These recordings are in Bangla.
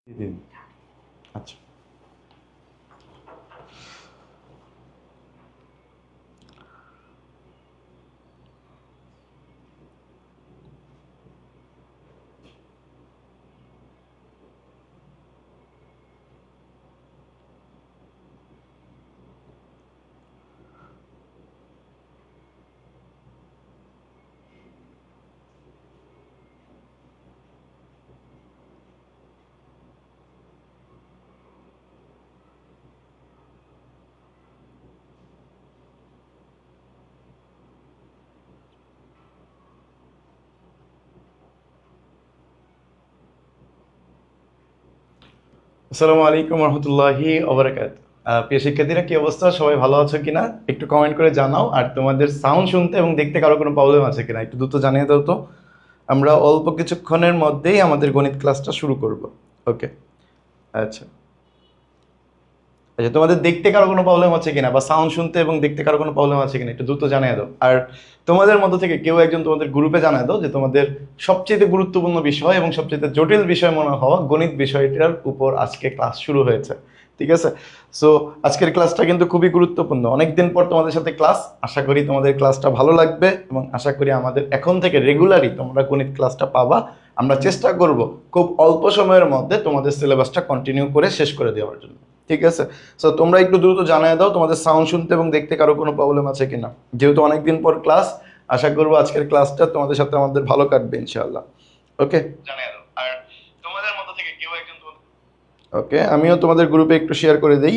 দিন। আচ্ছা, আসসালামু আলাইকুম রহমতুল্লাহি ওবারাকাত। প্রিয় শিক্ষার্থীরা, কি অবস্থা? সবাই ভালো আছো কিনা একটু কমেন্ট করে জানাও। আর তোমাদের সাউন্ড শুনতে এবং দেখতে কারো কোনো প্রবলেম আছে কিনা একটু দ্রুত জানিয়ে দাও তো। আমরা অল্প কিছুক্ষণের মধ্যেই আমাদের গণিত ক্লাসটা শুরু করব। ওকে, আচ্ছা আচ্ছা, তোমাদের দেখতে কারো কোনো প্রবলেম আছে কিনা বা সাউন্ড শুনতে এবং দেখতে কারো কোনো প্রবলেম আছে কিনা একটু দ্রুত জানিয়ে দাও। আর তোমাদের মধ্যে থেকে কেউ একজন তোমাদের গ্রুপে জানিয়ে দাও যে তোমাদের সবচেয়ে গুরুত্বপূর্ণ বিষয় এবং সবচেয়ে জটিল বিষয় মনে হওয়া গণিত বিষয়টার উপর আজকে ক্লাস শুরু হয়েছে। ঠিক আছে? সো আজকের ক্লাসটা কিন্তু খুবই গুরুত্বপূর্ণ। অনেকদিন পর তোমাদের সাথে ক্লাস, আশা করি তোমাদের ক্লাসটা ভালো লাগবে এবং আশা করি আমাদের এখন থেকে রেগুলারই তোমরা গণিত ক্লাসটা পাবা। আমরা চেষ্টা করব খুব অল্প সময়ের মধ্যে তোমাদের সিলেবাসটা কন্টিনিউ করে শেষ করে দেওয়ার জন্য। ঠিক আছে? সো তোমরা একটু দ্রুত জানিয়ে দাও তোমাদের সাউন্ড শুনতে এবং দেখতে কারো কোনো প্রবলেম আছে কিনা। যেহেতু অনেকদিন পর ক্লাস, আশা করবো আজকের ক্লাসটা তোমাদের সাথে আমাদের ভালো কাটবে ইনশাআল্লাহ। ওকে, জানিয়ে দাও। আর তোমাদের মধ্যে থেকে কেউ একজন ওকে, আমিও তোমাদের গ্রুপে একটু শেয়ার করে দেই।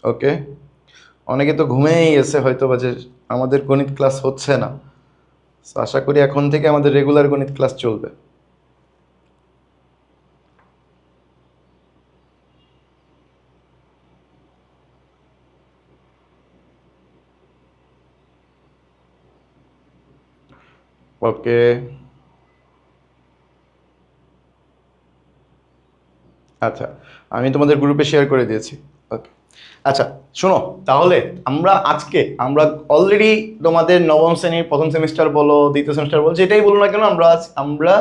ওকে, অনেকে তো ঘুমিয়েই গেছে হয়তো বা যে আমাদের গণিত ক্লাস হচ্ছে না। So, আশা করি এখন থেকে আমাদের রেগুলার গণিত ক্লাস চলবে। ওকে, আচ্ছা, আমি তোমাদের গ্রুপে শেয়ার করে দিয়েছি। ওকে, আচ্ছা শোনো, তাহলে আমরা অলরেডি তোমাদের নবম শ্রেণীর প্রথম সেমিস্টার বলো, দ্বিতীয় সেমিস্টার বলো, যেটাই বলো না কেন, আমরা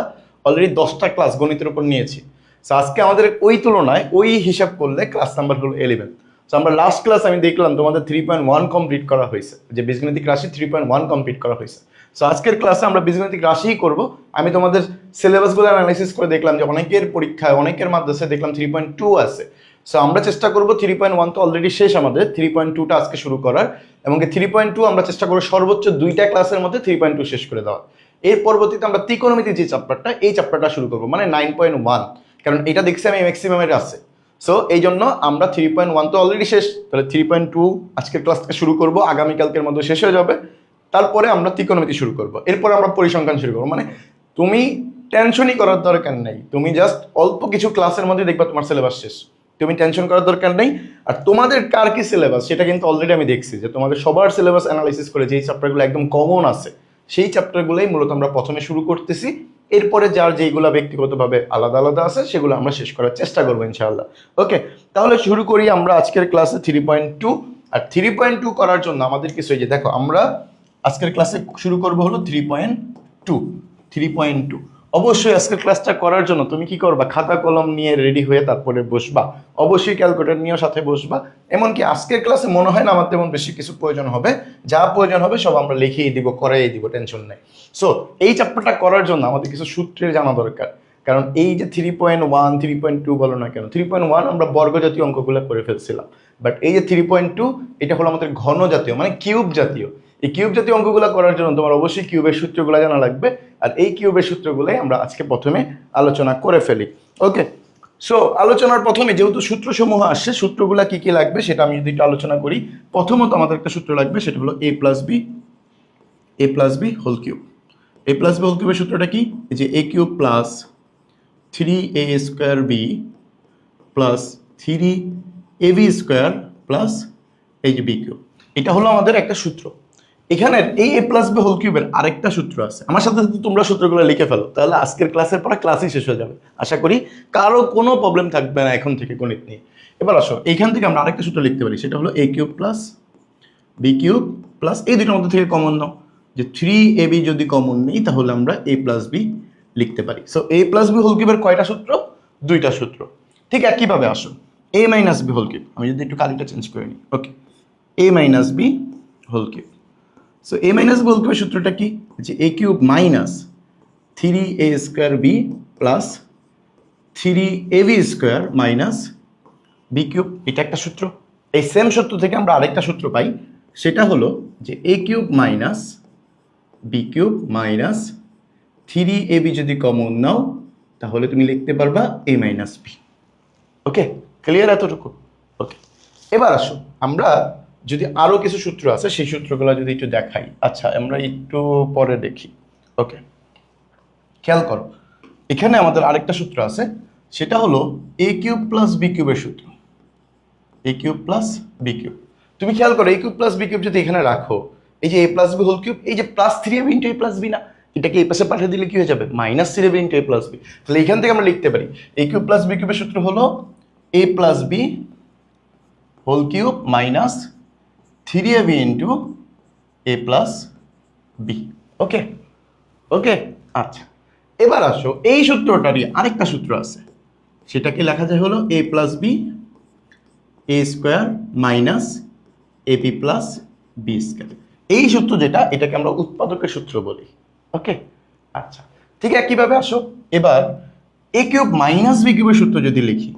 অলরেডি 10টা ক্লাস গণিতের উপর নিয়েছি। সো আজকে আমাদের ওই তুলনায় ওই হিসাব করলে ক্লাস নাম্বার হলো 11। সো আমরা লাস্ট ক্লাস আমি দেখলাম তোমাদের 3.1 কমপ্লিট করা হয়েছে, যে বীজগণিতিক রাশি 3.1 কমপ্লিট করা হয়েছে। সো আজকের ক্লাসে আমরা বীজগণিতিক রাশিই করব। আমি তোমাদের সিলেবাসগুলো অ্যানালাইসিস করে দেখলাম যে অনেকের পরীক্ষায়, অনেকের মাদ্রাসায় দেখলাম 3.2 আছে। সো আমরা চেষ্টা করবো 3.1 তো অলরেডি শেষ আমাদের, 3.2টা আজকে শুরু করার, এবং 3.2 আমরা চেষ্টা করবো সর্বোচ্চ 2টা ক্লাসের মধ্যে 3.2 শেষ করে দেওয়া। এর পরবর্তীতে আমরা ত্রিকোণমিতি যে চ্যাপ্টারটা, এই চ্যাপ্টারটা শুরু করবো, মানে 9.1, কারণ এটা দেখছি আমি ম্যাক্সিমামের আছে। সো এই জন্য আমরা 3.1 তো অলরেডি শেষ, তাহলে 3.2 আজকের ক্লাস থেকে শুরু করবো, আগামীকালকের মধ্যে শেষ হয়ে যাবে। তারপরে আমরা ত্রিকোণমিতি শুরু করবো, এরপরে আমরা পরিসংখ্যান শুরু করবো। মানে তুমি টেনশনই করার দরকার নেই, তুমি জাস্ট অল্প কিছু ক্লাসের মধ্যে দেখবা তোমার সিলেবাস শেষ। তুমি টেনশন করার দরকার নেই। আর তোমাদের কার কি সিলেবাস সেটা কিন্তু অলরেডি আমি দেখছি যে তোমাদের সবার সিলেবাস অ্যানালাইসিস করে যেই চ্যাপ্টারগুলো একদম কমন আছে সেই চ্যাপ্টারগুলোই মূলত আমরা প্রথমে শুরু করতেছি। এরপরে যার যেইগুলো ব্যক্তিগতভাবে আলাদা আলাদা আছে সেগুলো আমরা শেষ করার চেষ্টা করবো ইনশাআল্লাহ। ওকে, তাহলে শুরু করি আমরা আজকের ক্লাসে 3.2। আর 3.2 করার জন্য আমাদের কিছু, এই যে দেখো, আমরা আজকের ক্লাসে শুরু করবো হলো 3.2। অবশ্যই আজকের ক্লাসটা করার জন্য তুমি কি করবা, খাতা কলম নিয়ে রেডি হয়ে তারপরে বসবা। অবশ্যই ক্যালকুলেটর নিয়েও সাথে বসবা। এমনকি আজকের ক্লাসে মনে হয় না আমার তেমন বেশি কিছু প্রয়োজন হবে, যা প্রয়োজন হবে সব আমরা লিখিয়ে দিব, করাই দিব, টেনশন নেই। সো এই চ্যাপ্টারটা করার জন্য আমাদের কিছু সূত্রের জানা দরকার। কারণ এই যে 3.1 3.2 বলো না কেন, 3.1 আমরা বর্গ জাতীয় অঙ্কগুলো করে ফেলছিলাম, বাট এই যে 3.2 এটা হলো আমাদের ঘন জাতীয়, মানে কিউব জাতীয়। এই কিউব জাতীয় অঙ্কগুলো করার জন্য তোমার অবশ্যই কিউবের সূত্রগুলো জানা লাগবে। আর এই কিউবের সূত্রগুলোই আমরা আজকে প্রথমে আলোচনা করে ফেলি। ওকে, সো আলোচনার প্রথমে যেহেতু সূত্রসমূহ আসছে, সূত্রগুলো কি কি লাগবে সেটা আমি যদি একটু আলোচনা করি। প্রথমত আমাদের একটা সূত্র লাগবে, সেটা হলো a plus B whole cube. a+b whole কিউবের সূত্রটা কি? এই যে a cube plus 3a² B plus 3ab square plus এই যে বি কিউব, এটা হলো আমাদের একটা সূত্র। এখানে এই a+b হোল কিউবের আরেকটা সূত্র আছে, আমার সাথে সাথে তোমরা সূত্রগুলো লিখে ফেলো, তাহলে আজকের ক্লাসের পরে ক্লাসই শেষ হয়ে যাবে। আশা করি কারো কোনো প্রবলেম থাকবে না এখন থেকে গণিত নিয়ে। এবার আসো, এইখান থেকে আমরা আরেকটা সূত্র লিখতে পারি, সেটা হলো a³ প্লাস b³ প্লাস এই দুটোর মধ্যে থেকে কমন নাও, যে 3ab যদি কমন নেই তাহলে আমরা a+b লিখতে পারি। সো a+b হোল কিউবের কয়টা সূত্র? দুইটা সূত্র। ঠিক একইভাবে আসো A minus B whole cube, আমি যদি একটু কালিটা চেঞ্জ করে নিই, okay, A minus B whole cube. So A minus B whole কিউবের সূত্রটা কি, যে এ cube minus 3a² B plus 3ab square minus B cube, এটা একটা সূত্র। এই সেম সূত্র থেকে আমরা আরেকটা সূত্র পাই, সেটা হলো যে এ cube minus B cube minus 3ab যদি কমন নাও তাহলে তুমি লিখতে পারবা A minus B. Okay, clear এতটুকু? ওকে, এবার আসো আমরা যদি আরো কিছু সূত্র আছে সেই সূত্রগুলো যদি একটু দেখাই। আচ্ছা, আমরা একটু পরে দেখি। ওকে, খেয়াল করো, এখানে আমাদের আরেকটা সূত্র আছে, সেটা হলো এ কিউব প্লাস বি কিউবের সূত্র। A cube plus B cube, তুমি খেয়াল করো এ কিউব প্লাস বি কিউব যদি এখানে রাখো, এই যে এ প্লাস বি হোল কিউব, এই যে প্লাস 3ab ইন্টু এ প্লাস বি না, এটাকে এই পাশে পাঠিয়ে দিলে কি হয়ে যাবে, মাইনাস 3ab ইন্টু এ প্লাস বি। তাহলে এখান থেকে আমরা লিখতে পারি এ কিউব প্লাস বি কিউবের সূত্র হলো A plus B whole cube minus 3ab into A plus B. Okay okay, আচ্ছা, এবার আসো এই সূত্রটারই আরেকটা সূত্র আছে, সেটাকে লেখা যায় হলো A plus B A square minus AB plus B square. এই সূত্র যেটা, এটাকে আমরা উৎপাদকের সূত্র বলি। ওকে, আচ্ছা, ঠিক একইভাবে আসো এবার এ কিউব মাইনাস বি কিউবের সূত্র যদি লিখি,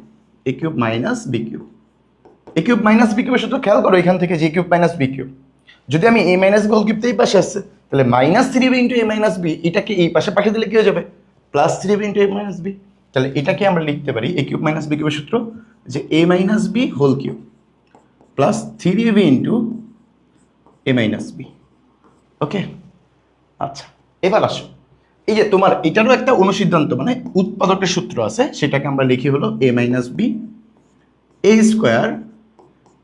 এ cube minus B cube, a cube minus b কিউবের সূত্র খেয়াল করো, এখান থেকে যে কিউব মাইনাস বি কিউব, যদি আমি এ মাইনাস বি হোল কিউব এই পাশে আসছে, তাহলে মাইনাস 3ab ইন্টু এ মাইনাস বি, এটাকে এই পাশে পাঠিয়ে দিলে কি হয়ে যাবে, প্লাস 3ab ইন্টু এ মাইনাস বি। তাহলে এটাকে আমরা লিখতে পারি এ কিউব মাইনাস বি কিউবের সূত্র, যে এ minus B whole cube plus 3ab into এ মাইনাস বি। ওকে, আচ্ছা, এবার আসো এই যে তোমার এটারও একটা অনুসিদ্ধান্ত মানে উৎপাদকের সূত্র আছে, সেটাকে আমরা লিখি হলো A minus B A square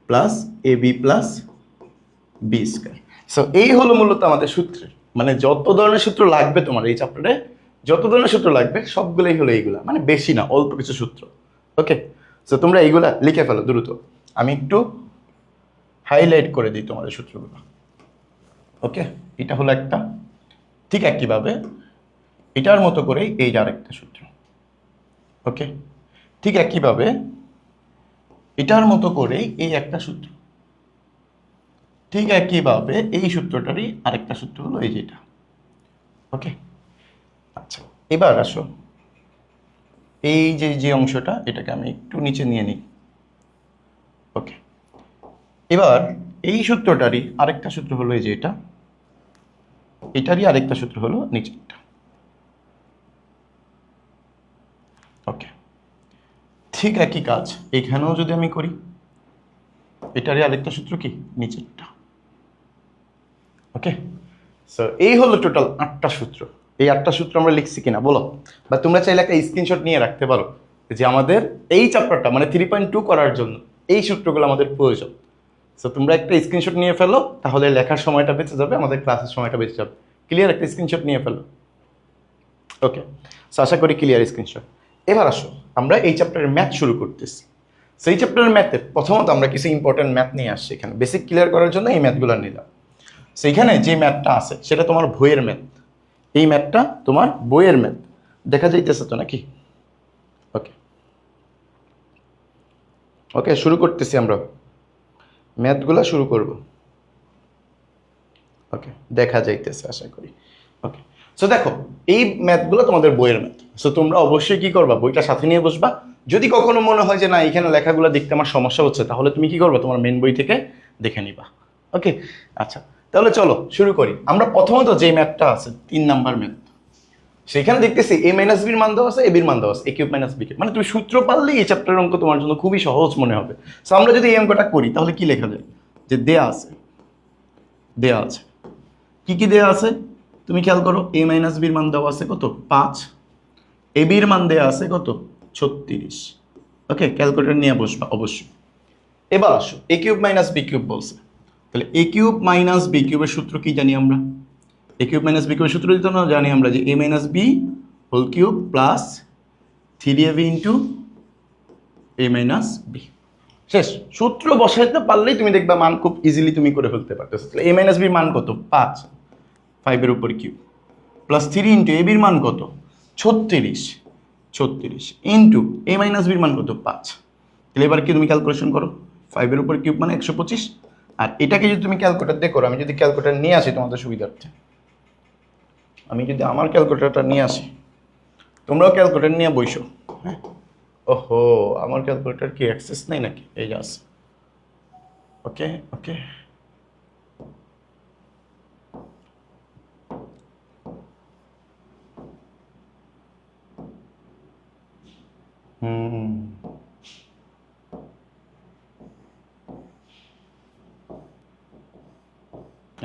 plus A B plus B square. So এই হলো মূলত আমাদের সূত্রের, মানে যত ধরনের সূত্র লাগবে তোমার এই চ্যাপ্টারে, যত ধরনের সূত্র লাগবে সবগুলোই হলো এইগুলা, মানে বেশি না, অল্প কিছু সূত্র। ওকে, সো তোমরা এইগুলা লিখে ফেলো দ্রুত, আমি একটু হাইলাইট করে দিই তোমাদের সূত্রগুলো। ওকে, এটা হলো একটা, ঠিক একইভাবে এটার মতো করেই এই আরেকটা সূত্র। ওকে, ঠিক একইভাবে এটার মতো করেই এই একটা সূত্র, ঠিক একইভাবে এই সূত্রটারই আরেকটা সূত্র হলো এই যেটা। ওকে, আচ্ছা, এবার আসো এই যে যে অংশটা, এটাকে আমি একটু নিচে নিয়ে নিই। ওকে, এবার এই সূত্রটারই আরেকটা সূত্র হলো এই যে এটা, এটারই আরেকটা সূত্র হলো নিচেরটা। ওকে, ঠিক একই কাজ এখানেও যদি আমি করি, এটারই আরেকটা সূত্র কি, নিচেরটা। ওকে, সো এই হলো টোটাল 8টা সূত্র। এই 8টা সূত্র আমরা লিখছি কিনা বলো, বা তোমরা চাইলে একটা স্ক্রিনশট নিয়ে রাখতে পারো, যে আমাদের এই চ্যাপ্টারটা মানে 3.2 করার জন্য এই সূত্রগুলো আমাদের প্রয়োজন। সো তোমরা একটা স্ক্রিনশট নিয়ে ফেলো, তাহলে লেখার সময়টা বেঁচে যাবে, আমাদের ক্লাসের সময়টা বেঁচে যাবে। ক্লিয়ার? একটা স্ক্রিনশট নিয়ে ফেলো। ওকে, সো আশা করি ক্লিয়ার স্ক্রিনশট। এবার আসো আমরা এই চ্যাপ্টারের ম্যাথ শুরু করতেছি। সেই চ্যাপ্টারের ম্যাথে প্রথমত আমরা কিছু ইম্পর্টেন্ট ম্যাথ নিয়ে আসছি এখানে, বেসিক ক্লিয়ার করার জন্য এই ম্যাথগুলো নিলাম। সেইখানে যে ম্যাথটা আছে সেটা তোমার বইয়ের ম্যাথ, এই ম্যাথটা তোমার বইয়ের ম্যাথ, দেখা যাইতেছে তো নাকি? ওকে ওকে, শুরু করতেছি, আমরা ম্যাথগুলো শুরু করব। ওকে, দেখা যাইতেছে আশা করি। ওকে, সো দেখো এই ম্যাথগুলো তোমাদের বইয়ের ম্যাথ। সো তোমরা অবশ্যই কি করবা, বইটা সাথে নিয়ে বসবা। যদি কখনো মনে হয় যে না এখানে লেখাগুলো দেখতে আমার সমস্যা হচ্ছে, তাহলে তুমি কি করবা, তোমার মেন বই থেকে দেখে নিবা। ওকে, আচ্ছা, তাহলে চলো শুরু করি। আমরা প্রথমত যে ম্যাথটা আছে 3 নাম্বার ম্যাথ, সেখানে দেখতেছি এ মাইনাস বির মান দেওয়া আছে, এ বির মান দেওয়া আছে, এ কিউব মাইনাস বি কিউব, মানে তুমি সূত্র পারলেই এই চ্যাপ্টারের অঙ্ক তোমার জন্য খুবই সহজ মনে হবে। সো আমরা যদি এই অঙ্কটা করি তাহলে কি লেখা যায়, যে দেয়া আছে, দেয়া আছে কি কি দেয়া আছে তুমি খেয়াল করো, এ মাইনাস বির মান দেওয়া আছে কত, 5, এ বির মান দেওয়া আছে কত, 36। ওকে, ক্যালকুলেটর নিয়ে বসবা অবশ্যই। এবার আসো a cube minus B cube বলছে, তাহলে এ কিউব মাইনাস বি কিউবের সূত্র কি জানি আমরা, এ কিউব মাইনাস বি কিউবের সূত্র দিতে না জানি আমরা, যে এ minus B whole cube plus 3ab into এ মাইনাস বি। শেষ, সূত্র বসাইতে পারলেই তুমি দেখবা মান খুব ইজিলি তুমি করে ফেলতে পারতেছো। তাহলে এ মাইনাস বির মান কত, 5, 5 এর উপর কিউব, প্লাস 3 ইন্টু এ বির মান কত, 36, 36 ইন্টু এ মাইনাস বির মান কত 5। তাহলে এবার কি তুমি ক্যালকুলেশন করো, 5 এর উপর কিউব মানে 125। আর এটাকে যদি তুমি ক্যালকুলেটর দিয়ে করো, আমি যদি ক্যালকুলেটর নিয়ে আসি তোমাদের সুবিধার্থে, আমি যদি আমার ক্যালকুলেটরটা নিয়ে আসি, তোমরাও ক্যালকুলেটর নিয়ে বইসো। হ্যাঁ, ওহো আমার ক্যালকুলেটর কি অ্যাক্সেস নেই নাকি, এই যে আছে। ওকে ওকে, হুম,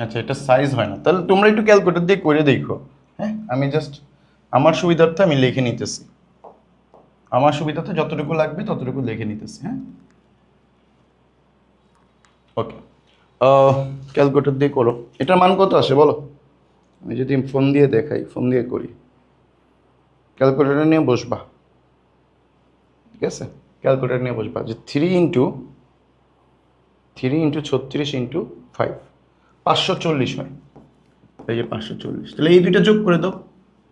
আচ্ছা এটা সাইজ হয় না, তাহলে তোমরা একটু ক্যালকুলেটর দিয়ে করে দেখো। হ্যাঁ, আমি জাস্ট আমার সুবিধার্থে আমি লিখে নিতেছি, আমার সুবিধাতে যতটুকু লাগবে ততটুকু লিখে নিতেছি। হ্যাঁ, ওকে, ক্যালকুলেটর দিয়ে করো। এটার মান কত আসে বলো, আমি যদি ফোন দিয়ে দেখাই, ফোন দিয়ে করি, ক্যালকুলেটর নিয়ে বসবা, ঠিক আছে, ক্যালকুলেটর নিয়ে বসবা যে 3 ইন্টু 36 ইন্টু 5, 540 হয়। এই যে 540, তাহলে এই দুইটা যোগ করে দাও,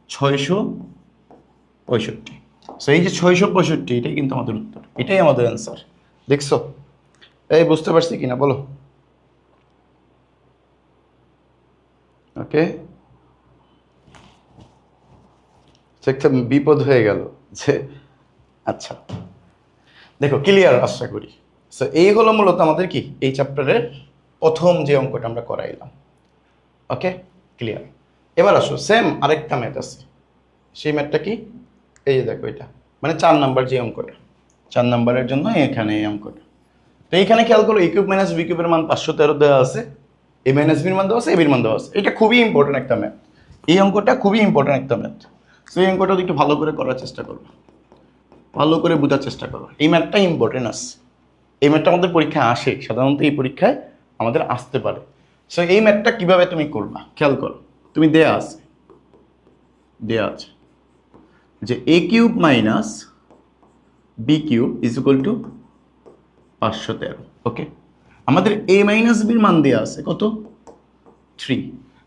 665। এই যে 665, এটাই কিন্তু আমাদের উত্তর, এটাই আমাদের অ্যান্সার। দেখছো, এই বুঝতে পারছি কিনা বলো। ওকে, একটা বিপদ হয়ে গেল যে, আচ্ছা দেখো ক্লিয়ার আশা করি। সো এই হলো মূলত আমাদের কি এই চ্যাপ্টারের প্রথম যে অঙ্কটা আমরা করাইলাম। ওকে, ক্লিয়ার। এবার আসো সেম আরেকটা ম্যাথ আছে, সেই ম্যাথটা কি, এই যে দেখো এটা মানে 4 নাম্বার যে অঙ্কটা, 4 নাম্বারের জন্য এখানে এই অঙ্কটা। তো এইখানে খেয়াল করো, এ কিউব মাইনাস বি কিউবের মান 513 দেওয়া আছে, এ মাইনাস বির মান দেওয়া আছে, এ বির মান দেওয়া আছে। এটা খুবই ইম্পর্টেন্ট একটা ম্যাথ, এই অঙ্কটা খুবই ইম্পর্টেন্ট একটা ম্যাথ। সো এই অঙ্কটা একটু ভালো করে করার চেষ্টা করো, ভালো করে বোঝার চেষ্টা করো। এই ম্যাথটা ইম্পর্টেন্ট আছে, এই ম্যাথটা আমাদের পরীক্ষায় আসে, সাধারণত এই পরীক্ষায় আমাদের আসতে পারে। সো এই ম্যাথটা কিভাবে তুমি করবা খেয়াল করো, তুমি দেয়া আছে, দেয়া আছে যে এ cube minus B cube is equal to 513। Okay, আমাদের এ মাইনাস বির মান দেওয়া আছে কত 3।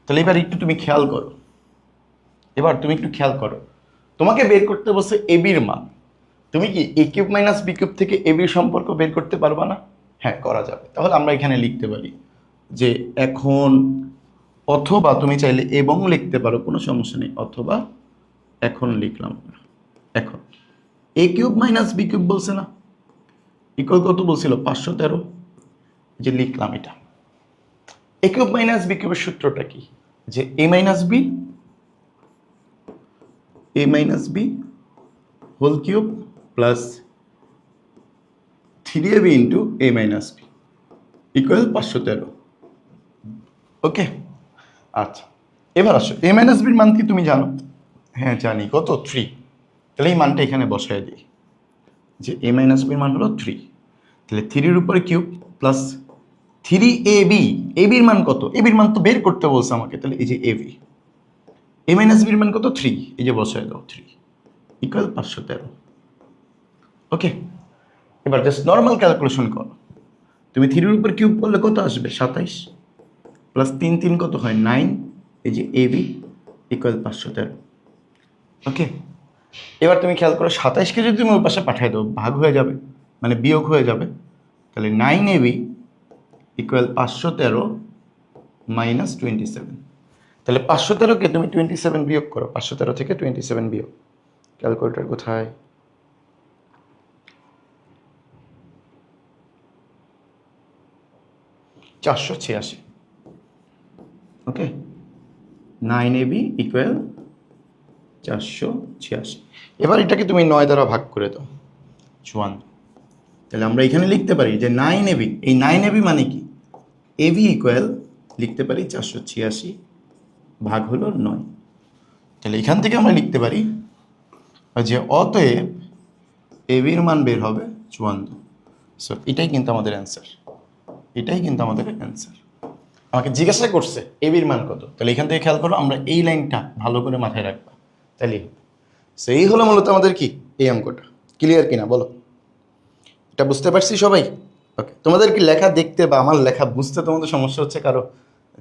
তাহলে এবার একটু তুমি খেয়াল করো, এবার তুমি একটু খেয়াল করো, তোমাকে বের করতে বলছে এ বির মান, তুমি কি এ কিউব মাইনাস বি কিউব থেকে এ বির সম্পর্ক বের করতে পারবা না? হ্যাঁ করা যাবে। তাহলে আমরা এখানে লিখতে পারি যে এখন, অথবা তুমি চাইলে এবং লিখতে পারো, কোনো সমস্যা নেই, অথবা এখন লিখলাম, এখন এ কিউব মাইনাস বি কিউব বলছে না, ইকুয়াল কত বলছিল 513, যে লিখলাম এটা। এ কিউব মাইনাস বি কিউবের সূত্রটা কি, যে এ minus B whole cube plus 3ab into এ মাইনাস বি ইকুয়াল 513। ওকে, আচ্ছা এবার আসো, এ মাইনাস বির মান কি তুমি জানো? হ্যাঁ জানি, কত 3। তাহলে এই মানটা এখানে বসায় দিই, যে এ মাইনাস বির মান হলো 3। তাহলে 3-এর উপরে কিউব প্লাস 3ab, এ বির মান কত, এ বির মান তো বের করতে বলছে আমাকে, তাহলে এই যে এ বি, এ মাইনাস বির মান কত 3, এই যে বসায় দাও 3 ইকুয়াল 513। ওকে, এবার জাস্ট নর্মাল ক্যালকুলেশন করো, তুমি 3-এর উপর কিউব করলে কত আসবে 27, প্লাস 3 কত হয় 9, এই যে এ বি ইকুয়াল 513। ওকে, এবার তুমি খেয়াল করো 27কে যদি তুমি ওই পাশে পাঠিয়ে দাও, ভাগ হয়ে যাবে, মানে বিয়োগ হয়ে যাবে। তাহলে 9ab ইকুয়াল 513 মাইনাস 27। তাহলে 513কে তুমি 27 বিয়োগ করো, 513 থেকে 27 বিয়োগ, ক্যালকুলেটর কোথায়, $486। ওকে, 9ab ইকুয়াল 486। এবার এটাকে তুমি 9 দ্বারা ভাগ করে দাও, 54। তাহলে আমরা এখানে লিখতে পারি যে 9ab, এই 9ab মানে কি, ab ইকুয়াল লিখতে পারি 486 ভাগ হলো 9। তাহলে এখান থেকে আমরা লিখতে পারি যে অতএব এবির মান বের হবে 54। সো এটাই কিন্তু আমাদের অ্যান্সার, এটাই কিন্তু আমাদের অ্যান্সার। আমাকে জিজ্ঞাসা করছে এবির মান কত, তাহলে এখান থেকে খেয়াল করো, আমরা এই লাইনটা ভালো করে মাথায় রাখবা, তাহলে সেই হলো মূলত আমাদের কি এই অঙ্কটা। ক্লিয়ার কিনা বলো, এটা বুঝতে পারছি সবাই? ওকে, তোমাদের কি লেখা দেখতে বা আমার লেখা বুঝতে তোমাদের সমস্যা হচ্ছে কারো,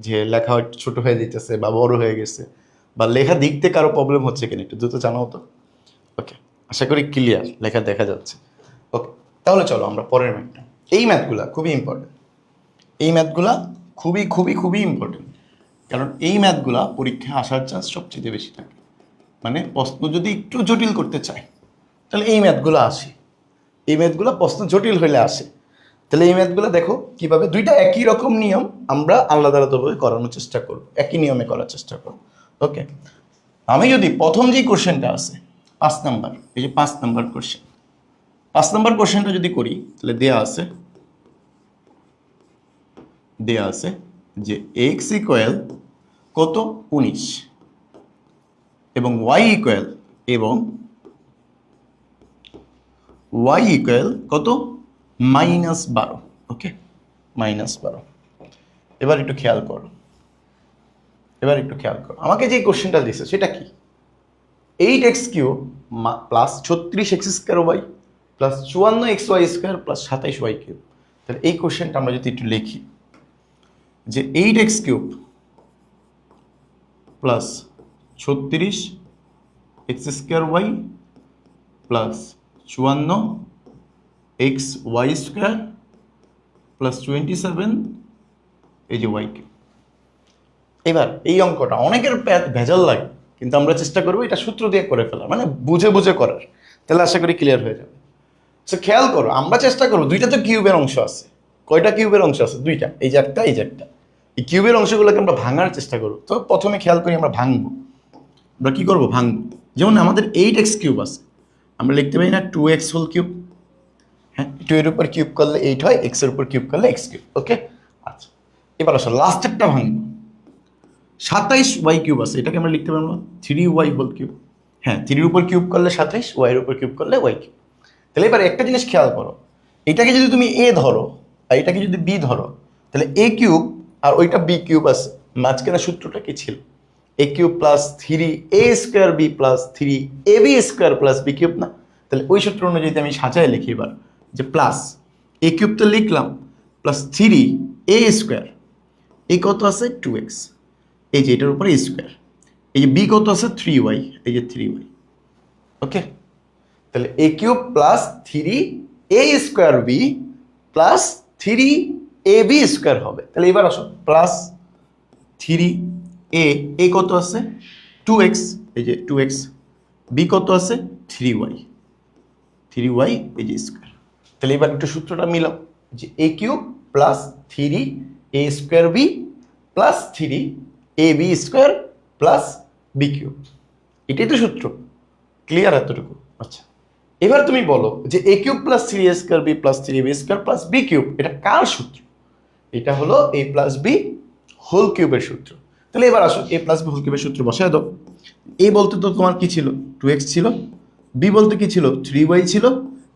যে লেখা একটু ছোট হয়ে যেতেছে বা বড় হয়ে গেছে, বা লেখা দেখতে কারো প্রবলেম হচ্ছে কিনা একটু দ্রুত জানাও তো। ওকে, আশা করি ক্লিয়ার, লেখা দেখা যাচ্ছে। ওকে, তাহলে চলো আমরা পরের ম্যাথটা। এই ম্যাথগুলা খুবই ইম্পর্টেন্ট, এই ম্যাথগুলা খুবই খুবই খুবই ইম্পর্টেন্ট, কারণ এই ম্যাথগুলা পরীক্ষায় আসার চান্স সবচেয়ে বেশি থাকে। মানে প্রশ্ন যদি একটু জটিল করতে চায় তাহলে এই ম্যাথগুলো আসে, এই ম্যাথগুলো প্রশ্ন জটিল হইলে আসে। তাহলে এই ম্যাথগুলো দেখো কীভাবে, দুইটা একই রকম নিয়ম, আমরা আলাদা আলাদাভাবে করানোর চেষ্টা করব, একই নিয়মে করার চেষ্টা করব। ওকে, আমি যদি প্রথম যে কোশ্চেনটা আছে 5 নাম্বার, এই যে 5 নাম্বার কোশ্চেন, 5 নাম্বার কোশ্চেনটা যদি করি তাহলে দেয়া আছে যে এক্স ইকুয়াল কত 19 এবং ওয়াই ইকুয়াল কত -12। ওকে, -12। এবার একটু খেয়াল করো, আমাকে যে কোশ্চেনটা দিছে সেটা কি, 8x³ plus 36x² plus 54xy² plus 27y³ তাহলে এই কোশ্চেনটা আমরা যদি একটু লিখি যে 8x³ plus 36x² plus 54xy² plus 27 এই যে y³। এবার এই অঙ্কটা অনেকের ভেজাল লাগে, কিন্তু আমরা চেষ্টা করবো এটা সূত্র দিয়ে করে ফেলার, মানে বুঝে বুঝে করার, তাহলে আশা করি ক্লিয়ার হয়ে যাবে। সো খেয়াল করো, আমরা চেষ্টা করবো, দুইটা তো কিউবের অংশ আছে, কয়টা কিউবের অংশ আছে? দুইটা, এই যে একটা এই যে একটা। এই কিউবের অংশগুলোকে আমরা ভাঙার চেষ্টা করবো। তো প্রথমে খেয়াল করি আমরা ভাঙবো, আমরা কি করবো? ভাঙবো। যেমন আমাদের 8x³ আছে, আমরা লিখতে পারি না 2x⁻³। হ্যাঁ, 2 এর উপর কিউব করলে 8 হয়, x এর উপর কিউব করলে x³। ওকে, আচ্ছা এবার আসো লাস্টেরটা ভাঙবো। 27y³ আছে, এটাকে আমরা লিখতে পারবো 3y⁻³ হ্যাঁ, 3 এর উপর কিউব করলে 27, y এর উপর কিউব করলে y³। তাহলে এবার একটা জিনিস খেয়াল করো, এটাকে যদি তুমি a ধরো আর এটাকে যদি b ধরো, তাহলে a³ আর ওইটা b³ আছে, মাঝখানে সূত্রটা কি ছিল? a³ plus 3a² b plus 3ab² plus b³ না? তাহলে ওই সূত্র অনুযায়ী আমি সাজায় লিখি এবার, যে প্লাস a³ তো লিখলাম, প্লাস 3a², এই কত আছে 2x, এই যে এটার উপরে স্কোয়ার, এই যে বি কত আছে 3y, এই যে 3y। ওকে, তাহলে a³ plus 3a² b plus 3ab² হবে। তাহলে এবার আসো প্লাস 3a, এ কত আছে 2x, এই যে 2x, বি কত আছে 3y, এই যে স্কোয়ার। তাহলে এবার একটু সূত্রটা মিলাও, যে a³ plus 3a² b plus 3ab² plus b³, এটাই তো সূত্র। ক্লিয়ার এতটুকু? আচ্ছা, এবার তুমি বলো যে a³ plus 3a² b plus 3ab² plus b³ এটা কার সূত্র? এটা হলো a প্লাস b হোল কিউবের সূত্র। তাহলে এবার আসো a প্লাস b হোল কিউবের সূত্র বসায় দাও। a বলতে তো তোমার কি ছিল 2x ছিল, b বলতে কি ছিল 3y ছিল,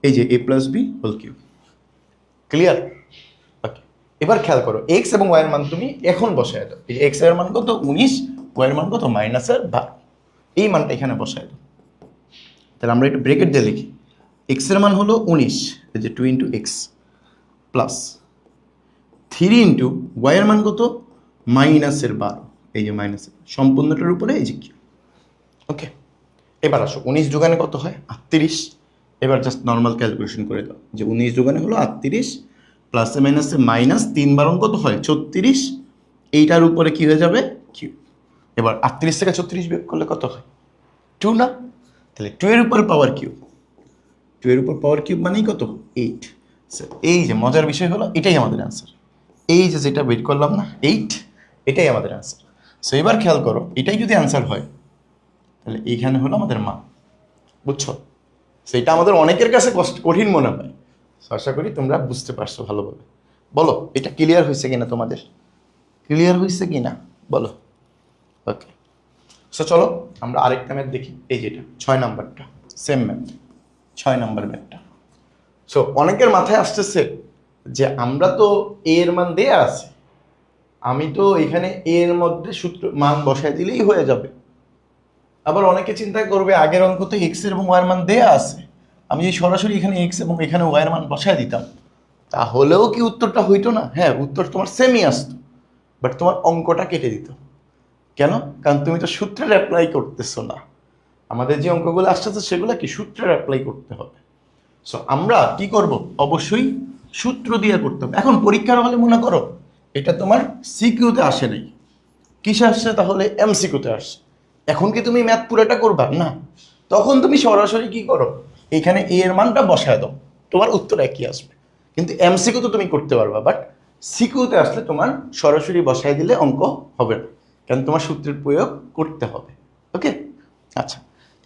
এই যে a plus b whole cube. Clear? Okay, এবার খেয়াল করো x এবং y এর মান তুমি এখন বসায় দাও। এই যে x এর মান কত 19, y এর মান কত -12, এই মানটা এখানে বসায় দাও। তাহলে আমরা একটু ব্রেকেট দিয়ে লিখি, x এর মান হলো 19, এই যে 2 × x প্লাস 3 × y এর মান কত -12, এই যে মাইনাস সম্পূর্ণটার উপরে এই যে কিউ। ওকে, এবার আসো 19 যোগানে কত হয় 38। এবার জাস্ট নর্মাল ক্যালকুলেশন করে দাও, যে 19 যোগানে হলো 38, প্লাসে মাইনাসে মাইনাস 3 বারণ কত হয় 36, এইটার উপরে কি হয়ে যাবে কিউ। এবার 38 থেকে 36 বিয়োগ করলে কত হয় 2 না? তাহলে 2 এর উপর পাওয়ার কিউব, 2 এর উপর পাওয়ার কিউব মানেই কত 8। এই যে মজার বিষয় হলো এটাই আমাদের অ্যান্সার, এই যে যেটা বের করলাম না 8, এটাই আমাদের অ্যান্সার। সো এবার খেয়াল করো, এটাই যদি অ্যান্সার হয় তাহলে এইখানে হলো আমাদের মান, বুঝছো? সেটা আমাদের অনেকের কাছে কঠিন মনে হয়। আশা করি তোমরা বুঝতে পারছো ভালোভাবে। বলো এটা ক্লিয়ার হয়েছে কিনা, তোমাদের ক্লিয়ার হয়েছে কিনা বলো। ওকে, সো চলো আমরা আরেকটা ম্যাথ দেখি, এই যেটা 6 নাম্বারটা, সেম ম্যাথ 6 নাম্বার ম্যাথটা। সো অনেকের মাথায় আসতেছে যে আমরা তো এ এর মান দেয়া আছে, আমি তো এখানে এ এর মধ্যে সূত্র মান বসায় দিলেই হয়ে যাবে। আবার অনেকে চিন্তা করবে আগের অঙ্ক তো এক্স এবং ওয়াইয়ের মান দেয়া আছে, আমি যদি সরাসরি এখানে এক্স এবং এখানে ওয়াইয়ের মান বসায় দিতাম তাহলেও কি উত্তরটা হইতো না? হ্যাঁ, উত্তর তোমার সেমই আসতো, বাট তোমার অঙ্কটা কেটে দিত। কেন? কারণ তুমি তো সূত্রের অ্যাপ্লাই করতেছো না। আমাদের যে অঙ্কগুলো আসছে সেগুলো কি সূত্রের অ্যাপ্লাই করতে হবে। সো আমরা কি করব, অবশ্যই সূত্র দিয়ে করতে হবে। এখন পরীক্ষার হলে মনে করো এটা তোমার সিকিউতে আসে নাই, কিসে আসছে তাহলে, এমসিকিউতে আসছে। এখন কি তুমি ম্যাথ পুরোটা করবা না, তখন তুমি সরাসরি কি করো, এখানে এ এর মানটা বসায় দাও, তোমার উত্তর একই আসবে। কিন্তু এমসিকিউ তো তুমি করতে পারবা, বাট সিকিউতে আসলে তোমার সরাসরি বসায় দিলে অঙ্ক হবে না, কারণ তোমার সূত্রের প্রয়োগ করতে হবে। ওকে, আচ্ছা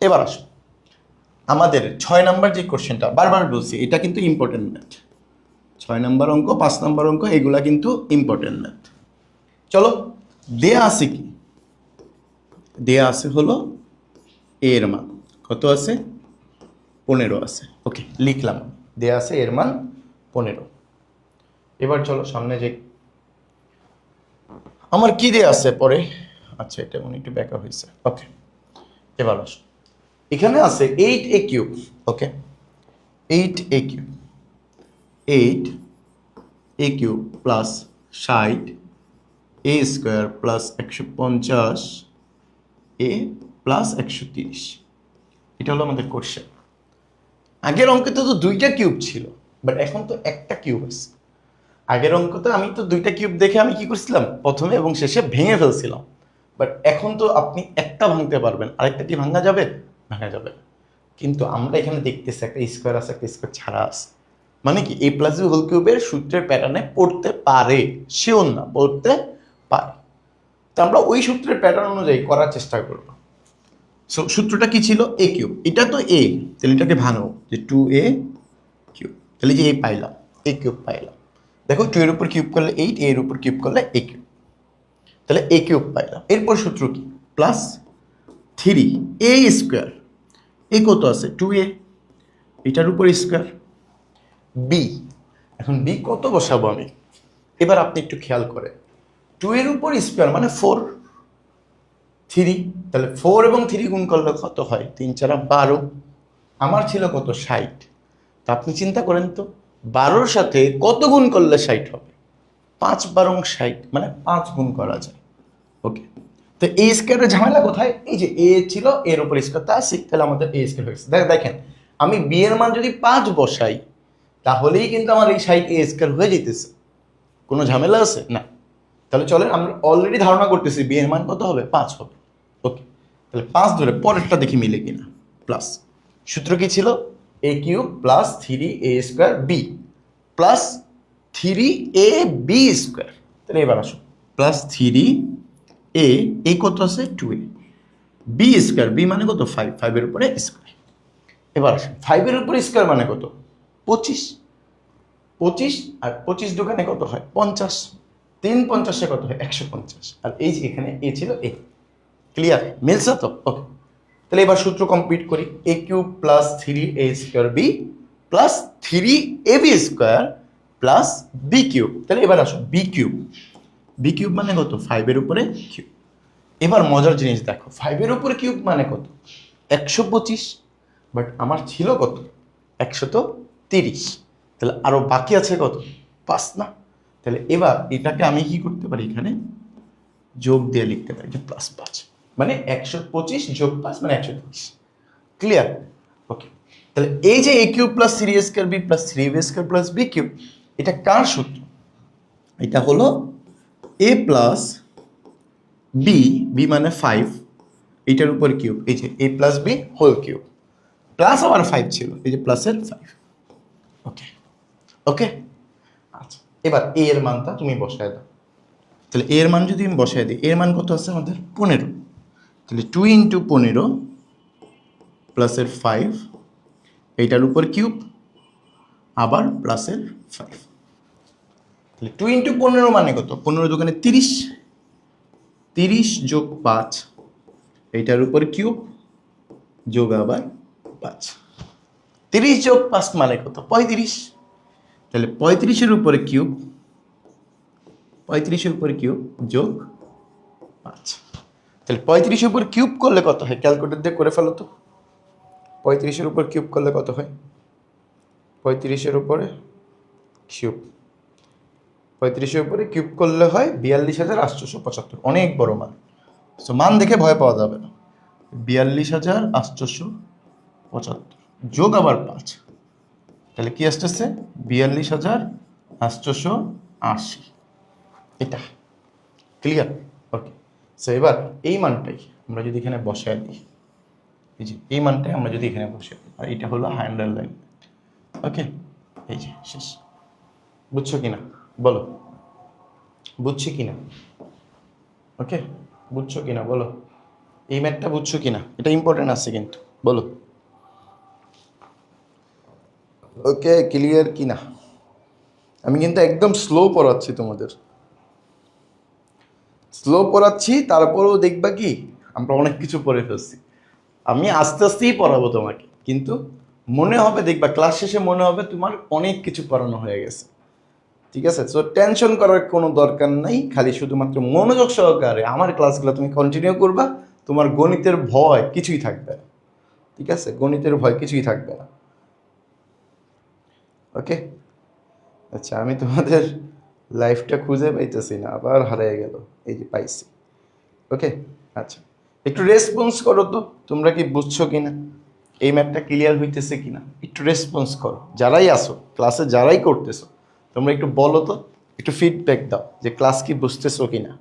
এবার আসো আমাদের 6 নম্বর যে কোশ্চেনটা, বারবার বলছি এটা কিন্তু ইম্পর্টেন্ট ম্যাথ। 6 নম্বর অঙ্ক, 5 নম্বর অঙ্ক, এগুলা কিন্তু ইম্পর্টেন্ট ম্যাথ। চলো, দেয়া আছে কি, দেয়া আছে হলো এর মান কত আছে, 15 আছে। ওকে, লিখলাম, দেয়া আছে এর মান 15। এবার চলো সামনে যে আমার কি দেয়া আছে পরে, আচ্ছা এটা মনে একটু ব্যাকা হয়েছে। ওকে, এবার আসো, এখানে আছে 8a কিউব। ওকে, 8a cube, 8a cube plus 60 এ স্কোয়ার প্লাস 150 এ প্লাস 130। এটা হলো আমাদের কোশ্চেন। আগের অঙ্কে তো 2টা কিউব ছিল, বাট এখন তো একটা কিউব আছে। আগের অঙ্কতে আমি তো 2টা কিউব দেখে আমি কি করছিলাম, প্রথমে এবং শেষে ভেঙে ফেলছিলাম। বাট এখন তো আপনি একটা ভাঙতে পারবেন, আরেকটা কি ভাঙা যাবে, ভাঙা যাবে না। কিন্তু আমরা এখানে দেখতেছি একটা স্কোয়ার আছে, একটা স্কোয়ার ছাড়া আছে, মানে কি এ প্লাস বি হোল কিউবের সূত্রের প্যাটার্নে পড়তে পারে, শিওর না, পড়তে পারে। তো আমরা ওই সূত্রের প্যাটার্ন অনুযায়ী করার চেষ্টা করব। সো সূত্রটা কি ছিল, এ কিউব, এটা তো এ, তাহলে এটাকে ভাঙো যে 2a কিউব, তাহলে যে এ পাইলাম, এ কিউব পাইলাম। দেখো 2 এর উপর কিউব করলে 8, এর উপর কিউব করলে এ কিউব, তাহলে এ কিউব পাইলাম। এরপর সূত্র কি, প্লাস 3a স্কোয়ার, এ কত আছে 2a, এটার উপর স্কোয়ার, বি, এখন বি কত বসাবো আমি, এবার আপনি একটু খেয়াল করে, 2 এর উপর স্কোয়ার মানে 4, 3, তাহলে 4 এবং 3 গুণ করলে কত হয়, 3 4 12, আমার ছিল কত 60। তা আপনি চিন্তা করেন তো 12-র সাথে কত গুণ করলে 60 হবে, 5 12 60, মানে 5 গুণ করা যায়। ওকে, তো এ স্কোয়ারের ঝামেলা কোথায়, এই যে এ ছিল এর উপর স্কোয়ার তা আছে, তাহলে আমাদের এ স্কোয়ার হয়েছে। দেখেন আমি বি এর মান যদি 5 বসাই তাহলেই কিন্তু আমার এই 60 এ স্কোয়ার হয়ে যেতেছে, কোনো ঝামেলা আছে না। তাহলে চলেন আমরা অলরেডি ধারণা করতেছি বি এর মান কত হবে, 5 হবে। ওকে, তাহলে 5 ধরে পরেরটা দেখি মিলে কিনা, প্লাস সূত্র কি ছিল, a cube plus 3a square b plus 3ab square. তাহলে এবার আসো, প্লাস 3a, এই কত আছে 2a, বি স্কোয়ার, বি মানে কত 5, 5-এর উপরে স্কোয়ার। এবার আসো 5-এর উপরে স্কোয়ার মানে কত 25, 25 আর 25 দোকানে কত হয় 50, 3 50-এ কত হয় 150, আর এই যে এখানে এ ছিল এ। ক্লিয়ার, মিলছে তো? ওকে, তাহলে এবার সূত্র কমপ্লিট করি, a cube plus 3a square b plus 3ab square plus B cube. তাহলে এবার আসো বি কিউব, বি কিউব মানে কত 5-এর উপরে কিউব। এবার মজার জিনিস দেখো, 5-এর উপরে কিউব মানে কত 125, বাট আমার ছিল কত 130, তাহলে আরো বাকি আছে কত 5 না। তাহলে এবার এটাকে আমি কি করতে পারি, এখানে যোগ দিয়ে লিখতে পারি যে প্লাস 5, মানে 125 যোগ 5 মানে 130। ক্লিয়ার? ওকে, তাহলে এই যে এ cube plus 3a square b plus 3ab square plus B cube, এটা কার সূত্র, এটা হলো এ প্লাস বি, বি মানে 5, এটার উপর কিউব, এই যে এ plus B whole cube, plus আবার 5 ছিল, এই যে প্লাসের 5। ওকে, ওকে, আচ্ছা এবার এ এর মানটা তুমি বসায় দাও। তাহলে এর মান যদি আমি বসায় দিই, এর মান কত আছে আমাদের 15, তাহলে 2 ইন্টু 15 প্লাসের 5, এইটার উপর কিউব আবার প্লাসের 5, তাহলে 2 ইন্টু 15 মানে কত, 15 দোকানে 30, 30 যোগ 5, এইটার উপর কিউব যোগ আবার 5, 30 যোগ 5 মানে কত 35, তাহলে 35-এর উপরে কিউব, 35-এর উপরে কিউব যোগ 5, তাহলে 35-এর উপর কিউব করলে কত হয়, ক্যালকুলেটর দিয়ে করে ফেলো তো, 35-এর উপর কিউব করলে কত হয়, 35-এর উপরে কিউব, 35-এর উপরে কিউব করলে হয় 42,875, অনেক বড় মান। সো মান দেখে ভয় পাওয়া যাবে না, 42,875 যোগ আবার 5, তাহলে কি আসতেছে 42,880। এটা ক্লিয়ার? ওকে। সো এবার এই মানটাই আমরা যদি এখানে বসায় দিই, এই যে এই মানটাই আমরা যদি এখানে বসাই দিই, আর এটা হলো হ্যান্ডেল লাইন। ওকে, এই যে শেষ। বুঝছো কিনা বলো, বুঝছি কিনা? ওকে, বুঝছো কিনা বলো, এই ম্যাথটা বুঝছো কিনা? এটা ইম্পর্টেন্ট আছে কিন্তু, বলো। ওকে, ক্লিয়ার কিনা? আমি কিন্তু একদম স্লো পড়াচ্ছি তোমাদের, স্লো পড়াচ্ছি, তারপরেও দেখবা কি আমরা অনেক কিছু পড়ে ফেলছি। আমি আস্তে আস্তেই পড়াবো তোমাকে, কিন্তু মনে হবে, দেখবা ক্লাস শেষে মনে হবে তোমার অনেক কিছু পড়ানো হয়ে গেছে। ঠিক আছে? সো টেনশন করার কোনো দরকার নাই, খালি শুধুমাত্র মনোযোগ সহকারে আমার ক্লাসগুলো তুমি কন্টিনিউ করবা। তোমার গণিতের ভয় কিছুই থাকবে না। ঠিক আছে? গণিতের ভয় কিছুই থাকবে না। ওকে, আচ্ছা, আমি তোমাদের লাইফটা খুঁজে পাইতেছি না, আবার হারিয়ে গেল। এই যে পাইছি। ওকে, আচ্ছা, একটু রেসপন্স করো তো, তোমরা কি বুঝছো কিনা, এই ম্যাথটা ক্লিয়ার হইতেছে কিনা? একটু রেসপন্স করো, যারাই আসো ক্লাসে, যারাই করতেছো, তোমরা একটু বলো তো, একটু ফিডব্যাক দাও যে ক্লাস কি বুঝতেছো কিনা।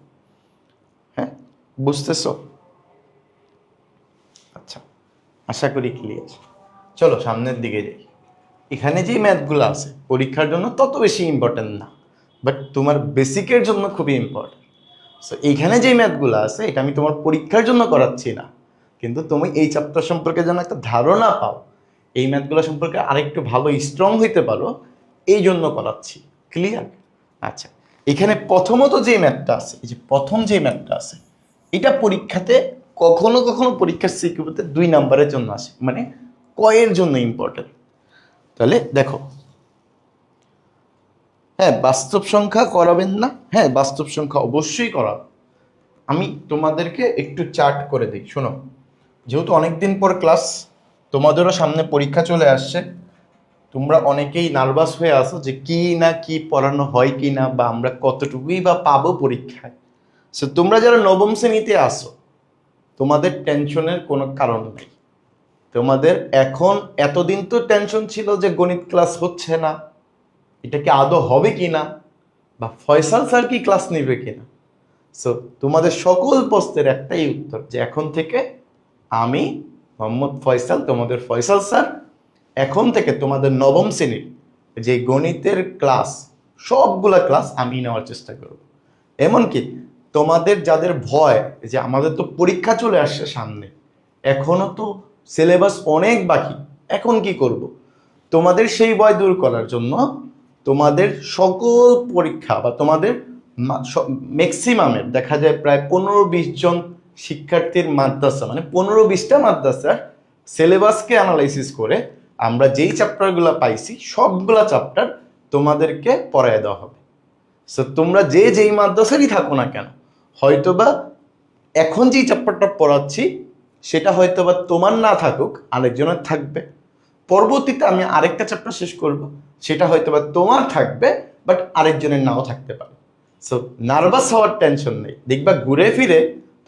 হ্যাঁ, বুঝতেছো? আচ্ছা, আশা করি ক্লিয়ার। চলো সামনের দিকে যাই। এখানে যে ম্যাথগুলো আছে পরীক্ষার জন্য তত বেশি ইম্পর্টেন্ট না, বাট তোমার বেসিকের জন্য খুবই ইম্পর্টেন্ট। সো এইখানে যে ম্যাথগুলো আছে এটা আমি তোমার পরীক্ষার জন্য করাচ্ছি না, কিন্তু তুমি এই চ্যাপ্টার সম্পর্কে যেন একটা ধারণা পাও, এই ম্যাথগুলো সম্পর্কে আরেকটু ভালো স্ট্রং হইতে পারো, এই জন্য করাচ্ছি। ক্লিয়ার? আচ্ছা, এখানে প্রথমত যে ম্যাথটা আছে, এই যে প্রথম যে ম্যাথটা আছে, এটা পরীক্ষাতে কখনো কখনো পরীক্ষার সিকিউরিটিতে 2 নাম্বারের জন্য আসে, মানে কয়ের জন্য ইম্পর্টেন্ট। তাহলে দেখো, হ্যাঁ বাস্তব সংখ্যা করাবেন না? হ্যাঁ বাস্তব সংখ্যা অবশ্যই করাবো। আমি তোমাদেরকে একটু চার্ট করে দিই, শোনো। যেহেতু অনেকদিন পর ক্লাস, তোমাদেরও সামনে পরীক্ষা চলে আসছে, তোমরা অনেকেই নার্ভাস হয়ে আসো যে কি না কি পড়ানো হয় কি না, বা আমরা কতটুকুই বা পাবো পরীক্ষায়। সো তোমরা যারা নবম শ্রেণীতে আসো, তোমাদের টেনশনের কোনো কারণ নেই। তোমাদের এখন, এতদিন তো টেনশন ছিল যে গণিত ক্লাস হচ্ছে না, এটা কি আদৌ হবে কি না, বা ফয়সাল স্যার কি ক্লাস নেবে কিনা। সো তোমাদের সকল প্রশ্নের একটাই উত্তর, যে এখন থেকে আমি মোহাম্মদ ফয়সাল, তোমাদের ফয়সাল স্যার, এখন থেকে তোমাদের নবম শ্রেণীর যে গণিতের ক্লাস, সবগুলা ক্লাস আমি নেওয়ার চেষ্টা করব। এমনকি তোমাদের যাদের ভয় যে আমাদের তো পরীক্ষা চলে আসছে সামনে, এখনো তো সিলেবাস অনেক বাকি, এখন কি করব, তোমাদের সেই ভয় দূর করার জন্য তোমাদের সকল পরীক্ষা, বা তোমাদের ম্যাক্সিমামের দেখা যায় প্রায় 15-20 জন শিক্ষার্থীর মাদ্রাসা, মানে 15-20টা মাদ্রাসার সিলেবাসকে অ্যানালাইসিস করে আমরা যেই চ্যাপ্টারগুলো পাইছি সবগুলা চ্যাপ্টার তোমাদেরকে পড়ায় দেওয়া হবে। সো তোমরা যে যেই মাদ্রাসারই থাকো না কেন, হয়তোবা এখন যেই চ্যাপ্টারটা পড়াচ্ছি সেটা হয়তোবা তোমার না থাকুক, আরেকজনের থাকবে। পরবর্তীতে আমি আরেকটা চ্যাপ্টার শেষ করব, সেটা হয়তোবা তোমার থাকবে, বাট আরেকজনের নাও থাকতে পারে। সো নার্ভাস হওয়ার টেনশন নেই, দেখবা ঘুরে ফিরে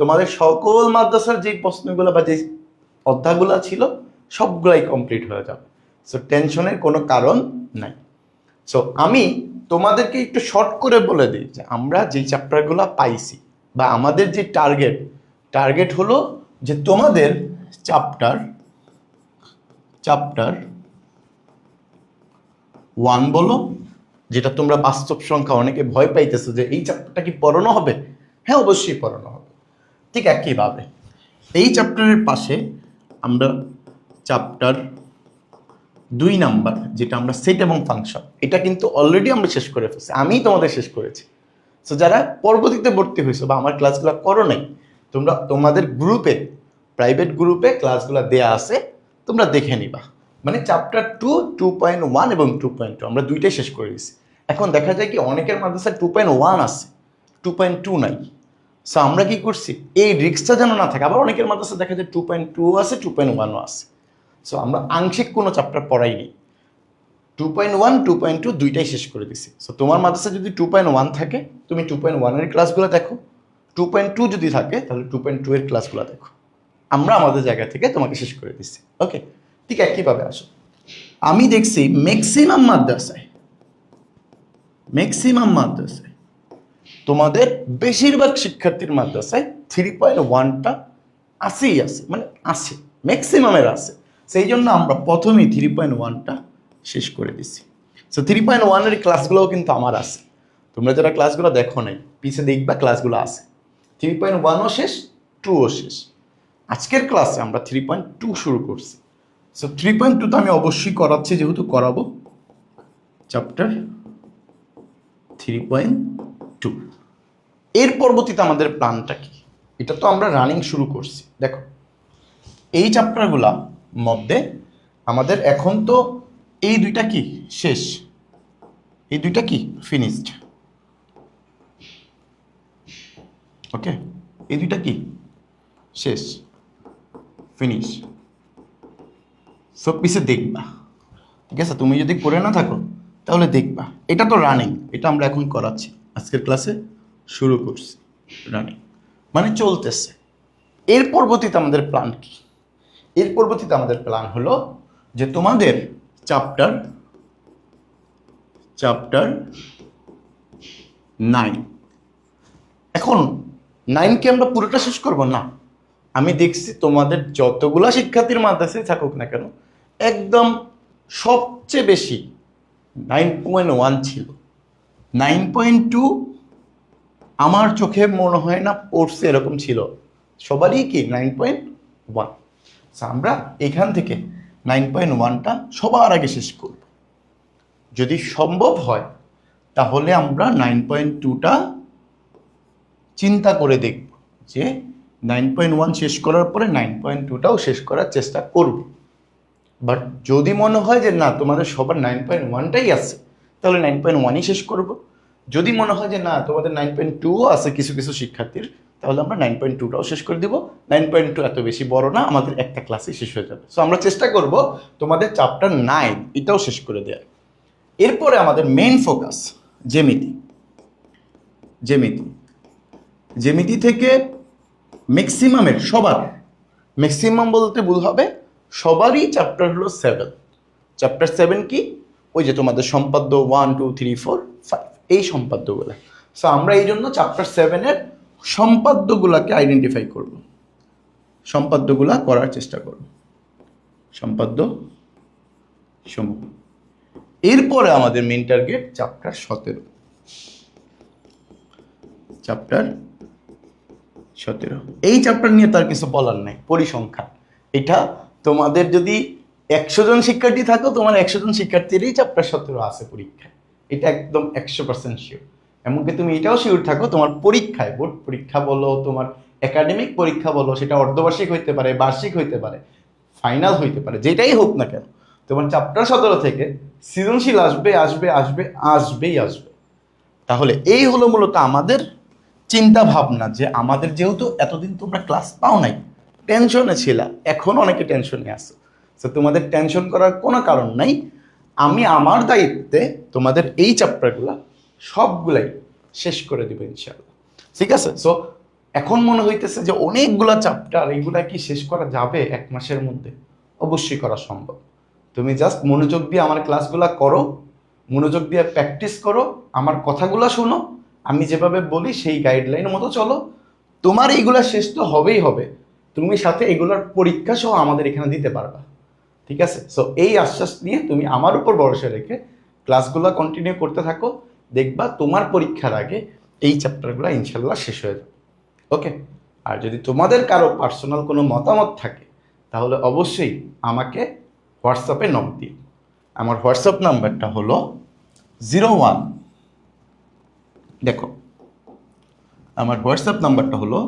তোমাদের সকল মাদ্রাসার যেই প্রশ্নগুলো বা যে অধ্যায়গুলো ছিল সবগুলাই কমপ্লিট হয়ে যাবে। সো টেনশনের কোনো কারণ নাই। সো আমি তোমাদেরকে একটু শর্ট করে বলে দিই যে আমরা যেই চ্যাপ্টারগুলো পাইছি, বা আমাদের যে টার্গেট হলো যে তোমাদের চ্যাপ্টার 1 বলো, যেটা তোমরা বাস্তব সংখ্যা, অনেকে ভয় পাইতেছো যে এই চ্যাপ্টারটা কি পড়ানো হবে। হ্যাঁ অবশ্যই পড়ানো হবে। ঠিক একইভাবে এই চ্যাপ্টারের পাশে আমরা চ্যাপ্টার 2 নাম্বার, যেটা আমরা সেট এবং ফাংশন, এটা কিন্তু অলরেডি আমরা শেষ করে ফেলছি, আমি তোমাদের শেষ করেছি। সো যারা পরবর্তীতে ভর্তি হয়েছো বা আমার ক্লাসগুলো করো নাই, তোমরা তোমাদের গ্রুপে, প্রাইভেট গ্রুপে ক্লাসগুলো দেয়া আছে, তোমরা দেখে নিবা। মানে চ্যাপ্টার 2, 2.1 এবং 2.2 আমরা দুইটাই শেষ করে দিয়েছি। এখন দেখা যায় কি অনেকের মাদ্রাসায় 2.1 আছে, 2.2 নাই। সো আমরা কি করছি, এই রিস্কটা যেন না থাকে, আবার অনেকের মাদ্রাসা দেখা যায় 2.2 আছে, 2.1ও আছে। সো আমরা আংশিক কোনো চ্যাপ্টার পড়াইনি, 2.1, 2.2 দুইটাই শেষ করে দিছি। সো তোমার মাদ্রাসা যদি 2.1 থাকে, তুমি 2.1 এর ক্লাসগুলো দেখো, 2.2 যদি থাকে তাহলে 2.2 এর ক্লাসগুলো দেখো। আমরা আমাদের জায়গা থেকে তোমাকে শেষ করে দিচ্ছি। ওকে, ঠিক একইভাবে আসো। আমি দেখছি ম্যাক্সিমাম মাদ্রাসায় তোমাদের বেশিরভাগ শিক্ষার্থীর মাদ্রাসায় 3.1টা আসেই আছে, মানে আছে, ম্যাক্সিমামের আছে। সেই জন্য আমরা প্রথমেই 3.1টা শেষ করে দিচ্ছি। সো 3.1-এর ক্লাসগুলোও কিন্তু আমার আছে, তোমরা যারা ক্লাসগুলো দেখো নাই পিছে দেখবা ক্লাসগুলো আছে। 3.1ও শেষ, 2ও শেষ। আজকের ক্লাসে আমরা 3.2 শুরু করছি। সো 3.2 তো আমি অবশ্যই করাচ্ছি, যেহেতু করাবো চ্যাপ্টার 3.2। এর পরবর্তীতে আমাদের প্ল্যানটা কি, এটা তো আমরা রানিং শুরু করছি। দেখো এই চ্যাপ্টারগুলা মধ্যে আমাদের এখন তো এই দুইটা কি শেষ, এই দুইটা কি ফিনিশড। ওকে, এই দুইটা কি শেষ, ফিনিশ। সব পিছে দেখবা, ঠিক আছে? তুমি যদি করে না থাকো তাহলে দেখবা। এটা তো রানিং, এটা আমরা এখন করাচ্ছি, আজকের ক্লাসে শুরু করছি রানিং, মানে চলতেছে। এর পরবর্তীতে আমাদের প্ল্যান কি? এর পরবর্তীতে আমাদের প্ল্যান হলো যে তোমাদের চ্যাপ্টার 9, এখন 9কে আমরা পুরোটা শেষ করব না। আমি দেখছি তোমাদের যতগুলা শিক্ষার্থীর মাদ্রাসায় থাকুক না কেন, একদম সবচেয়ে বেশি 9.1 ছিল। 9.2 আমার চোখে মনে হয় না পড়ছে এরকম ছিল, সবারই কি 9.1। আমরা এখান থেকে 9.1টা সবার আগে শেষ করব। যদি সম্ভব হয় তাহলে আমরা 9.2টা চিন্তা করে দেখব যে 9.1 শেষ করার পরে 9.2টাও শেষ করার চেষ্টা করব। বাট যদি মনে হয় যে না তোমাদের সবার 9.1টাই আছে, তাহলে 9.1ই শেষ করব। যদি মনে হয় যে না তোমাদের 9.2ও আছে কিছু কিছু শিক্ষার্থীর, তাহলে আমরা 9.2টাও শেষ করে দিব। 9.2 এত বেশি বড় না, আমাদের একটা ক্লাসই শেষ হয়ে যাবে। সো আমরা চেষ্টা করব তোমাদের চ্যাপ্টার 9 এটাও শেষ করে দেওয়ার। এরপরে আমাদের মেইন ফোকাস জ্যামিতি থেকে ম্যাক্সিমামের সবার, ম্যাক্সিমাম বলতে ভুল হবে, সবারই চ্যাপ্টার হলো 7। চ্যাপ্টার 7 কি? ওই যে তোমাদের সম্পাদ্য 1 2 3 4 5 এই সম্পাদ্যগুলো। সো আমরা এই জন্য চ্যাপ্টার 7-এর সম্পাদ্যগুলোকে আইডেন্টিফাই করব, সম্পাদ্যগুলা করার চেষ্টা করব, সম্পাদ্য সমূহ। এরপরে আমাদের মেইন টার্গেট চ্যাপ্টার 17। এই চ্যাপ্টার নিয়ে তার কিছু বলার নাই, পরিসংখ্যান। এটা তোমাদের যদি 100 জন শিক্ষার্থী থাকো, তোমার 100 জন শিক্ষার্থীরই চ্যাপ্টার 17 আছে পরীক্ষায়, এটা একদম 100% শিওর। এমনকি তুমি এটাও শিওর থাকো তোমার পরীক্ষায়, বোর্ড পরীক্ষা বলো, তোমার একাডেমিক পরীক্ষা বলো, সেটা অর্ধবার্ষিক হইতে পারে, বার্ষিক হইতে পারে, ফাইনাল হইতে পারে, যেটাই হোক না কেন, তোমার চ্যাপ্টার 17 থেকে সৃজনশীল আসবেই আসবে। তাহলে এই হলো মূলত আমাদের চিন্তা ভাবনা, যে আমাদের যেহেতু এতদিন তোমরা ক্লাস পাও নাই, টেনশনে ছিলা, এখন অনেকে টেনশনে আছে। তো তোমাদের টেনশন করার কোনো কারণ নাই। আমি আমার দায়িত্বে তোমাদের এই চ্যাপ্টারগুলো সবগুলাই শেষ করে দেবো ইনশাআল্লাহ, ঠিক আছে? সো এখন মনে হইতেছে যে অনেকগুলা চ্যাপ্টার, এইগুলা কি শেষ করা যাবে 1 মাসের মধ্যে? অবশ্যই করা সম্ভব। তুমি জাস্ট মনোযোগ দিয়ে আমার ক্লাসগুলো করো, মনোযোগ দিয়ে প্র্যাকটিস করো, আমার কথাগুলো শোনো, আমি যেভাবে বলি সেই গাইডলাইনের মতো চলো, তোমার এইগুলা শেষ তো হবেই হবে। তুমি সাথে এগুলোর পরীক্ষা সহ আমাদের এখানে দিতে পারবা, ঠিক আছে? সো এই আশ্বাস নিয়ে তুমি আমার উপর ভরসা রেখে ক্লাসগুলো কন্টিনিউ করতে থাকো, দেখবা তোমার পরীক্ষার আগে এই চ্যাপ্টারগুলো ইনশাল্লাহ শেষ হয়ে যাবে। ওকে, আর যদি তোমাদের কারো পার্সোনাল কোনো মতামত থাকে তাহলে অবশ্যই আমাকে হোয়াটসঅ্যাপে নক দিও। আমার হোয়াটসঅ্যাপ নাম্বারটা হলো 01, দেখো আমার হোয়াটসঅ্যাপ নাম্বারটা হলো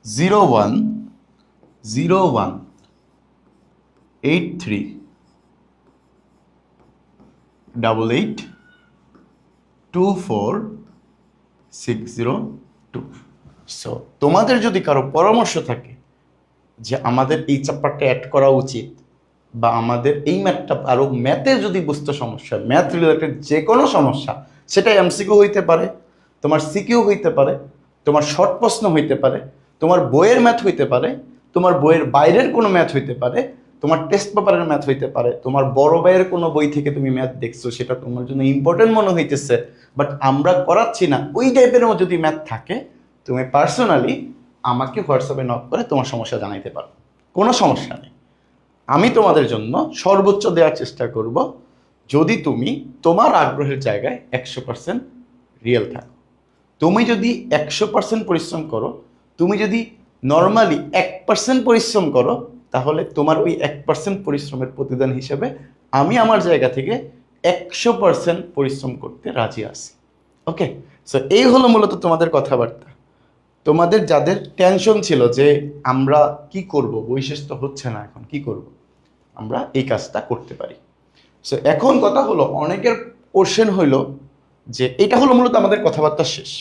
010183882462। সো তোমাদের যদি কারো পরামর্শ থাকে যে আমাদের এই চ্যাপ্টারটা অ্যাড করা উচিত, বা আমাদের এই ম্যাথটা আরও, ম্যাথে যদি বুঝতে সমস্যা, ম্যাথ রিলেটেড যে কোনো সমস্যা, সেটা এমসিকিউ হইতে পারে, তোমার সিকিউ হইতে পারে, তোমার শর্ট প্রশ্ন হইতে পারে, তোমার বইয়ের ম্যাথ হইতে পারে, তোমার বইয়ের বাইরের কোনো ম্যাথ হইতে পারে, তোমার টেস্ট পেপারের ম্যাথ হইতে পারে, তোমার বড় ভাইয়ের কোনো বই থেকে তুমি ম্যাথ দেখছো, সেটা তোমার জন্য ইম্পর্টেন্ট মনে হইতেছে, বাট আমরা করাচ্ছি না, ওই টাইপের যদি ম্যাথ থাকে, তুমি পার্সোনালি আমাকে হোয়াটসঅ্যাপে নক করে তোমার সমস্যা জানাইতে পারো, কোনো সমস্যা নেই। আমি তোমাদের জন্য সর্বোচ্চ দেওয়ার চেষ্টা করব, যদি তুমি তোমার আগ্রহের জায়গায় 100% রিয়েল থাকো। তুমি যদি 100% পরিশ্রম করো, তুমি যদি নর্মালি 1% পরিশ্রম করো, তাহলে তোমার ওই 1% পরিশ্রমের প্রতিদান হিসেবে আমি আমার জায়গা থেকে 100% পরিশ্রম করতে রাজি আছি। ওকে, সো এই হলো মূলত তোমাদের কথাবার্তা। তোমাদের যাদের টেনশন ছিল যে আমরা কি করব, বই শেষ তো হচ্ছে না, এখন কি করব, আমরা এই কাজটা করতে পারি। সো এখন কথা হলো, অনেকের কোশ্চেন হইলো যে এটা হলো মূলত আমাদের কথাবার্তা শেষ।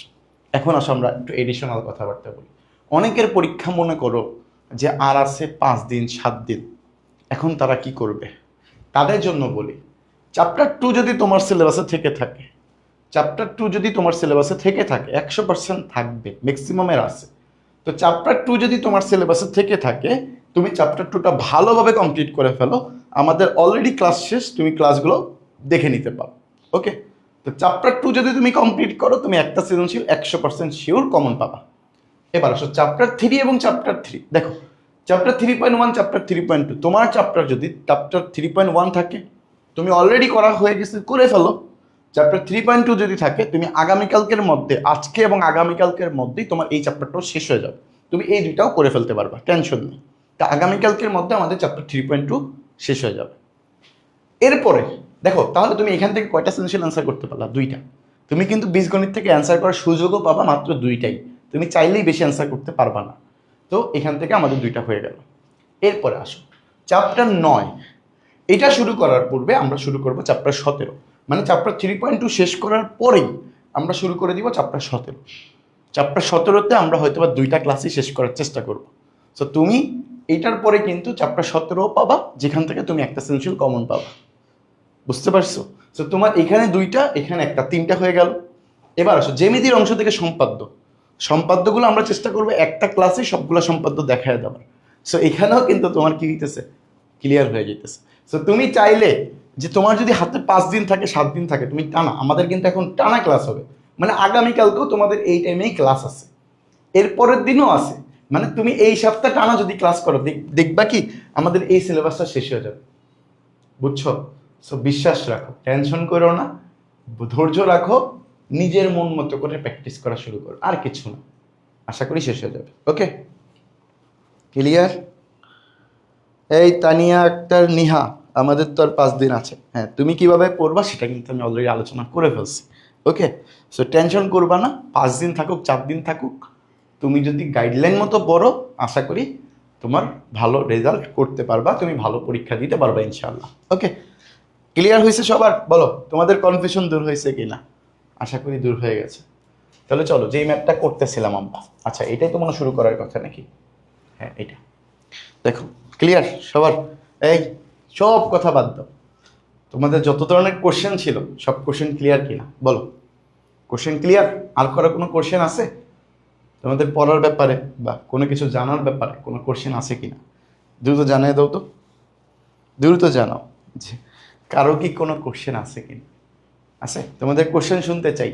এখন আসো আমরা একটু এডিশনাল কথাবার্তা বলি। অনেকের পরীক্ষা মনে করো যে আর আছে 5 দিন 7 দিন, এখন তারা কি করবে? তাদের জন্য বলি, চ্যাপ্টার 2 যদি তোমার সিলেবাসে থেকে থাকে, চ্যাপ্টার 2 যদি তোমার সিলেবাসে থেকে থাকে, 100% থাকবে, ম্যাক্সিমামের আছে। তো চ্যাপ্টার 2 যদি তোমার সিলেবাসে থেকে থাকে, তুমি চ্যাপ্টার 2টা ভালোভাবে কমপ্লিট করে ফেলো। আমাদের অলরেডি ক্লাস শেষ, তুমি ক্লাসগুলো দেখে নিতে পারো। ওকে, তো চ্যাপ্টার 2 যদি তুমি কমপ্লিট করো, তুমি একটা সৃজনশীল 100% শিওর কমন পাবা। এবার আসো চ্যাপ্টার 3 এবং চ্যাপ্টার 3। দেখো, চ্যাপ্টার 3.1, চ্যাপ্টার 3.2, তোমার চ্যাপ্টার যদি চ্যাপ্টার 3.1 থাকে, তুমি অলরেডি করা হয়ে গেছে, করে ফেলো। চ্যাপ্টার 3.2 যদি থাকে, তুমি আগামীকালকের মধ্যে, আজকে এবং আগামীকালকের মধ্যেই তোমার এই চ্যাপ্টারটাও শেষ হয়ে যাবে, তুমি এই দুইটাও করে ফেলতে পারবা, টেনশন নেই। তা আগামীকালকের মধ্যে আমাদের চ্যাপ্টার 3.2 শেষ হয়ে যাবে। এরপরে দেখো, তাহলে তুমি এখান থেকে কয়টা সৃজনশীল অ্যান্সার করতে পারলা? 2টা। তুমি কিন্তু বীজগণিত থেকে অ্যান্সার করার সুযোগও পাবা মাত্র 2টাই, তুমি চাইলেই বেশি অ্যান্সার করতে পারবা না। তো এখান থেকে আমাদের 2টা হয়ে গেল। এরপরে আসো চ্যাপ্টার 9। এটা শুরু করার পূর্বে আমরা শুরু করব চ্যাপ্টার 17, মানে চ্যাপ্টার 3.2 শেষ করার পরেই আমরা শুরু করে দিব চ্যাপ্টার 17। চ্যাপ্টার 17তে আমরা হয়তো বা 2টা ক্লাসই শেষ করার চেষ্টা করব। সো তুমি এইটার পরে কিন্তু চ্যাপ্টার 17 পাবা, যেখান থেকে তুমি একটা সৃজনশীল কমন পাবা। বুঝতে পারছো? সো তোমার এখানে 2টা, এখানে একটা, 3টা হয়ে গেল। এবার আসো জ্যামিতির অংশ থেকে সম্পাদ্য। সম্পাদ্যগুলো আমরা চেষ্টা করবো একটা ক্লাসে সবগুলো সম্পাদ্য দেখায় দেওয়ার। সো এখানেও কিন্তু তোমার কি হইতেছে, ক্লিয়ার হয়ে যেতেছে। সো তুমি চাইলে যে তোমার যদি হাতে 5 দিন থাকে, 7 দিন থাকে, তুমি টানা, আমাদের কিন্তু এখন টানা ক্লাস হবে, মানে আগামীকালকেও তোমাদের এই টাইমেই ক্লাস আছে, এর পরের দিনও আছে, মানে তুমি এই সপ্তাহ টানা যদি ক্লাস করো, দেখবা কি আমাদের এই সিলেবাসটা শেষ হয়ে যাবে। বুঝছো? সো বিশ্বাস রাখো, টেনশন করো না, ধৈর্য রাখো, নিজের মন মতো করে প্র্যাকটিস করা শুরু করো, আর কিছু না। আশা করি শেষ হয়ে যাবে। ওকে, ক্লিয়ার? এই তানিয়া আক্তার, নিহা, আমাদের তো আর 5 দিন আছে। হ্যাঁ, তুমি কিভাবে পড়বা সেটা কিন্তু আমি অলরেডি আলোচনা করে ফেলছি। ওকে, সো টেনশন করবা না, 5 দিন থাকুক 4 দিন থাকুক, তুমি যদি গাইডলাইন মতো পড়ো, আশা করি তোমার ভালো রেজাল্ট করতে পারবা, তুমি ভালো পরীক্ষা দিতে পারবা ইনশাআল্লাহ। ওকে, ক্লিয়ার হয়েছে সবার? বলো তোমাদের কনফিউশন দূর হয়েছে কিনা? আশা করি দূর হয়ে গেছে। তাহলে চলো, যেই ম্যাপটা করতেছিলাম আমরা, আচ্ছা এটাই তো মনে হয় শুরু করার কথা নাকি? হ্যাঁ, এটা দেখো, ক্লিয়ার সবার? এই সব কথা বাদ দাও, তোমাদের যত ধরনের কোশ্চেন ছিল সব কোশ্চেন ক্লিয়ার কিনা বলো? Question clear? আর কোনো কোশ্চেন আছে তোমাদের পড়ার ব্যাপারে বা কোনো কিছু জানার ব্যাপারে? কোনো কোশ্চেন আছে কিনা দ্রুত জানিয়ে দাও তো, দ্রুত জানাও যে কারো কি কোনো কোশ্চেন আছে কিনা। আছে? তোমাদের কোশ্চেন শুনতে চাই,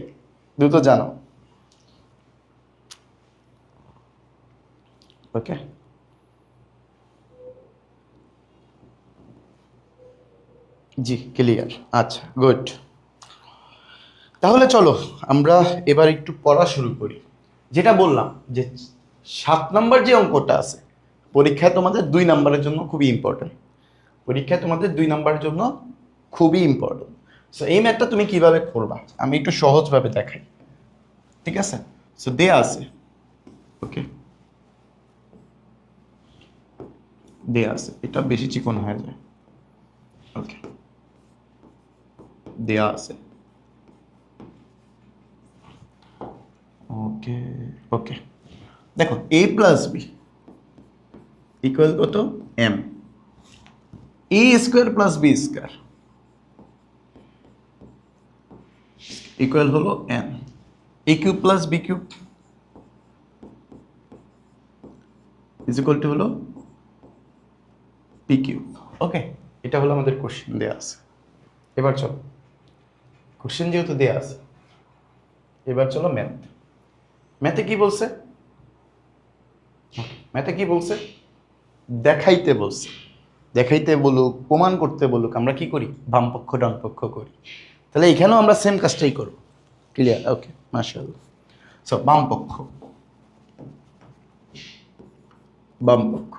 দ্রুত জানাও। ওকে, জি ক্লিয়ার। আচ্ছা, গুড। তাহলে চলো আমরা এবার একটু পড়া শুরু করি। যেটা বললাম যে 7 নম্বর যে অঙ্কটা আছে, পরীক্ষায় তোমাদের 2 নম্বরের জন্য খুবই ইম্পর্টেন্ট, পরীক্ষায় তোমাদের 2 নম্বরের জন্য খুবই ইম্পর্টেন্ট। সো এই ম্যাথটা তুমি কিভাবে করবা আমি একটু সহজভাবে দেখাই, ঠিক আছে? সো দেয়া আছে, ওকে, দেয়া আছে, এটা বেশি চিকন হয়ে যায়। ওকে, দেয়া আছে, ওকে ওকে। দেখো, a প্লাস বি ইকুয়াল কত? m, a square plus B square equal হলো n, a cube plus B cube is equal to হলো পি কিউব। ওকে, এটা হলো আমাদের কোশ্চেন দেওয়া আছে। এবার চলো, কোশ্চেন যেহেতু দেওয়া আছে, এবার চলো ম্যাথ। ম্যাথে কি বলছে? ম্যাথে কি বলছে? দেখাইতে বলছে। দেখাইতে বলুক, প্রমাণ করতে বলুক, আমরা কি করি? বাম পক্ষ ডান পক্ষ করি। তাহলে এখানেও আমরা সেম কাজটাই করব। ক্লিয়ার? ওকে, মাশাআল্লাহ। সো বাম পক্ষ, বাম পক্ষ,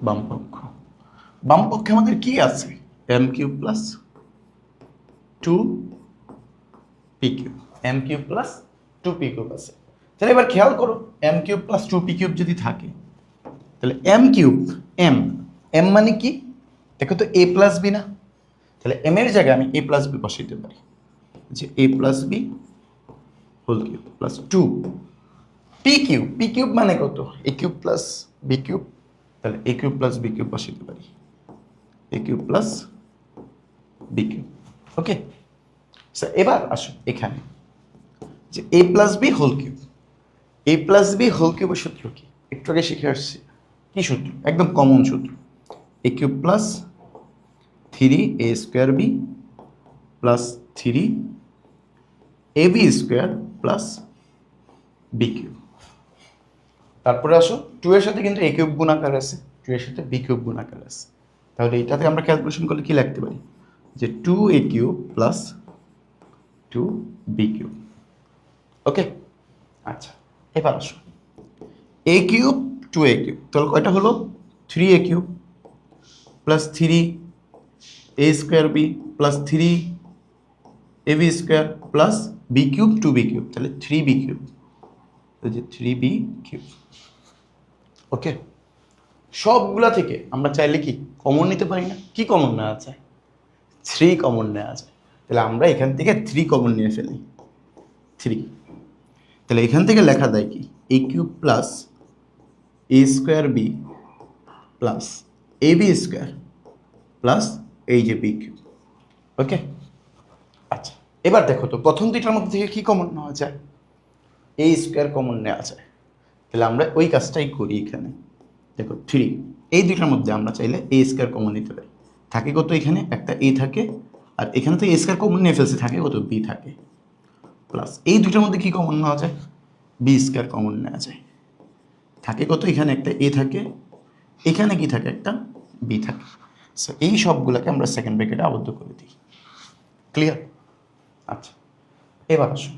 বাম পক্ষ। বাম পক্ষে আমাদের কি আছে? M cube plus two P cube. M cube plus two P cube আছে। তাহলে এবার খেয়াল করো, M cube plus two P cube যদি থাকে, তাহলে এম কিউব, এম, এম মানে কি? দেখো তো এ প্লাস বি না? তাহলে এম এর জায়গায় আমি এ প্লাস বি বসাইতে পারি, যে এ plus B whole cube plus two P cube. P cube মানে কত? A cube plus B cube. তাহলে a cube plus B cube বসাইতে পারি, a cube plus B cube. Okay, এবার আসো এখানে, যে এ plus B whole cube. A plus B whole কিউবের সূত্র কি? একটু আগে শিখে আসছি। কি সূত্র? একদম কমন সূত্র, a cube plus three a square b plus three A b square plus B cube. তারপরে আসো, টু এর সাথে কিন্তু এ কিউব গুণাকার আছে, টু এর সাথে বি কিউব গুণাকার আছে। তাহলে এটাতে আমরা ক্যালকুলেশন করলে কি লিখতে পারি? যে two a cube plus two b cube. Okay, আচ্ছা এবার আসো, a cube two a cube, তাহলে কয়টা হলো? Three a cube plus three a square b plus three A b square plus B cube two b cube, তাহলে থ্রি বি কিউব, যে থ্রি বি কিউব। ওকে, সবগুলা থেকে আমরা চাইলে কি কমন নিতে পারি না? কি কমন নেওয়া যায়? থ্রি কমন নেওয়া যায়। তাহলে আমরা এখান থেকে থ্রি কমন নিয়ে ফেলি, থ্রি। তাহলে এখান থেকে লেখা যায় কি? এ কিউব প্লাস এ স্কোয়ার বি প্লাস এ বি স্কোয়ার প্লাস এই যে বি কিউব। ওকে, আচ্ছা এবার দেখো তো প্রথম দুইটার মধ্যে থেকে কি কমন নেওয়া যায়? এ স্কোয়ার কমন নেওয়া যায়। তাহলে আমরা ওই কাজটাই করি এখানে। দেখো থ্রি, এই দুইটার মধ্যে আমরা চাইলে এ স্কোয়ার কমন নিতে পারি। থাকে কত? এখানে একটা এ থাকে, আর এখানে তো এ স্কোয়ার কমন নিয়ে ফেলছে, থাকে কত? বি থাকে। প্লাস এই দুইটার মধ্যে কি কমন নেওয়া যায়? বি স্কোয়ার কমন নেওয়া যায়। থাকে কত? এখানে একটা এ থাকে, এখানে কি থাকে? একটা বি থাকে। সো এই সবগুলোকে আমরা সেকেন্ড ব্র্যাকেটে আবদ্ধ করে দিই। ক্লিয়ার? আচ্ছা এবার আসো,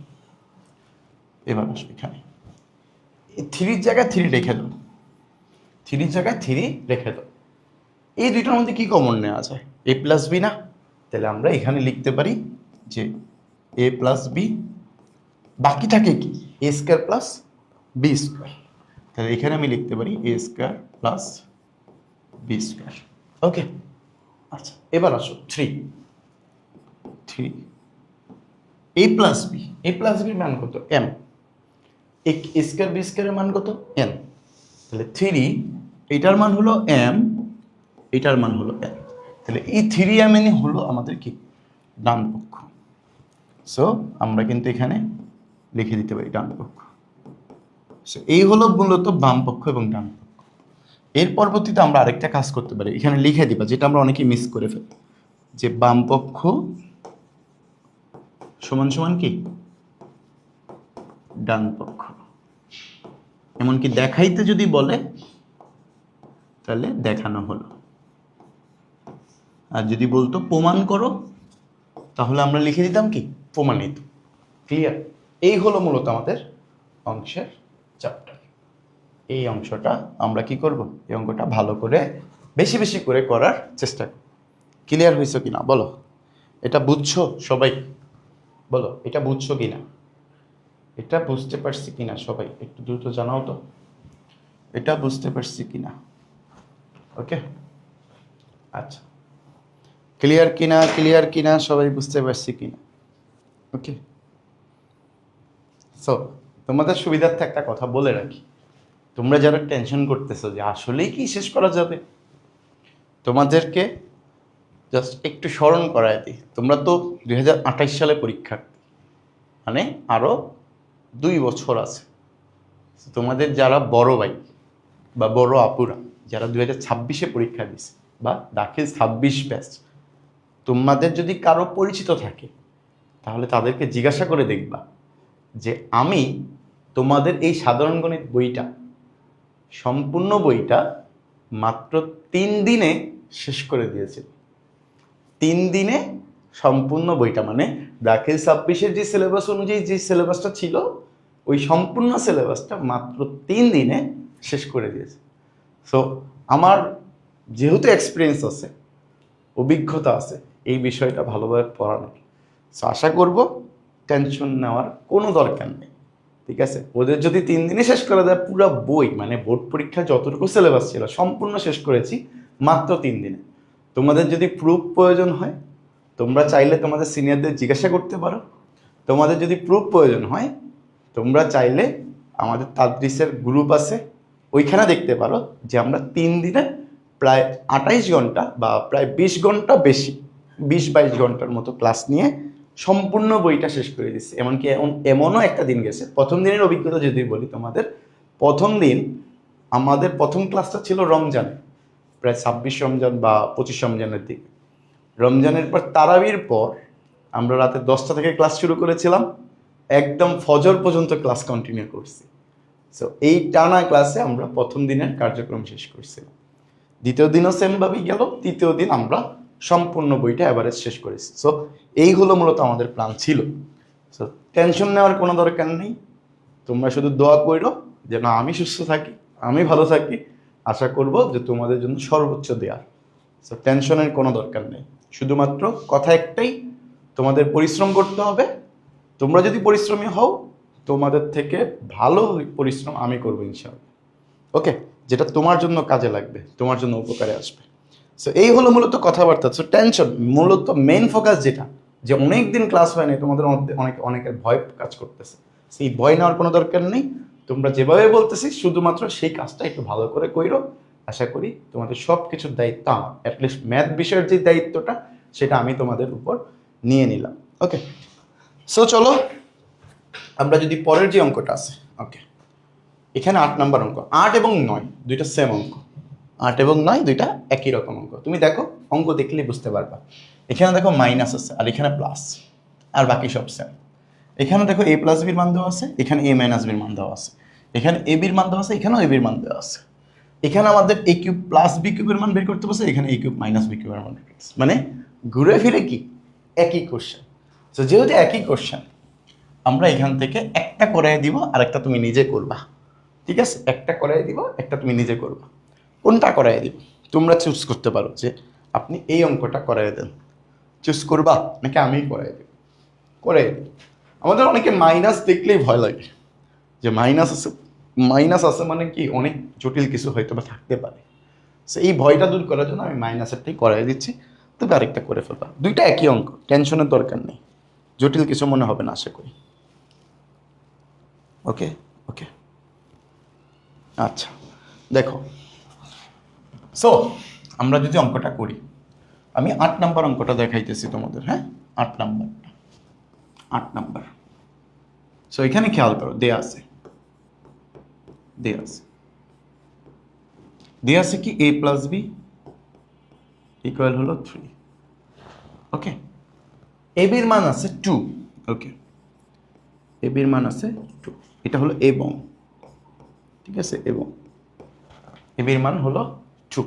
এবার আসো এখানে থ্রির জায়গায় থ্রি রেখে দাও, থ্রির জায়গায় থ্রি রেখে দাও। এই দুইটার মধ্যে কি কমন নেওয়া যায়? এ প্লাস বি না? তাহলে আমরা এখানে লিখতে পারি যে এ প্লাস বি, বাকি থাকে কি? এ স্কোয়ার প্লাস বি স্কোয়ার। তাহলে এখানে আমি লিখতে পারি এ স্কোয়ার প্লাস বি স্কোয়ার। ওকে, আচ্ছা এবার আসো থ্রি, থ্রি এ প্লাস বি, এ প্লাস বির মান কত? এম। এ স্কোয়ার বি স্কোয়ারের মান কত? এন। তাহলে থ্রি, এটার মান হলো এম, এটার মান হলো এন। তাহলে এই থ্রি এম এন হলো আমাদের কি? ডান পক্ষ। সো আমরা কিন্তু এখানে লিখে দিতে পারি ডান পক্ষ। সো এই হলো মূলত বাম পক্ষ এবং ডান পক্ষ। এর পরবর্তীতে আমরা আরেকটা কাজ করতে পারি, এখানে লিখে দিবা, যেটা আমরা অনেকেই মিস করে ফেলি, যে বাম পক্ষ সমান সমান কি? ডান পক্ষ। এমনকি দেখাইতে যদি বলে তাহলে দেখানো হলো, আর যদি বলতো প্রমাণ করো তাহলে আমরা লিখে দিতাম কি? প্রমাণিত। ক্লিয়ার? এই হলো মূলত আমাদের অংশের চ্যাপ্টার। এই অংশটা আমরা কি করব? এই অঙ্কটা ভালো করে বেশি বেশি করে করার চেষ্টা করব। ক্লিয়ার হয়েছে কিনা বলো? এটা বুঝছো সবাই? বলো এটা বুঝছো কিনা? এটা বুঝতে পারছি কিনা সবাই? একটু দ্রুত জানাও তো এটা বুঝতে পারছি কিনা। ওকে, আচ্ছা ক্লিয়ার কিনা? ক্লিয়ার কিনা? সবাই বুঝতে পারছি কিনা? ওকে, সো তোমাদের সুবিধার্থে একটা কথা বলে রাখি, তোমরা যারা টেনশন করতেছো যে আসলেই কি শেষ করা যাবে, তোমাদেরকে জাস্ট একটু স্মরণ করায় দিই, তোমরা তো 2028 সালে পরীক্ষার্থী, মানে আরও 2 বছর আছে। তোমাদের যারা বড় ভাই, বা বড় আপুরা যারা 2026-এ পরীক্ষা দিছে বা দাখিল 26 ব্যাচ, তোমাদের যদি কারো পরিচিত থাকে তাহলে তাদেরকে জিজ্ঞাসা করে দেখবা যে আমি তোমাদের এই সাধারণ গণিত বইটা, সম্পূর্ণ বইটা মাত্র 3 দিনে শেষ করে দিয়েছি। 3 দিনে সম্পূর্ণ বইটা, মানে দাখিল 26-এর যে সিলেবাস অনুযায়ী যে সিলেবাসটা ছিল ওই সম্পূর্ণ সিলেবাসটা মাত্র 3 দিনে শেষ করে দিয়েছে। সো আমার যেহেতু এক্সপিরিয়েন্স আছে, অভিজ্ঞতা আছে এই বিষয়টা ভালোভাবে পড়ানোর, সো আশা করব টেনশন নেওয়ার কোনো দরকার নেই। ঠিক আছে, ওদের যদি 3 দিনে শেষ করে দেয় পুরো বই, মানে বোর্ড পরীক্ষা যতটুকু সিলেবাস ছিল সম্পূর্ণ শেষ করেছি মাত্র 3 দিনে। তোমাদের যদি প্রুফ প্রয়োজন হয় তোমরা চাইলে তোমাদের সিনিয়রদের জিজ্ঞাসা করতে পারো। তোমাদের যদি প্রুফ প্রয়োজন হয় তোমরা চাইলে আমাদের তাদরিসের গ্রুপ আছে, ওইখানে দেখতে পারো যে আমরা 3 দিনে প্রায় 28 ঘন্টা বা প্রায় 20 ঘন্টা বেশি, 20-22 ঘন্টার মতো ক্লাস নিয়ে সম্পূর্ণ বইটা শেষ করে দিচ্ছি। এমনকি এমনও একটা দিন গেছে, প্রথম দিনের অভিজ্ঞতা যদি বলি তোমাদের, প্রথম দিন আমাদের প্রথম ক্লাসটা ছিল রমজানে, প্রায় 26 রমজান বা 25 রমজানের দিকে। রমজানের পর তারাবির পর আমরা রাতে 10টা থেকে ক্লাস শুরু করেছিলাম, একদম ফজর পর্যন্ত ক্লাস কন্টিনিউ করছি। সো এই টানা ক্লাসে আমরা প্রথম দিনের কার্যক্রম শেষ করছিলাম। দ্বিতীয় দিনও সেমভাবেই গেল, তৃতীয় দিন আমরা সম্পূর্ণ বইটা অ্যাভারেজ শেষ করেছি। সো এই হলো মূলত আমাদের প্ল্যান ছিল। সো টেনশন নেওয়ার কোনো দরকার নেই, তোমরা শুধু দোয়া করো যেন আমি সুস্থ থাকি, আমি ভালো থাকি। আশা করব যে তোমাদের জন্য সর্বোচ্চ দেওয়ার। সো টেনশনের কোনো দরকার নেই, শুধুমাত্র কথা একটাই, তোমাদের পরিশ্রম করতে হবে। তোমরা যদি পরিশ্রমী হও তোমাদের থেকে ভালো পরিশ্রম আমি করবো ইনশাআল্লাহ। ওকে, যেটা তোমার জন্য কাজে লাগবে, তোমার জন্য উপকারে আসবে। সো এই হলো মূলত কথাবার্তা। সো টেনশন মূলত মেইন ফোকাস যেটা, যে অনেক দিন ক্লাস হয়নি, তোমাদের অনেকের ভয় কাজ করতেছে, সেই ভয় নেওয়ার কোনো দরকার নেই। তোমরা যেভাবে বলতেছি শুধুমাত্র সেই কাজটা একটু ভালো করে কইরো। আশা করি তোমাদের সব কিছুর দায়িত্ব আমার, অ্যাটলিস্ট ম্যাথ বিষয়ের যে দায়িত্বটা সেটা আমি তোমাদের উপর নিয়ে নিলাম। ওকে, সো চলো আমরা যদি পরের যে অঙ্কটা আছে, ওকে, এখানে 8 নাম্বার অঙ্ক, 8 এবং 9 দুইটা সেম অঙ্ক। 8 এবং 9 দুইটা একই রকম অঙ্ক। তুমি দেখো, অঙ্ক দেখলেই বুঝতে পারবা। এখানে দেখো মাইনাস আছে আর এখানে প্লাস, আর বাকি সব সেম। এখানে দেখো a প্লাস বির মান দেওয়া আছে, এখানে a মাইনাস বির মান দেওয়া আছে, এখানে a বির মান দেওয়া আছে, এখানেও a বির মান দেওয়া আছে। এখানে আমাদের a কিউব প্লাস b কিউবের মান বের করতে বলছে, এখানে a কিউব মাইনাস b কিউবের মান বের করতে বলছে। মানে ঘুরে ফিরে কি একই কোশ্চেন। তো যেহেতু একই কোশ্চেন আমরা এখান থেকে একটা করাই দিব আর একটা তুমি নিজে করবা। ঠিক আছে, একটা করাই দিব, একটা তুমি নিজে করবা। কোনটা করাই দিব তোমরা চুজ করতে পারো, যে আপনি এই অঙ্কটা করাই দেন, চুজ করবা নাকি আমি করাই দেব। করে আমাদের অনেকে মাইনাস দেখলেই ভয় লাগে, যে মাইনাস আছে, মাইনাস আছে মানে কি অনেক জটিল কিছু হয়তো বা থাকতে পারে। সো এই ভয়টা দূর করার জন্য আমি মাইনাসেরটাই করাই দিচ্ছি, তবে আরেকটা করে ফেলবা। দুইটা একই অঙ্ক, টেনশনের দরকার নেই, জটিল কিছু মনে হবে না আশা করি। ওকে ওকে, আচ্ছা দেখো, সো আমরা যদি অঙ্কটা করি, আমি 8 নাম্বার অঙ্কটা দেখাইতেছি তোমাদের। হ্যাঁ, 8 নাম্বারটা, 8 নাম্বার। সো এখানে খেয়াল করো, দেয়া আছে, দেয়া আছে, দেয়া আছে কি a প্লাস বি ইকুয়াল হলো 3। ওকে, এ বির মান আছে 2। ওকে, এ বির মান আছে 2, এটা হলো এবং, ঠিক আছে, এবং এ বির মান হলো 2।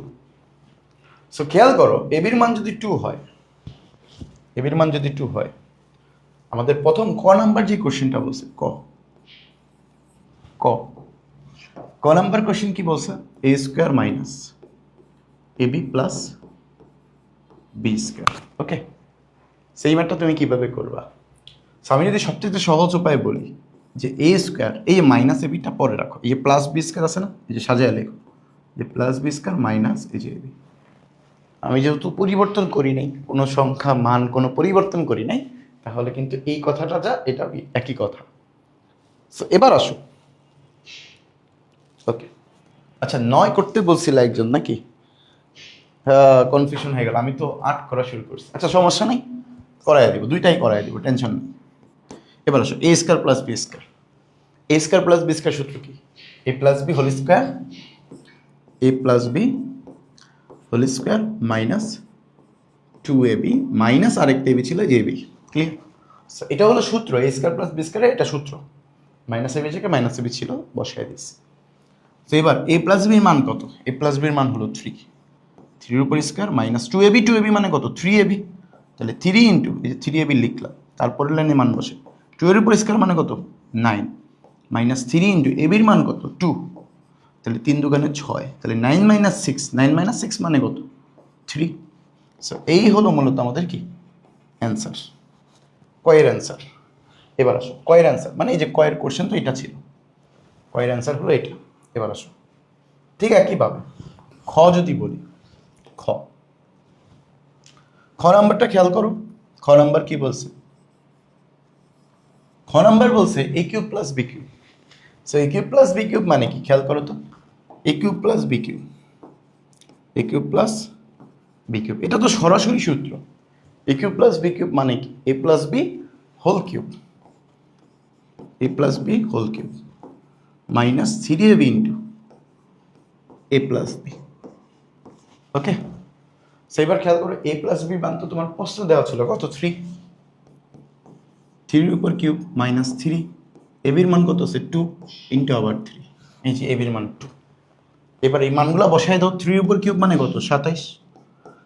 সো খেয়াল করো, এ বির মান যদি 2 হয়, এ বির মান যদি 2 হয়, আমাদের প্রথম ক নাম্বার যে কোশ্চেনটা বলছে, ক ক ক নাম্বার কোশ্চেন কি বলছে, এ square minus A B plus B square. ওকে, সেই ম্যাটটা তুমি কিভাবে করবা? সো আমি যদি সবচেয়ে সহজ উপায় বলি, যে এ স্কোয়ার, এই মাইনাস এ বিটা পরে রাখো, এই যে প্লাস বি স্কোয়ার আছে না, এই যে সাজায় লেখো, যে প্লাস বি স্কোয়ার মাইনাস এই যে এ বি। আমি যেহেতু পরিবর্তন করি নাই, কোনো সংখ্যা মান কোনো পরিবর্তন করি নাই, তাহলে কিন্তু এই কথাটা যা এটা একই কথা। সো এবার আসো, ওকে, আচ্ছা 9 করতে বলছিল একজন নাকি, কনফিউশন হয়ে গেল, আমি তো 8 করা শুরু করছি। আচ্ছা সমস্যা নেই, করাই দিব, দুইটাই করাই দিব, টেনশন নেই। এবার আসো, a square plus B square, a square plus B square সূত্র কি, a plus B whole square a plus B whole square minus 2ab minus আরেকটা এবি ছিল যে এবি। ক্লিয়ার? এটা হলো সূত্র, a square plus B square, এটা সূত্র। মাইনাস এবি থেকে মাইনাস এবি ছিল, বসায় দিচ্ছি। তো এবার এ প্লাস বির মান কত? এ প্লাস বির মান হলো 3, 3 এর উপর স্কোয়ার মাইনাস 2ab মানে কত? 3ab। তাহলে 3 ইন্টু এই যে 3ab লিখলাম, তারপরের লাইনে মান বসে 2 এর উপর স্কোয়ার মানে কত? 9 মাইনাস 3 ইন্টু এবির মান কত? 2। তাহলে 3 দুগুণে 6, তাহলে 9 মাইনাস 6, 9 মাইনাস 6 মানে কত? 3। সো এই হলো মূলত আমাদের কি অ্যান্সার, কয়ের অ্যান্সার। এবার আসো কয়ের অ্যান্সার, মানে এই যে কয়ের কোশ্চেন তো এটা ছিল, কয়ের অ্যান্সার হলো এটা। এবার আসো ঠিক একইভাবে খ যদি বলি, খ খ নাম্বারটা খেয়াল করো। খ নাম্বার কি বলছে? খ নাম্বার বলছে a cube plus B cube. So a cube plus B cube মানে কি খেয়াল করো তো, a cube plus B cube, a cube plus B cube, এটা তো সরাসরি সূত্র। A cube plus B cube মানে কি? A plus B whole cube, a plus B whole cube minus 3ab into A plus B. Okay, সেইবার খেয়াল করো এ প্লাস বি মান তো তোমার প্রশ্ন দেওয়া ছিল কত? 3, 3 এর উপর কিউব মাইনাস 3, এবির মান কত আছে? 2 ইন্টু আবার 3, এই যে এবির মান 2। এবার এই মানগুলো বসায় দাও, 3 এর উপর কিউব মানে কত? 27,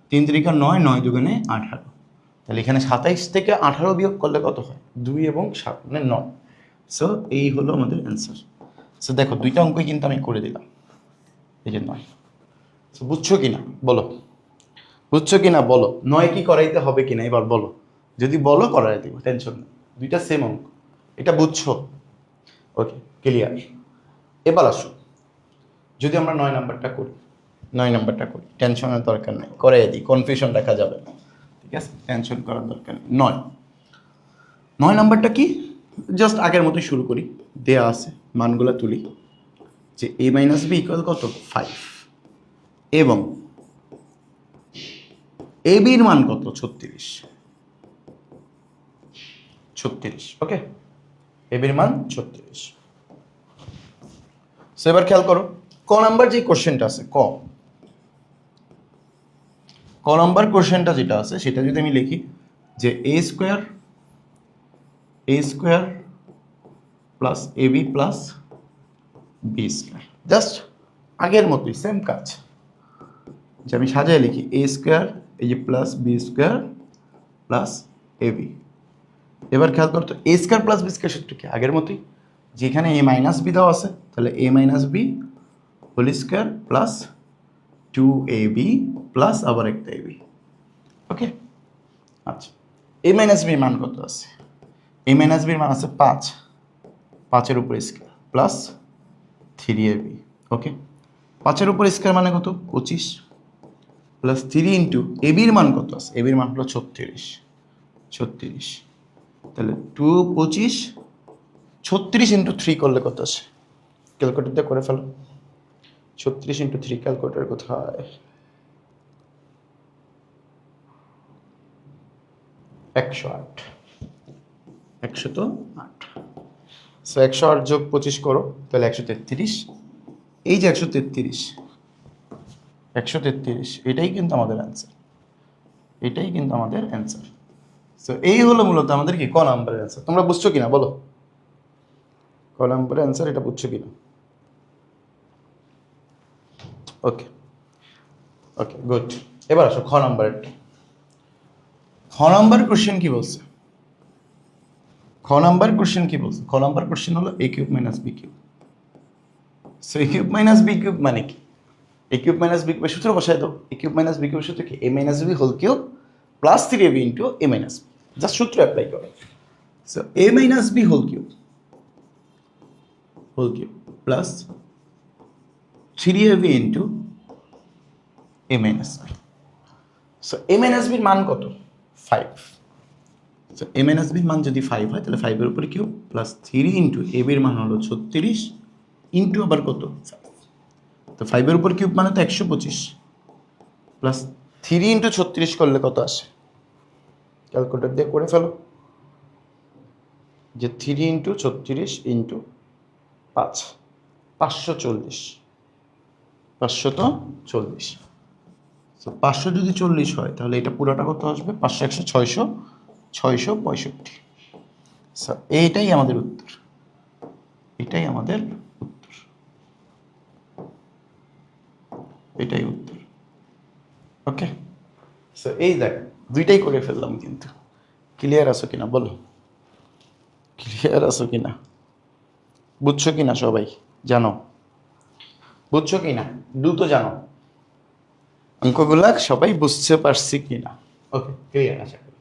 3 3 9, 9 দুগুণে 18। তাহলে এখানে 27 থেকে 18 বিয়োগ করলে কত হয়? 2 এবং 7 মানে 9। সো এই হলো আমাদের অ্যান্সার। সো দেখো দুইটা অঙ্কই কিন্তু আমি করে দিলাম, এই যে 9। সো বুঝছো কি না বলো, বুঝছো কি না বলো, 9 কি করাইতে হবে কিনা এবার বলো। যদি বলো করাই দিব, টেনশন নেই, দুইটা সেম অঙ্ক, এটা বুঝছো? ওকে, ক্লিয়ার। এবার আসো যদি আমরা 9 নাম্বারটা করি, 9 নাম্বারটা করি, টেনশনের দরকার নেই, করাই দিই, কনফিউশন রাখা যাবে না, ঠিক আছে? টেনশন করার দরকার নেই। 9 নাম্বারটা কি? জাস্ট আগের মতোই শুরু করি, দেয়া আছে মানগুলো তুলি, যে a মাইনাস বি ইকুয়াল কত? 5 এবং এ বির মান কত? 36, 36। ওকে, এ বির মান 36। সো এবার খেয়াল করো ক নাম্বার যে কোশ্চেনটা আছে, ক নাম্বার কোশ্চেনটা যেটা আছে সেটা যদি আমি লিখি যে a square plus A B plus B square, just আগের মতোই সেম কাজ, যে আমি সাজায় লিখি এ স্কোয়ার এই যে plus B square plus A B. এবার খেয়াল করতো এ স্কোয়ার প্লাস বি স্কোয়ার সূত্র কি? আগের মতোই, যেখানে এ মাইনাস বি দেওয়া আছে, তাহলে a minus B whole square plus 2ab plus আবার একটা এবি। ওকে, আচ্ছা এ মাইনাস বির মান কত আছে? এ মাইনাস বির মান আছে 5, 5-এর উপর স্কোয়ার প্লাস 3ab। ওকে, 5-এর উপর স্কোয়ার মানে কত? 25 প্লাস 3 ইন্টু এবির মান কত আছে? এবির মান হলো 36। তাহলে 2 25, 36 ইন্টু 3 করলে কত আসে? ক্যালকুলেটর দিয়ে করে ফেলো। 36 ইন্টু 3 ক্যালকুলেটর কোথায়? 108, 108। সো 108 যোগ 25 করো, তাহলে 133। এই যে 133, এটাই কিন্তু আমাদের অ্যান্সার, এটাই কিন্তু আমাদের অ্যান্সার। সো এই হলো মূলত আমাদের কি ক নাম্বারের অ্যান্সার। তোমরা বুঝছো কিনা বলো, ক নাম্বারের অ্যান্সার এটা বুঝছো কিনা? ওকে ওকে গুড। এবার আসো খ নাম্বারেরটা। খ নাম্বার কোশ্চেন কি বলছে? খ নাম্বার কোশ্চেন কি বলছে? খ নাম্বার কোশ্চেন হলো a cube minus B cube. So a cube minus B cube মানে কি? এ কিউব মাইনাস বি কিউবের সূত্র বসাই দাও। এ কিউব মাইনাস বি কিউবের সূত্র কি? A minus B whole cube plus 3ab into A minus b, just সূত্র অ্যাপ্লাই করো। সো এ minus B whole cube plus 3ab into এ মাইনাস বি। সো এ মাইনাস বির মান কত? 5। সো এ মাইনাস বির মান যদি 5 হয় তাহলে 5-এর উপরে কিউব প্লাস 3 ইন্টু এ বির মান হলো 36 ইন্টু আবার কত? 5। তো 5-এর উপর কিউব মানে তো 125 প্লাস 3 ইন্টু 36 করলে কত আসে? ক্যালকুলেটর দিয়ে করে ফেলো, যে 3 ইন্টু 36 ইন্টু 5, 540, 540। তো 500 যদি 40 হয় তাহলে এটা পুরোটা কত আসবে? 500 100 600, 665। এইটাই আমাদের উত্তর, এটাই আমাদের উত্তর, এটাই উত্তর। ওকে, সো এই দেখ দুইটাই করে ফেললাম, কিন্তু ক্লিয়ার আছো কিনা বলো, ক্লিয়ার আছো কিনা, বুঝছো কিনা সবাই, জানো বুঝছো কিনা, দ্রুত জানো অঙ্কগুলা সবাই বুঝতে পারছি কিনা। ওকে, ক্লিয়ার আশা করি।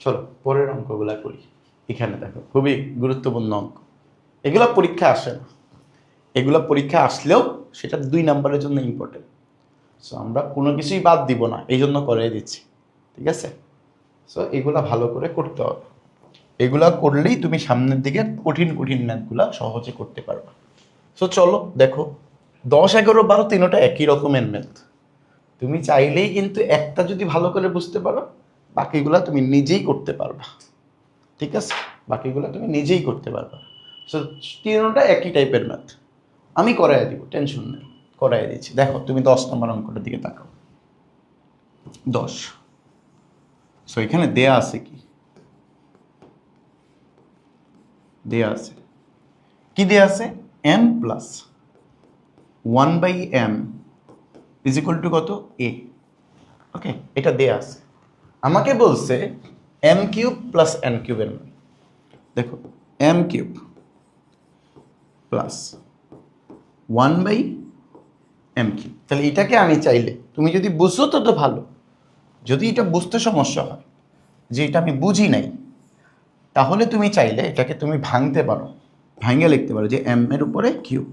চলো পরের অঙ্কগুলা করি। এখানে দেখো খুবই গুরুত্বপূর্ণ অঙ্ক, এগুলা পরীক্ষা আসে না, এগুলা পরীক্ষা আসলেও সেটা 2 নাম্বারের জন্য ইম্পর্টেন্ট। সো আমরা কোনো কিছুই বাদ দিব না, এই জন্য করে দিচ্ছি, ঠিক আছে? সো এগুলা ভালো করে করতে হবে, এগুলা করলেই তুমি সামনের দিকে কঠিন কঠিন ম্যাথগুলা সহজে করতে পারবে। সো চলো দেখো, 10 11 12 তিনোটা একই রকমের ম্যাথ। তুমি চাইলেই কিন্তু একটা যদি ভালো করে বুঝতে পারো, বাকিগুলা তুমি নিজেই করতে পারবা, ঠিক আছে? বাকিগুলা তুমি নিজেই করতে পারবা। সো তিনোটা একই টাইপের ম্যাথ, আমি করাই দিব, টেনশন নেই, করাই দিচ্ছি। দেখো তুমি 10 নম্বর অঙ্কটার দিকে তাকাও। 10, সো এখানে দেয়া আছে কি, দেয়া আছে কি, দেয়া আছে n plus 1/m is equal to কত? a। ওকে, এটা দেয়া আছে, আমাকে বলছে m কিউব প্লাস n কিউবের মান। দেখো m cube plus 1/m cube, তাহলে এটাকে আমি চাইলে, তুমি যদি বুঝো তো ভালো, যদি এটা বুঝতে সমস্যা হয় যে এটা আমি বুঝি নাই, তাহলে তুমি চাইলে এটাকে তুমি ভাঙতে পারো, ভাঙে লিখতে পারো যে m এর উপরে কিউব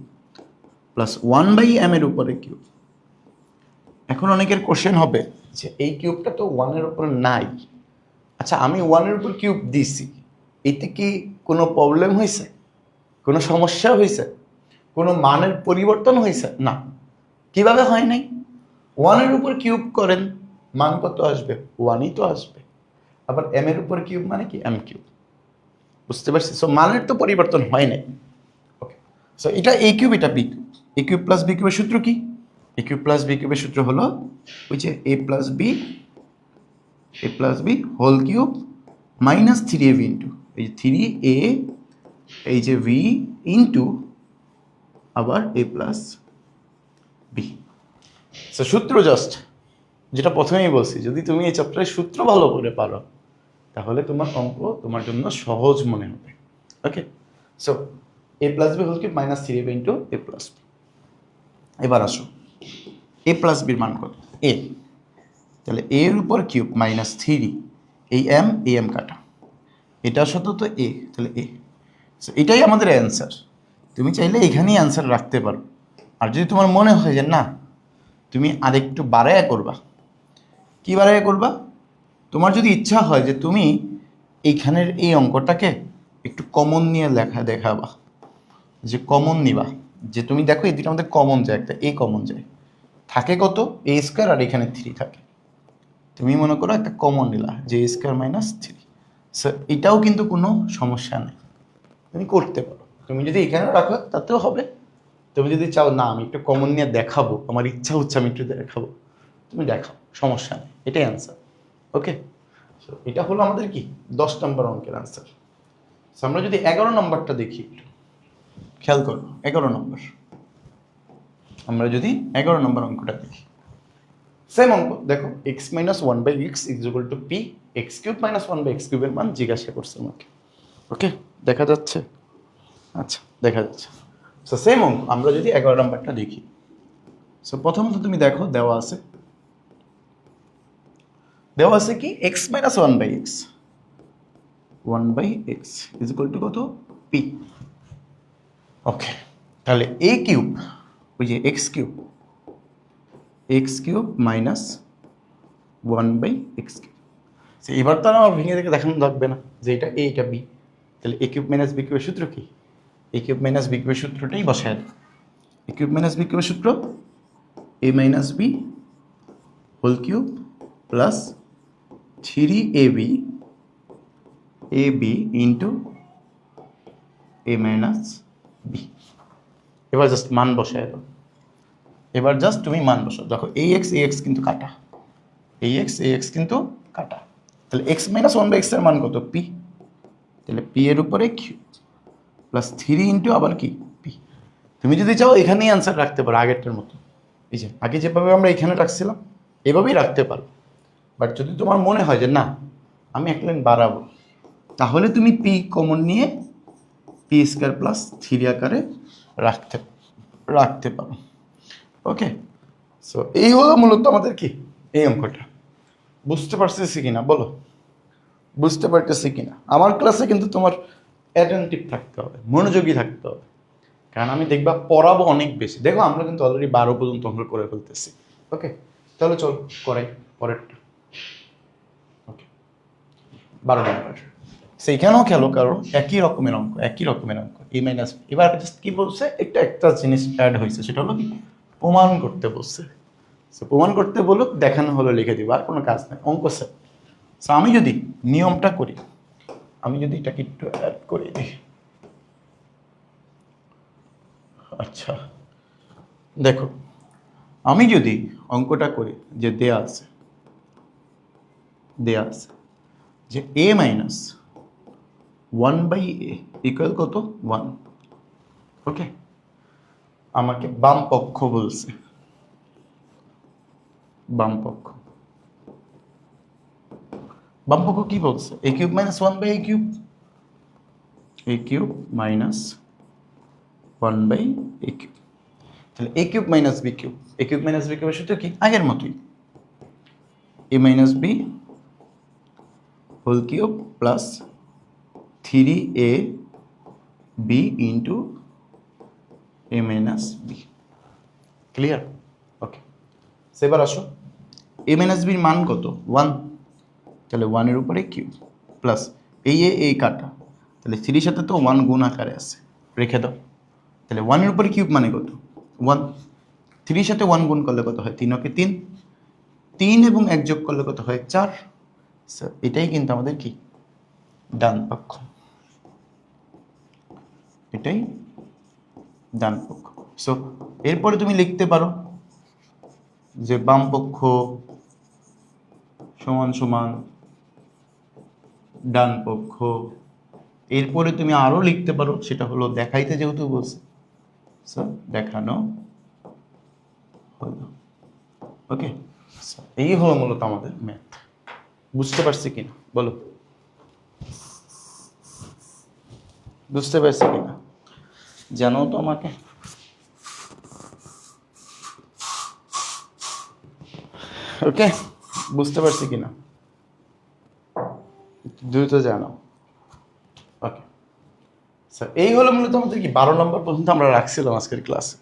প্লাস 1/m এর উপরে কিউব। এখন অনেকের কোশ্চেন হবে যে এই কিউবটা তো 1 এর উপর নাই, আচ্ছা আমি 1 এর উপর কিউব দিছি, এতে কি কোনো প্রবলেম হয়েছে, কোনো সমস্যা হয়েছে, কোনো মানের পরিবর্তন হয়েছে? না। কিভাবে হয় নাই? 1 এর উপর কিউব করেন, মান কত আসবে? 1ই তো আসবে। আবার m এর উপর কিউব মানে কি? m cube. বুঝতে পারছি? সো মানের তো পরিবর্তন হয় নাই। ওকে, সো এটা a কিউব, এটা b cube. a cube plus b কিউবের সূত্র কি? a কিউব প্লাস b কিউবের সূত্র হলো ওই যে a plus b whole cube minus 3ab into এই 3a, এই যে v ইন্টু আবার a প্লাস b। সো সূত্র জাস্ট, যেটা প্রথমেই বলছি, যদি তুমি এই চ্যাপ্টারের সূত্র ভালো করে পারো তাহলে তোমার অঙ্ক তোমার জন্য সহজ মনে হবে। Okay, so a plus B whole cube minus 3ab into a plus b. এবার আসো a প্লাস বির মান কত? a, তাহলে a এর উপর কিউব মাইনাস 3, এই m কাটা, এটা শত তো a, তাহলে a। সো এটাই আমাদের অ্যান্সার। তুমি চাইলে এখানেই অ্যান্সার রাখতে পারো, আর যদি তোমার মনে হয় যে না তুমি আরেকটু বাড়ায়া করবা, কি বাড়ায়া করবা, তোমার যদি ইচ্ছা হয় যে তুমি এইখানের এই অঙ্কটাকে একটু কমন নিয়ে দেখাবা, যে কমন নিবা, যে তুমি দেখো এই দুটো আমাদের কমন যায়, একটা এ কমন যায়, থাকে কত? a স্কোয়ার, আর এখানে 3 থাকে। তুমি মনে করো একটা কমন নিলা যে a স্কোয়ার মাইনাস 3। সো এটাও কিন্তু কোনো সমস্যা নেই, তুমি করতে পারো। তুমি যদি এখানেও রাখো তাতেও হবে, তুমি যদি চাও না আমি একটু কমন নিয়ে দেখাবো, আমার ইচ্ছা হচ্ছে আমি একটু দেখাবো, তুমি দেখাও, সমস্যা নেই, এটাই অ্যান্সার। ওকে, সো এটা হলো আমাদের কি 10 নম্বর অঙ্কের অ্যান্সার। সো আমরা যদি 11 নম্বরটা দেখি, একটু খেয়াল করো 11 নম্বর, আমরা যদি 11 নম্বর অঙ্কটা দেখি, সেম অঙ্ক দেখো, x minus 1/x is equal two P, x cube minus 1/x কিউবের মান জিজ্ঞাসা করছে আমাকে। ওকে, দেখা যাচ্ছে? আচ্ছা, দেখা যাচ্ছে। সো সেম অঙ্ক আমরা যদি 11 নম্বরটা দেখি, সো প্রথমত তুমি দেখো দেওয়া আছে, দেওয়া আছে কি x minus 1/x, 1/x is equal to কত? পি। ওকে, তাহলে এ কিউব, ওই যে x cube minus 1/x cube. এবার তো আমার ভেঙে দেখে দেখানো লাগবে না যে এটা এ এটা বি, তাহলে এ কিউব মাইনাস বি কিউবের সূত্র কি? এ কিউব মাইনাস বি কিউবের সূত্রটাই বসায় দেয়। এ কিউব মাইনাস বি কিউবের সূত্র a minus B whole cube plus 3ab into A minus b. এবার জাস্ট মান বসায় দাও, এবার জাস্ট তুমি মান বসাও, দেখো এই এক্স কিন্তু কাটা, এই এক্স কিন্তু কাটা, তাহলে X minus one by X এর মান কত পি, তাহলে পি এর উপরে কিউ প্লাস 3 ইন্টু আবার কি পি। তুমি যদি চাও এখানেই অ্যান্সার রাখতে পারো আগেরটার মতো, এই যে আগে যেভাবে আমরা এখানে রাখছিলাম এভাবেই রাখতে পারো। বাট যদি তোমার মনে হয় যে না আমি এক লাইন বাড়াবো, তাহলে তুমি পি কমন নিয়ে পি স্কোয়ার প্লাস 3 আকারে রাখতে পারো। ওকে, সো এই হলো মূলত আমাদের কি এই অঙ্কটা। বুঝতে পারতেছি কিনা বলো, বুঝতে পারতেছি কিনা? আমার ক্লাসে কিন্তু তোমার অ্যাটেন্টিভ থাকতে হবে, মনোযোগী থাকতে হবে, কারণ আমি দেখবা পড়াবো অনেক বেশি। দেখো আমরা কিন্তু অলরেডি 12 পর্যন্ত অঙ্ক করে ফেলতেছি। ওকে, তাহলে চল করাই পরেরটা। ওকে, 12 নম্বর সেইখানেও খেলো, কারণ একই রকমের অঙ্ক, একই রকমের অঙ্ক এ মাইনাস। এবার জাস্ট কি বলছে, একটা জিনিস অ্যাড হয়েছে, সেটা হলো কি প্রমাণ করতে বলছে। প্রমাণ করতে বলুক, দেখানো হলো লিখে দিব, আর কোনো কাজ নাই, অঙ্ক স্যার। সো আমি যদি নিয়মটা করি, আমি যদি এটাকে একটু অ্যাড করে দিই, আচ্ছা দেখো আমি যদি অঙ্কটা করি যে দেয়া আছে যে এ মাইনাস 1/a ইকুয়াল কত 1। ওকে, আমাকে বাম পক্ষ বলছে, বাম পক্ষ কি বলছে, a cube minus 1/a cube, a cube minus 1/a cube. তাহলে a cube minus b cube, a cube minus b কিউবের সূত্র কি আগের মতোই, a minus b whole cube plus 3ab into a minus b। Clear? Okay, সেবার আসো a মাইনাস বির মান কত 1, তাহলে 1 এর উপরে কিউব প্লাস এই কাটা, তাহলে 3 সাথে তো 1 গুণ আকারে আছে, রেখে দাও। তাহলে 1 এর উপরে কিউব মানে কত 1, 3 সাথে 1 গুণ করলে কত হয় 3 ওকে 3, 3 এবং 1 যোগ করলে কত হয় 4। স্যার এটাই কিন্তু আমাদের কি ডান পক্ষ, এটাই ডান পক্ষ। সো এরপরে তুমি লিখতে পারো যে বাম পক্ষ সমান সমান ডান পক্ষ। এরপরে তুমি আরো লিখতে পারো, সেটা হলো দেখাইতে যেহেতু বলছে, স্যার দেখানো হলো। ওকে, এই হলো মূলত আমাদের ম্যাথ। বুঝতে পারছি কিনা বলো, বুঝতে পারছি কিনা জানো তো আমাকে। ওকে, বুঝতে পারছি কিনা দ্রুত জানাও। ওকে স্যার, এই হলো মূলত আমাদের কি 12 নম্বর পর্যন্ত আমরা রাখছিলাম আজকের ক্লাসে।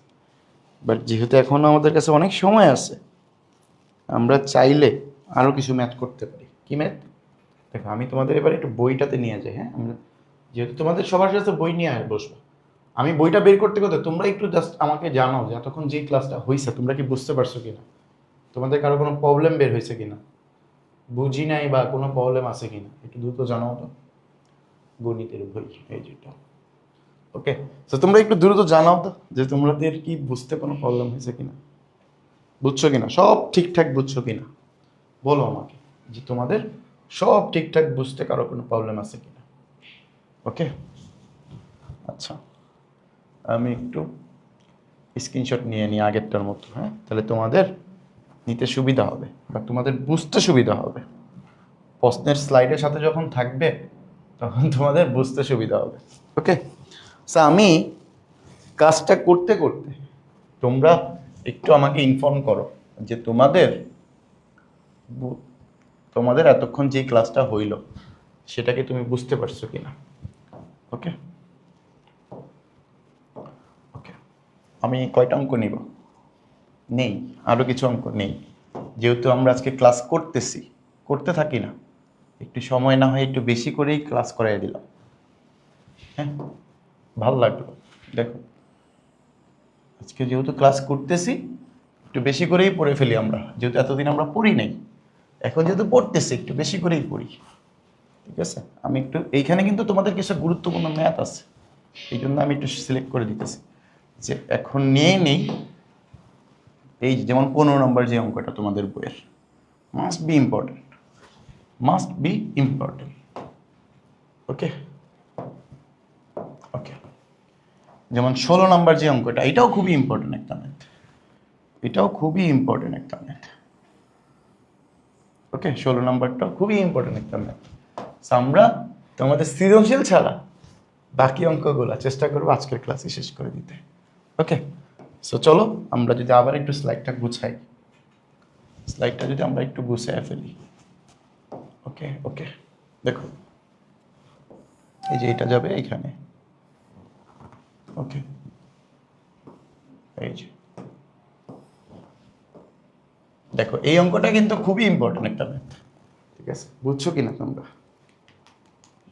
বাট যেহেতু এখনো আমাদের কাছে অনেক সময় আছে, আমরা চাইলে আরও কিছু ম্যাথ করতে পারি। কি ম্যাথ? দেখো আমি তোমাদের এবার একটু বইটাতে নিয়ে যাই। হ্যাঁ, আমরা যেহেতু তোমাদের সবার কাছে বই নিয়ে বসবো, আমি বইটা বের করতে করতে তোমরা একটু জাস্ট আমাকে জানাও যে এতক্ষণ যে ক্লাসটা হয়েছে তোমরা কি বুঝতে পারছো কিনা, তোমাদের কারো কোনো প্রবলেম বের হয়েছে কিনা, বুঝি নাই বা কোনো প্রবলেম আছে কিনা, একটু দ্রুত জানাও তো। গণিতের বই এই যেটা। ওকে, তো তোমরা একটু দ্রুত জানাও তো যে তোমাদের কি বুঝতে কোনো প্রবলেম হয়েছে কিনা, বুঝছো কিনা, সব ঠিকঠাক বুঝছো কিনা বলো আমাকে, যে তোমাদের সব ঠিকঠাক বুঝতে কারো কোনো প্রবলেম আছে কিনা। ওকে, আচ্ছা আমি একটু স্ক্রিনশট নিয়ে নিই আগেরটার মতো। হ্যাঁ, তাহলে তোমাদের নিতে সুবিধা হবে বা তোমাদের বুঝতে সুবিধা হবে। প্রশ্নের স্লাইডের সাথে যখন থাকবে তখন তোমাদের বুঝতে সুবিধা হবে। ওকে, স্যার আমি কাজটা করতে করতে তোমরা একটু আমাকে ইনফর্ম করো যে তোমাদের এতক্ষণ যে ক্লাসটা হইল সেটাকে তুমি বুঝতে পারছো কিনা। ওকে, ওকে, আমি কয়টা অঙ্ক নিব? নেই, আরও কিছু অঙ্ক নেই, যেহেতু আমরা আজকে ক্লাস করতে থাকি না, একটু সময় না হয় একটু বেশি করেই ক্লাস করাই দিলাম। হ্যাঁ, ভালো লাগলো। দেখো আজকে যেহেতু ক্লাস করতেছি একটু বেশি করেই পড়ে ফেলি আমরা, যেহেতু এতদিন আমরা পড়ি নাই, এখন যেহেতু পড়তেছি একটু বেশি করেই পড়ি। ঠিক আছে, আমি একটু এইখানে কিন্তু তোমাদের কিছু গুরুত্বপূর্ণ ম্যাথ আছে, এই জন্য আমি একটু সিলেক্ট করে দিতেছি যে এখন নিয়ে নেই, এই যেমন 15 নম্বর যে অঙ্কটা তোমাদের বইয়ের, must be important, must be important. Okay okay, যেমন 16 নম্বর যে অঙ্কটা, এটাও খুবই ইম্পর্টেন্ট একটা ম্যাথ, এটাও খুবই ইম্পর্টেন্ট একটা ম্যাথ। ওকে, 16 নম্বরটাও খুবই ইম্পর্টেন্ট একটা ম্যাথ। আমরা তোমাদের সৃজনশীল ছাড়া বাকি অঙ্কগুলো চেষ্টা করবো আজকের ক্লাসে শেষ করে দিতে। ওকে, সো চলো আমরা যদি আবার একটু স্লাইডটা গুছাই, স্লাইডটা যদি আমরা একটু গুছিয়ে ফেলি। ওকে ওকে, দেখো এই যে এটা যাবে এখানে। ওকে, এই যে দেখো এই অঙ্কটা কিন্তু খুবই ইম্পর্টেন্ট একটা ম্যাথ। ঠিক আছে, বুঝছো কিনা তোমরা?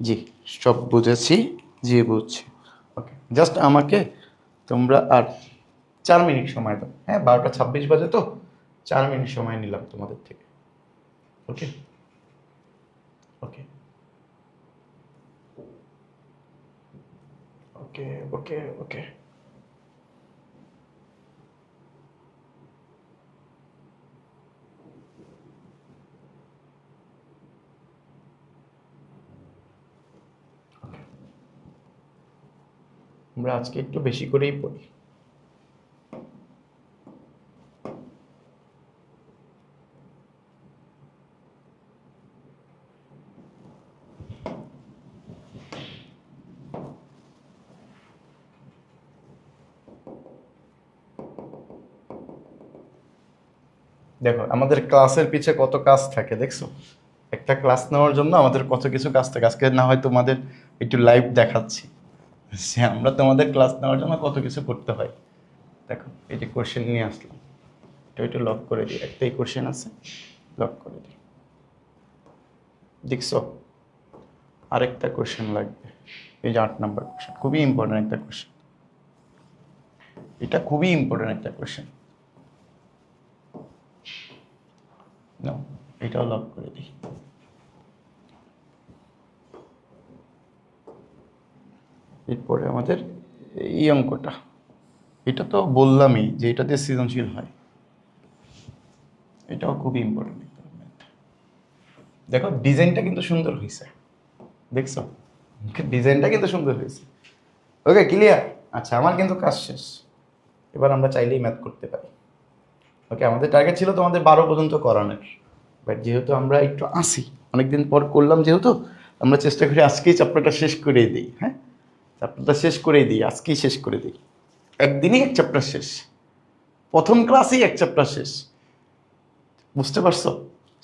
জি, সব বুঝেছি, জি বুঝছি। ওকে, জাস্ট আমাকে তোমরা আর 4 মিনিট সময় দাও। হ্যাঁ, 12টা 26 বাজে, তো 4 মিনিট সময় নিলাম তোমাদের থেকে। ওকে ওকে ওকে ওকে ওকে, আমরা আজকে একটু বেশি করেই পড়ি। দেখো আমাদের ক্লাসের পিছে কত কাজ থাকে দেখছো? একটা ক্লাস নেওয়ার জন্য আমাদের কত কিছু কাজ থাকে। আজকে না হয় তোমাদের একটু লাইভ দেখাচ্ছি যে আমরা তোমাদের ক্লাস নেওয়ার জন্য কত কিছু করতে হয়। দেখো এই যে কোশ্চেন নিয়ে আসলাম, এটা একটু লক করে দিই, একটাই কোশ্চেন আছে, লক করে দিই। দেখছো, আরেকটা কোশ্চেন লাগবে, এই যে 8 নম্বর কোশ্চেন, খুবই ইম্পর্টেন্ট একটা কোশ্চেন, এটা খুবই ইম্পর্টেন্ট একটা কোশ্চেন। নাও এটাও লক করে দিই। এরপরে আমাদের এই অঙ্কটা, এটা তো বললামই যে এটা দিয়ে সৃজনশীল হয়, এটাও খুবই ইম্পর্টেন্ট। দেখো ডিজাইনটা কিন্তু সুন্দর হয়েছে, দেখছো ডিজাইনটা কিন্তু সুন্দর হয়েছে। Okay clear? আচ্ছা, আমার কিন্তু কাজ শেষ, এবার আমরা চাইলেই ম্যাথ করতে পারি। ওকে, আমাদের টার্গেট ছিল তোমাদের 12 পর্যন্ত করানোর, বাট যেহেতু আমরা একটু আসি অনেকদিন পর করলাম, যেহেতু আমরা চেষ্টা করি আজকেই চ্যাপ্টারটা শেষ করেই দিই। হ্যাঁ, চ্যাপ্টারটা শেষ করেই দিই, আজকেই শেষ করে দিই, একদিনই এক চ্যাপ্টার শেষ, প্রথম ক্লাসেই এক চ্যাপ্টার শেষ। বুঝতে পারছো?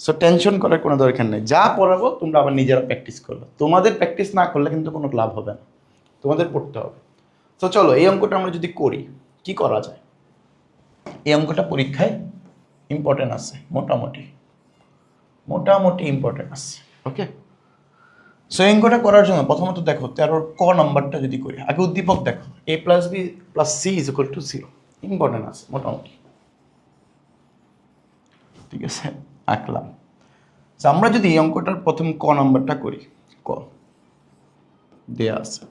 সো টেনশন করার কোনো দরকার নেই, যা পড়াবো তোমরা আবার নিজেরা প্র্যাকটিস করবে। তোমাদের প্র্যাকটিস না করলে কিন্তু কোনো লাভ হবে না, তোমাদের পড়তে হবে। তো চলো এই অঙ্কটা আমরা যদি করি, কি করা যায়? এই অঙ্কটা পরীক্ষায় ইম্পর্টেন্ট আছে, মোটামুটি মোটামুটি ইম্পর্টেন্ট আছে। ওকে, সো এই অঙ্কটা করার জন্য প্রথমত দেখো 13 ক নাম্বারটা যদি করি, আগে উদ্দীপক দেখো, a plus B plus C is equal to 0, important আছে মোটামুটি। ঠিক আছে, আঁকলাম। আচ্ছা, আমরা যদি এই অঙ্কটার প্রথম ক নাম্বারটা করি, ক দেয়া আছে,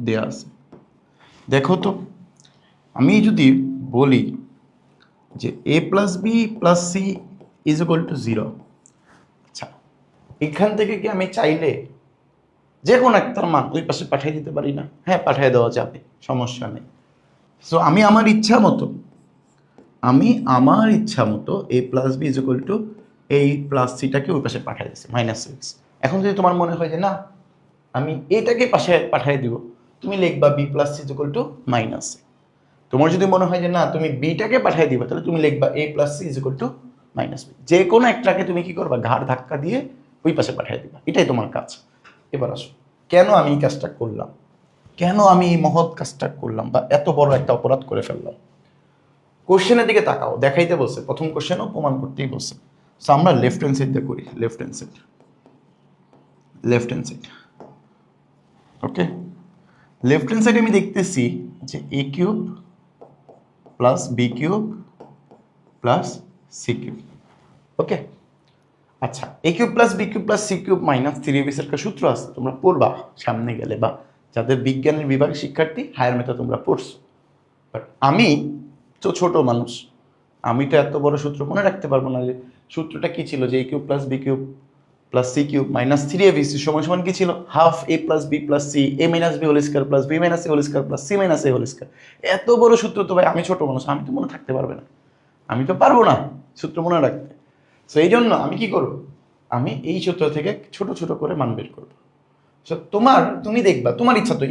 দেয়া আছে, দেখো তো আমি যদি বলি যে a plus B plus C is equal to 0, আচ্ছা এখান থেকে কি আমি চাইলে যে কোনো একটার মান ওই পাশে পাঠিয়ে দিতে পারি না? হ্যাঁ, পাঠিয়ে দেওয়া যাবে, সমস্যা নেই। সো আমি আমার ইচ্ছা মতো, a plus B is equal to এই প্লাস সিটাকে ওই পাশে পাঠিয়ে দিচ্ছি -6। এখন যদি তোমার মনে হয় যে না আমি এটাকে পাশে পাঠিয়ে দিব, তুমি লিখবা B plus C is equal to -6। তোমার যদি মনে হয় যে না তুমি বিটাকে পাঠিয়ে দিবা, তাহলে তুমি লিখবা a plus C is equal to -b. যে কোনো একটাকে তুমি কি করবা, ঘাড় ধাক্কা দিয়ে ওই পাশে পাঠিয়ে দিবা, এটাই তোমার কাজ। এবার আসো, কেন আমি এই কাজটা করলাম, কেন আমি এই মহৎ কাজটা করলাম, বা এত বড় একটা অপরাধ করে ফেললাম? কোশ্চেনের দিকে তাকাও, দেখাইতে বলছে, প্রথম কোশ্চেনও প্রমাণ করতেই বলছে। সো আমরা লেফট হ্যান্ড সাইড দিয়ে করি, left hand side, okay. Left hand সাইডে আমি দেখতেছি যে এ cube plus B cube plus c cube. Okay, আচ্ছা a cube plus B cube plus c cube -3ab একটা সূত্র আছে, তোমরা পড়বা সামনে গেলে, বা যাদের বিজ্ঞানের বিভাগ শিক্ষার্থী হায়ার মেথড তোমরা পড়ছো। বাট আমি ছোট মানুষ, আমি তো এত বড় সূত্র মনে রাখতে পারবো না। যে সূত্রটা কি ছিল, যে এ cube plus B cube plus c cube minus three এ বি সি সমান সমান কি ছিল, half a plus B plus c a minus B whole square plus b minus a whole square plus c minus a whole square. এত বড় সূত্র তো ভাই আমি ছোট মানুষ, আমি তো মনে থাকতে পারবে না, আমি তো পারবো না সূত্র মনে রাখতে। সো এই জন্য আমি কি করবো, আমি এই সূত্র থেকে ছোট ছোট করে মান বের করবো। সো তুমি দেখবা তোমার ইচ্ছা তো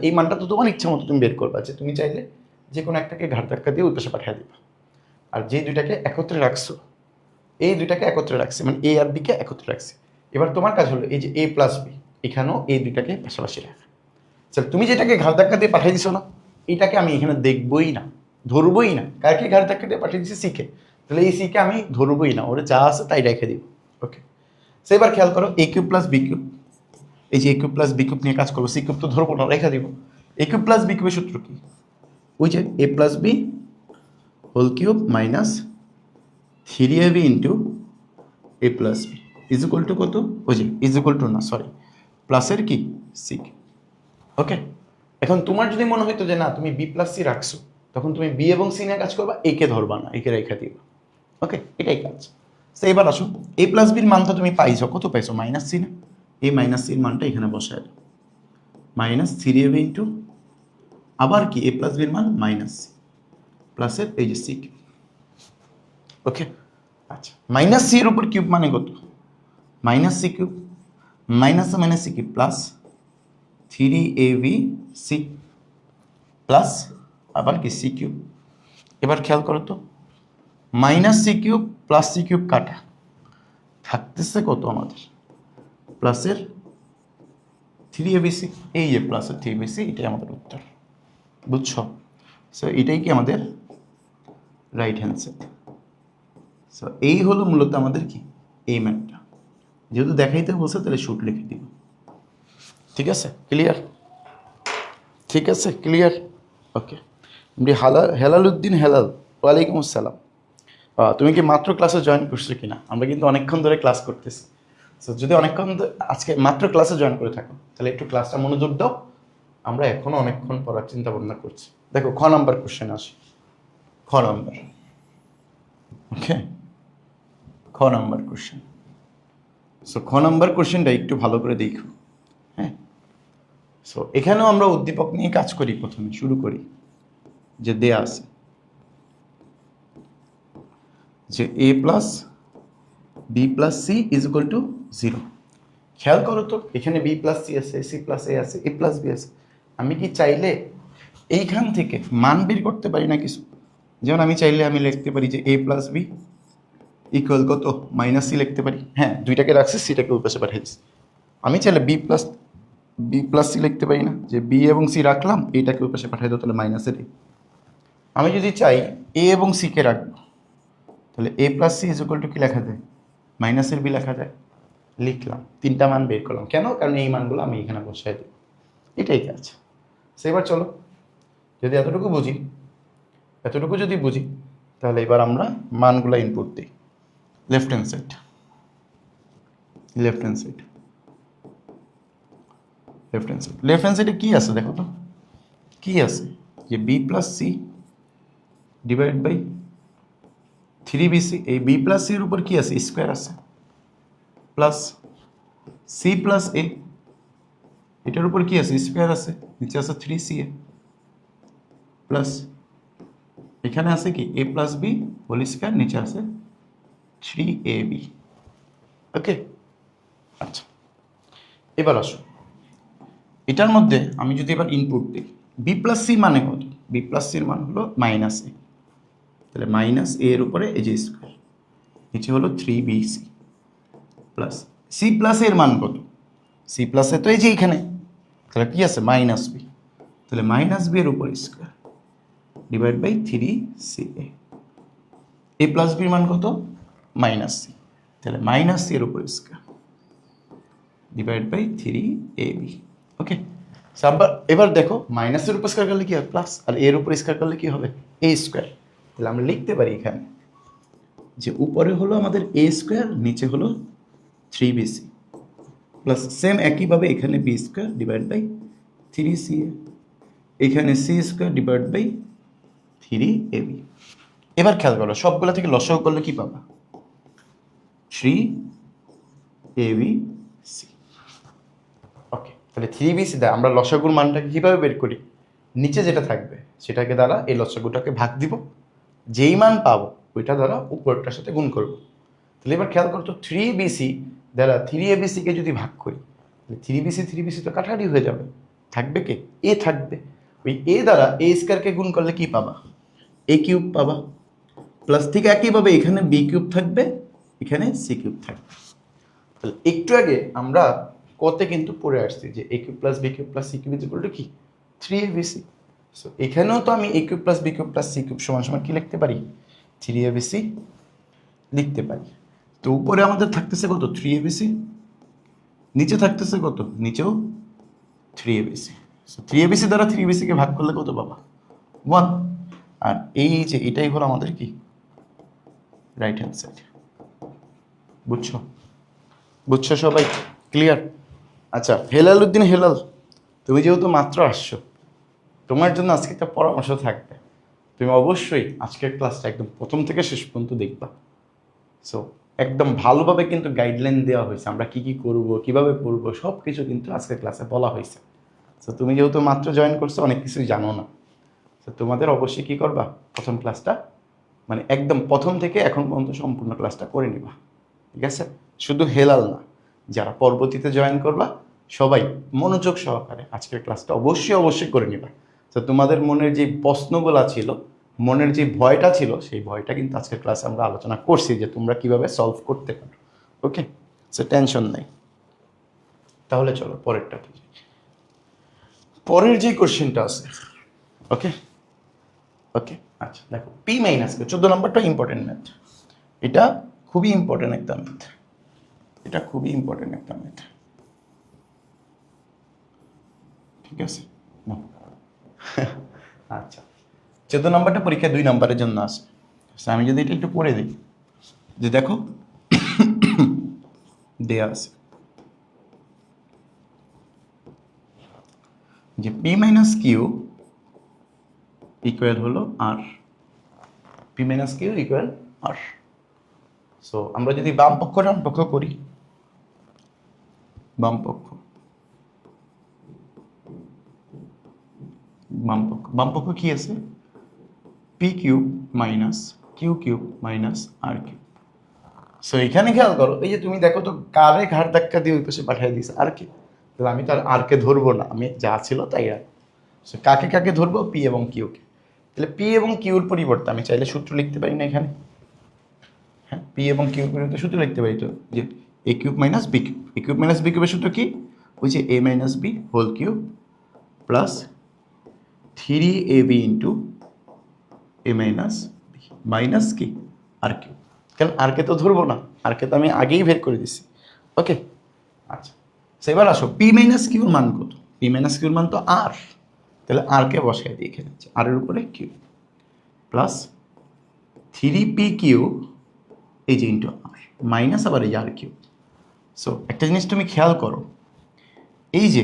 এই মানটা তো তোমার ইচ্ছা মতো তুমি বের করবা, যে তুমি চাইলে যে কোনো একটাকে ঘাট ধাক্কা দিয়ে ওই পাশে পাঠিয়ে দিবা। আর যে দুইটাকে একত্রে রাখছো, এই দুইটাকে একত্রে রাখছি, মানে এ আর বিকে একত্রে রাখছি। এবার তোমার কাজ হলো এই যে এ প্লাস বি, এখানেও এই দুইটাকে পাশাপাশি রাখা। চল, তুমি যেটাকে ঘাট ধাক্কা দিয়ে পাঠিয়ে দিছো না, এটাকে আমি এখানে দেখবই না, ধরবই না। কাকে ঘাট ধাক্কা দিয়ে পাঠিয়ে দিচ্ছি, সিকে, তাহলে এই সিকে আমি ধরবই না, ওরে যা আছে তাই রেখে দিব। ওকে, সো এবার খেয়াল করো এ কিউব প্লাস বি কিউব, এই যে এ কিউব প্লাস বি কিউব নিয়ে কাজ করবো, সি কিউব তো ধরবো না, রেখে দিব। এ কিউব প্লাস বি কিউবের সূত্র কি, ওই যে এ plus B whole cube minus three A B into A plus B is equal to কত, ওই যে ইজ ইকুয়াল টু না সরি প্লাসের কি সি। ওকে, এখন তোমার যদি মনে হইতো যে না তুমি বি প্লাস সি রাখছো, তখন তুমি বি এবং সি নিয়ে কাজ করবা, একে ধরবা না, একে রেখে দিবা। ওকে, এটাই কাজ। তো এবার আসো, এ প্লাস বির মানটা তুমি পাইছো, কত পাইছো, মাইনাস সি না, এই মাইনাস সির মানটা এখানে বসায় দাও, মাইনাস থ্রি এ বি ইন্টু আবার কি এ প্লাস বির মান মাইনাস সি প্লাসের এই যে সি কিউব। ওকে, আচ্ছা, মাইনাস সি এর উপর কিউব মানে কত, minus c cube, minus minus c cube plus three এ বি সি প্লাস আবার কি সি কিউব। এবার খেয়াল করো তো, minus c cube plus c cube কাটা, থাকতেছে কত আমাদের, প্লাসের থ্রি এ বি সি, এই যে প্লাসের থ্রি বি সি, এটাই আমাদের উত্তর। বুঝছো? সো এটাই কি আমাদের রাইট হ্যান্ড সাইড। সো এই হলো মূলত আমাদের কি এই ম্যাথটা। যেহেতু দেখাইতে বলছে তাহলে শুট লিখে দিব। ঠিক আছে, ক্লিয়ার? ঠিক আছে, ক্লিয়ার? ওকে, হেলাল উদ্দিন হেলাল, ওয়ালাইকুম আসসালাম। তুমি কি মাত্র ক্লাসে জয়েন করছো কিনা? আমরা কিন্তু অনেকক্ষণ ধরে ক্লাস করতেছি। সো যদি আজকে মাত্র ক্লাসে জয়েন করে থাকো, তাহলে একটু ক্লাসটা মনোযোগ দাও। আমরা এখনো অনেকক্ষণ পড়ার চিন্তা ভাবনা করছি। দেখো, খ নাম্বার কোশ্চেন আসি, খ নাম্বার। ওকে, খ নাম্বার কোশ্চেন। সো খ নাম্বার কোশ্চেনটা একটু ভালো করে দেখো। হ্যাঁ, সো এখানেও আমরা উদ্দীপক নিয়ে কাজ করি। প্রথমে শুরু করি যে দেয়া আছে যে এ plus B plus C is equal to zero. খেয়াল করো তো, এখানে বি প্লাস সি আছে, সি প্লাস এ আছে, এ প্লাস বি আছে। আমি কি চাইলে এইখান থেকে মান বের করতে পারি না কিছু? যেমন আমি চাইলে আমি লিখতে পারি যে এ প্লাস বি ইকুয়াল কত, মাইনাস সি লিখতে পারি। হ্যাঁ, দুইটাকে রাখছি, সিটাকে ওই পাশে পাঠিয়ে দিচ্ছি। আমি চাইলে বি প্লাস সি লিখতে পারি না, যে বি এবং সি রাখলাম, এইটাকে ওই পাশে পাঠিয়ে দাও, তাহলে মাইনাসের এ। আমি যদি চাই এ এবং সিকে রাখবো, তাহলে a plus C is equal to কি লেখা যায়, মাইনাসের বি লেখা যায়। লিখলাম, তিনটা মান বের করলাম। কেন? কারণ এই মানগুলো আমি এখানে বসাই দিই। এটাই কাজ। এবার চলো, যদি এতটুকু যদি বুঝি, তাহলে এবার আমরা মানগুলো ইনপুট দিই। Left hand side, left hand side, left hand side. Left hand সাইডে কী আছে দেখো তো, কী আছে, যে B plus C divide by three B C. এই বি প্লাস সির উপর কী আছে, স্কোয়ার আছে, প্লাস সি প্লাস এ, এটার উপর কি আছে, স্কোয়ার আছে, নিচে আছে থ্রি সি এ, প্লাস এখানে আছে কি a plus B whole square, নিচে আছে থ্রি এ বি। ওকে, আচ্ছা, এবার আসো, এটার মধ্যে আমি যদি এবার ইনপুট দিই, বি প্লাস সি মানে কত, বি প্লাস সির মান হলো মাইনাস এ, তাহলে মাইনাস এ এর উপরে এই যে স্কোয়ার, নিচে হলো three B C, plus C plus এর মান কত, সি প্লাস এ তো এই যে এইখানে, তাহলে কি আছে মাইনাস বি, তাহলে মাইনাস বি এর উপর square divide by three c a plus বির মান কত, মাইনাস সি, তাহলে মাইনাস সি এর উপর square divide by three A b. Okay, এবার দেখো, মাইনাসের উপর স্কোয়ার করলে কি হবে প্লাস, আর এর উপর স্কোয়ার করলে কি হবে এ স্কোয়ার। তাহলে আমরা লিখতে পারি এখানে যে উপরে হলো আমাদের এ স্কোয়ার, নিচে হলো three B C, plus same একইভাবে এখানে b square divide by three c a, এখানে c square divide by 3ab। এবার খেয়াল করো, সবগুলো থেকে লসাগু করলে কি পাবা? 3abc। ওকে, তাহলে 3bc দ্বারা আমরা লসাগুর মানটাকে কিভাবে বের করি? নিচে যেটা থাকবে সেটাকে দ্বারা এই লসাগুটাকে ভাগ দিব, যেই মান পাবো ওইটা দ্বারা উপরটার সাথে গুণ করব। তাহলে এবার খেয়াল করতো 3bc দ্বারা 3abc কে যদি ভাগ করি, তাহলে 3bc তো কাটাকাটি হয়ে যাবে, থাকবে কে? এ থাকবে। ওই এ দ্বারা এ স্কয়ারকে গুণ করলে কি পাবা? এ কিউব পাবা। প্লাস ঠিক একইভাবে এখানে বি কিউব থাকবে, এখানে সি কিউব থাকবে। তাহলে একটু আগে আমরা কতে কিন্তু পড়ে আসছি যে এ cube plus B cube plus c cube equal to কি? 3abc। সো এখানেও তো আমি a cube plus B cube plus c cube সমান সমান কি লিখতে পারি? 3abc লিখতে পারি। তো উপরে আমাদের থাকতেছে কত? 3abc। নিচে থাকতেছে কত? নিচেও 3abc। সো 3abc দ্বারা 3abc কে ভাগ করলে কত পাবা? 1। আর এই যে এটাই হলো আমাদের কি? Right hand side. বুঝছো? বুঝছো সবাই? ক্লিয়ার? আচ্ছা, হেলাল উদ্দিন হেলাল, তুমি যেহেতু মাত্র আসছো, তোমার জন্য আজকে একটা পরামর্শ থাকবে। তুমি অবশ্যই আজকের ক্লাসটা একদম প্রথম থেকে শেষ পর্যন্ত দেখবা। সো একদম ভালোভাবে কিন্তু গাইডলাইন দেওয়া হয়েছে, আমরা কি কি করব, কিভাবে পড়ব, সব কিছু কিন্তু আজকের ক্লাসে বলা হয়েছে। সো তুমি যেহেতু মাত্র জয়েন করছো, অনেক কিছুই জানো না। সো তোমাদের অবশ্যই কি করবা? প্রথম ক্লাসটা মানে একদম প্রথম থেকে এখন পর্যন্ত সম্পূর্ণ ক্লাসটা করে নিবা। ঠিক আছে? শুধু হেলাল না, যারা পরবর্তীতে জয়েন করবা সবাই মনোযোগ সহকারে আজকের ক্লাসটা অবশ্যই করে নিবা। তো তোমাদের মনের যে প্রশ্নগুলো ছিল, মনের যে ভয়টা ছিল, সেই ভয়টা কিন্তু আজকের ক্লাসে আমরা আলোচনা করছি যে তোমরা কিভাবে সলভ করতে পারো। ওকে, সো টেনশন নাই। তাহলে চলো পরেরটাতে যাই। পরের যে কোশ্চেনটা আছে, ওকে ওকে আচ্ছা দেখো, পি মাইনাস কিউ, 14 নম্বরটা ইম্পর্টেন্ট ম্যাথ। এটা খুবই ইম্পর্টেন্ট একটা ম্যাথ, এটা খুবই ইম্পর্টেন্ট একটা ম্যাথ। ঠিক আছে? আচ্ছা, 14 নম্বরটা পরীক্ষা 2 নম্বরের জন্য আছে। আমি যদি এটা একটু পড়ে দিই, যে দেখো দেয়া আছে যে পি মাইনাস কিউ ইকুয়াল হলো আর, পি মাইনাস কিউ ইকুয়াল আর। সো আমরা যদি বাম পক্ষ ডান পক্ষ করি, বাম পক্ষ বাম পক্ষ কি আছে? P cube minus q cube minus r cube. So এখানে খেয়াল করো, এই যে তুমি দেখো তো কারে ঘাড় ধাক্কা দিয়ে ওই পাশে পাঠিয়ে দিয়েছে আর কি। তাহলে আমি তার আর কে ধরবো না, আমি যা ছিল তাই আর। সো কাকে কাকে ধরবো? পি এবং কিউকে। তাহলে পি এবং কিউর পরিবর্তে আমি চাইলে সূত্র লিখতে পারি না এখানে? হ্যাঁ, পি এবং কিউর পরিবর্তে সূত্র লিখতে পারি তো, যে এ cube minus B cube. A cube minus b কিউবের সূত্র কি? ওই যে এ minus B whole cube plus 3ab into এ মাইনাস বি মাইনাস কি? R cube. কারণ আর কে তো ধরবো না, আর কে তো আমি আগেই বের করে দিছি। ওকে আচ্ছা, সেবার আসো পি মাইনাস কিউর মান কত? পি মাইনাস কিউর মান তো আর, তাহলে আর কে বসাই দিয়ে এখানে আর এর উপরে কিউ প্লাস 3p কিউ এই যে ইন্টু আর মাইনাস আবার এই আর কিউ। সো একটা জিনিস তুমি খেয়াল করো, এই যে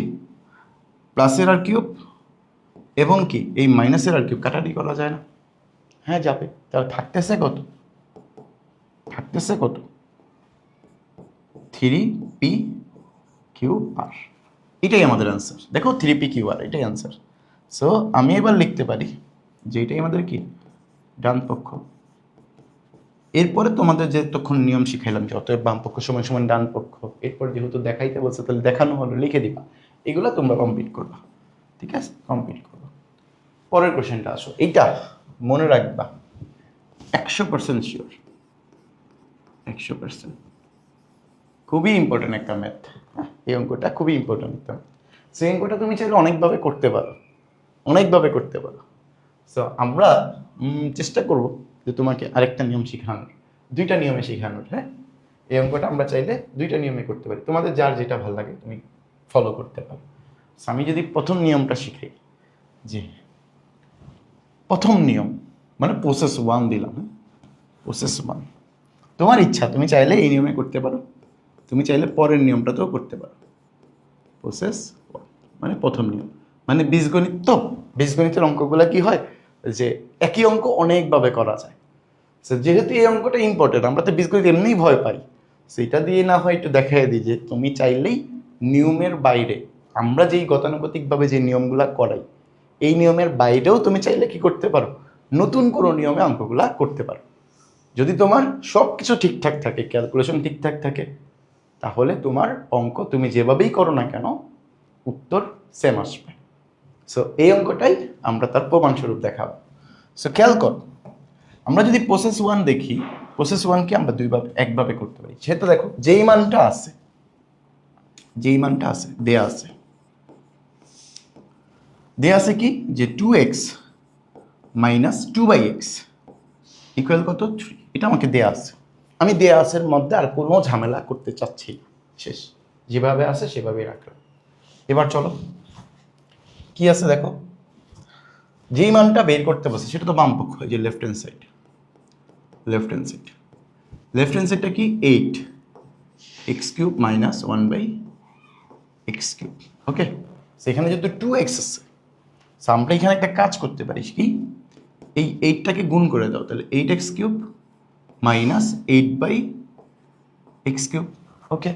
প্লাসের আর কিউব এবং কি এই মাইনাসের আর কিউব কাটাকাটি করা যায় না? হ্যাঁ যাবে। তাহলে থাকতেছে কত? থাকতেছে কত? 3p Q R. এটাই আমাদের অ্যান্সার। দেখো 3p কিউ আর, এটাই অ্যান্সার। সো আমি এবার লিখতে পারি যে এটাই আমাদের কি? ডান পক্ষ। এরপরে তোমাদের যে তখন নিয়ম শিখাইলাম যে অতএব বাম পক্ষ সমান সমান ডান পক্ষ, এরপর যেহেতু দেখাইতে বলছে তাহলে দেখানো হলো, লিখে দিবা। এগুলো তোমরা কমপ্লিট করবা। ঠিক আছে? কমপ্লিট করবা। পরের কোশ্চেনটা আসো, এইটা মনে রাখবা 100% শিওর, 100%। খুবই ইম্পর্টেন্ট একটা ম্যাথ। এই অঙ্কটা খুবই ইম্পর্টেন্ট একটা ম্যাথ। সেই অঙ্কটা তুমি চাইলে অনেকভাবে করতে পারো, অনেকভাবে করতে পারো। সো আমরা চেষ্টা করব যে তোমাকে আরেকটা নিয়ম শেখানোর, 2টা নিয়মে শেখানোর। হ্যাঁ, এই অঙ্কটা আমরা চাইলে 2টা নিয়মে করতে পারি, তোমাদের যার যেটা ভালো লাগে তুমি ফলো করতে পারো। সো আমি যদি প্রথম নিয়মটা শিখাই, যে প্রথম নিয়ম মানে প্রসেস 1 দিলাম। হ্যাঁ, প্রসেস 1 তোমার ইচ্ছা, তুমি চাইলে এই নিয়মে করতে পারো, তুমি চাইলে পরের নিয়মটাতেও করতে পারো। প্রসেস 1 মানে প্রথম নিয়ম, মানে বীজগণিত। তো বীজগণিতের অঙ্কগুলো কি হয়? যে একই অঙ্ক অনেকভাবে করা যায়। যেহেতু এই অঙ্কটা ইম্পর্টেন্ট, আমরা তো বীজগণিত এমনিই ভয় পাই, সেটা দিয়ে না হয় একটু দেখাই দিই যে তুমি চাইলেই নিয়মের বাইরে, আমরা যেই গতানুগতিকভাবে যে নিয়মগুলা করাই এই নিয়মের বাইরেও তুমি চাইলে কি করতে পারো, নতুন কোনো নিয়মে অঙ্কগুলা করতে পারো। যদি তোমার সব কিছু ঠিকঠাক থাকে, ক্যালকুলেশন ঠিকঠাক থাকে, তাহলে তোমার অঙ্ক তুমি যেভাবেই করো না কেন উত্তর সেম আসবে। সো এই অঙ্কটাই আমরা তার প্রমাণস্বরূপ দেখাবো। সো খেয়াল কর, আমরা যদি প্রসেস ওয়ান দেখি, প্রসেস ওয়ানকে আমরা একভাবে করতে পারি। সেটা দেখো যেই মানটা আছে দেয়া আছে কি যে 2x মাইনাস 2/x ইকুয়াল কত 3, এটা আমাকে দেয়া আছে। আমি দেয়া আছের মধ্যে আর কোনো ঝামেলা করতে চাচ্ছি না, শেষ, যেভাবে আছে সেভাবেই রাখলাম। এবার চলো কি আছে দেখো, যেই মানটা বের করতে বসে সেটা তো বাম পক্ষ, যে লেফট হ্যান্ড সাইড সাইডটা কি 8x³ মাইনাস 1/x³। ওকে, সেখানে যেহেতু 2x আছে, আমরা এখানে একটা কাজ করতে পারিস কি, এই 8টাকে গুণ করে দাও, তাহলে 8x³ মাইনাস 8/x³। ওকে,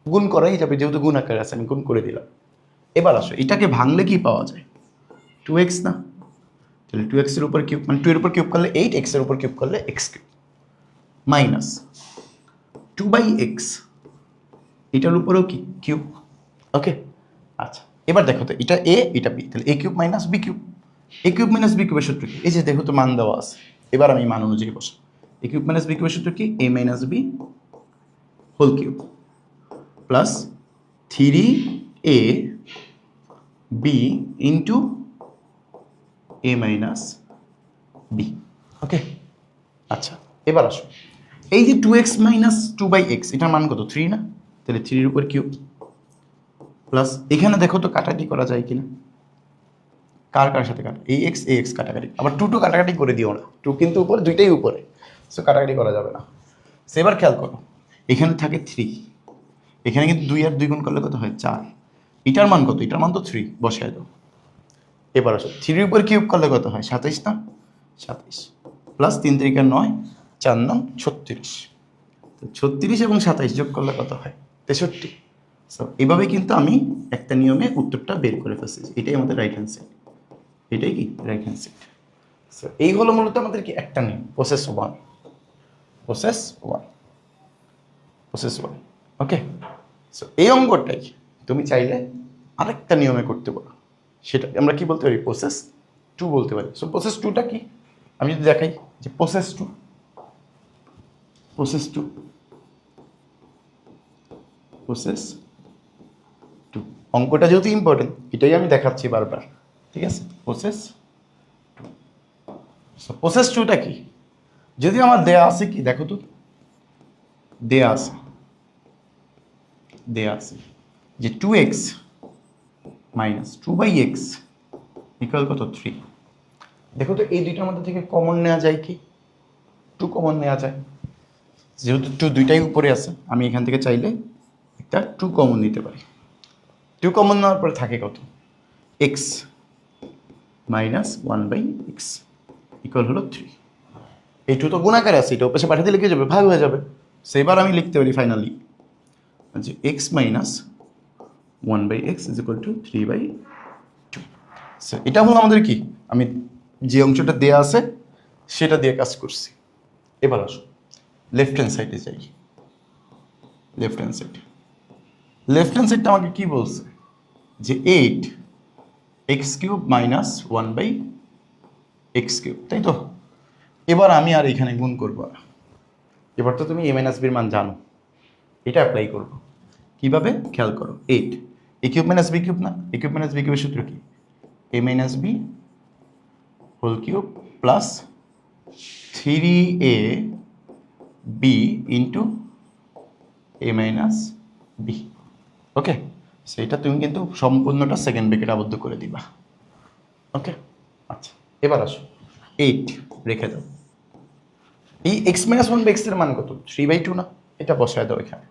গুণ করাই যাবে যেহেতু গুণ আকারে আছে, আমি গুণ করে দিলাম। এবার আসো এটাকে ভাঙলে কি পাওয়া যায়, 2x না, তাহলে 2x এর উপর কিউব, মানে 2 এর উপর কিউব করলে 8, x এর উপর কিউব করলে x³ মাইনাস 2/x, এটার উপরেও কি কিউব। ওকে, আচ্ছা এবার দেখো তো এটা a এটা b, তাহলে a³ minus b³ minus b³ এর সূত্র কি, এই যে দেখো তো মান দেওয়া আছে, এবার আমি মান অনুযায়ী বসা, a³ মাইনাস b³ এর সূত্র কি a minus b whole cube plus 3ab into a minus b। Okay, আচ্ছা এবার আসো এই যে 2x মাইনাস 2/x এটার মান কত 3 না, তাহলে 3 এর উপর কিউব প্লাস এখানে দেখো তো কাটাকাটি করা যায় কিনা, কার সাথে কাটা, এই এক্স কাটাকাটি, আবার 2 কাটাকাটি করে দিও না, 2 কিন্তু উপরে, দুইটাই উপরে, সো কাটাকাটি করা যাবে না। সো এবার খেয়াল করো এখানে থাকে 3, এখানে কিন্তু 2 আর 2 গুণ করলে কত হয় 4, এটার মান কত, এটার মান তো 3, বসায় দাও। এবার আসো 3 এর উপর কিউব করলে কত হয় 27 না, 27 প্লাস 3 3 9, 4 9 36, 36 এবং 27 যোগ করলে কত হয় 63। সো এভাবে কিন্তু আমি একটা নিয়মে উত্তরটা বের করে ফেলছি, এটাই আমাদের রাইট হ্যান্ড সাইড, এটাই কি রাইট হ্যান্ড সাইড। সো এই হলো মূলত আমাদের কি একটা নিয়ম, প্রসেস ওয়ান। ওকে, সো এই অঙ্কটাই তুমি চাইলে আরেকটা নিয়মে করতে পারো, সেটা আমরা কি বলতে পারি প্রসেস 2 বলতে পারি। সো প্রসেস 2টা কি, আমি যদি দেখাই যে প্রসেস টু অঙ্কটা যেহেতু ইম্পর্টেন্ট এটাই আমি দেখাচ্ছি বারবার, ঠিক আছে। প্রসেস 2টা কি, যদি আমার দেয়া আছে কি দেখো তো, দেয়া আছে যে 2x মাইনাস 2/x ইকুয়াল কত 3। দেখো তো এই দুইটার মধ্যে থেকে কমন নেওয়া যায় কি, 2 কমন নেওয়া যায়, যেহেতু 2 দুইটাই উপরে আছে আমি এখান থেকে চাইলে একটা 2 কমন নিতে পারি। 2 কমন নেওয়ার পরে থাকে কত x মাইনাস 1/x ইকুয়াল হলো 3। এই 2 তো গুণাকারে আছে, এটা পাশে পাঠিয়ে দিলে কি যাবে, ভাগ হয়ে যাবে। সেবার আমি লিখতে পারি ফাইনালি যে x minus 1/x is equal two 3/2। এটা হলো আমাদের কি, আমি যে অংশটা দেয়া আছে সেটা দিয়ে কাজ করছি। এবার আসো লেফট হ্যান্ড সাইডে যাই, লেফট হ্যান্ড সাইডটা আমাকে কি বলছে যে 8x³ মাইনাস 1/x³, তাই তো। এবার আমি আর এখানে গুণ করবো না, এবার তো তুমি a মাইনাস বির মান জানো, এটা অ্যাপ্লাই করবো কিভাবে খেয়াল করো, 8 a³ মাইনাস b³ না, a³ মাইনাস b³ এর সূত্র কি a minus b whole cube plus 3ab into a minus b। Okay, সেইটা তুমি কিন্তু সম্পূর্ণটা সেকেন্ড ব্র্যাকেট আবদ্ধ করে দিবা। ওকে, আচ্ছা এবার আসো 8 রেখে দাও, এই x মাইনাস 1/x এর মান কত 3/2 না, এটা বসায় দাও এখানে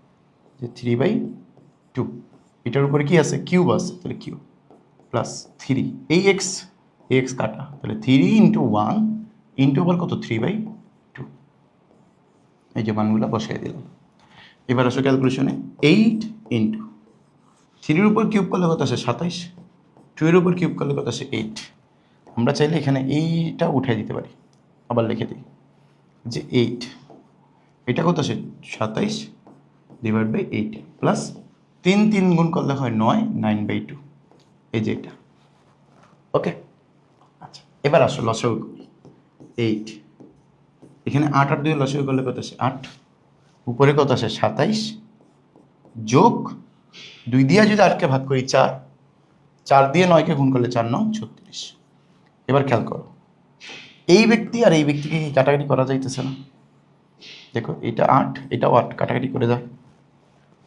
যে 3/2, এটার উপরে কি আছে কিউব আছে, তাহলে কিউব প্লাস 3 এই x এক্স কাটা, তাহলে 3 ইন্টু 1 ইন্টু আবার কত 3/2, এই যে মানগুলো বসাই দিলাম। এবার আসো ক্যালকুলেশনে 8 ইন্টু 3-এর উপর কিউব করলে কত আসে 27, 2-এর উপর কিউব করলে কত আসে 8। আমরা চাইলে এখানে এইটা উঠাই দিতে পারি, আবার লিখে দিই যে 8, এটা কত আসে 27 /8 প্লাস 3 গুণ করলে হয় 9, 9/2, এই যে এটা। ওকে, আচ্ছা এবার আসো লসাগু করি। 8, এখানে 8 আর 2 লসাগু করলে কত আসে 8, উপরে কত আসে 27 যোগ 2 দিয়ে যদি 8কে ভাগ করি 4, 4 দিয়ে 9কে গুণ করলে 4 9 36। এবার খেয়াল করো, এই ব্যক্তি আর এই ব্যক্তিকে কি কাটাকাটি করা যাইতেছে না? দেখো এটা 8, এটাও 8, কাটাকাটি করে দাও,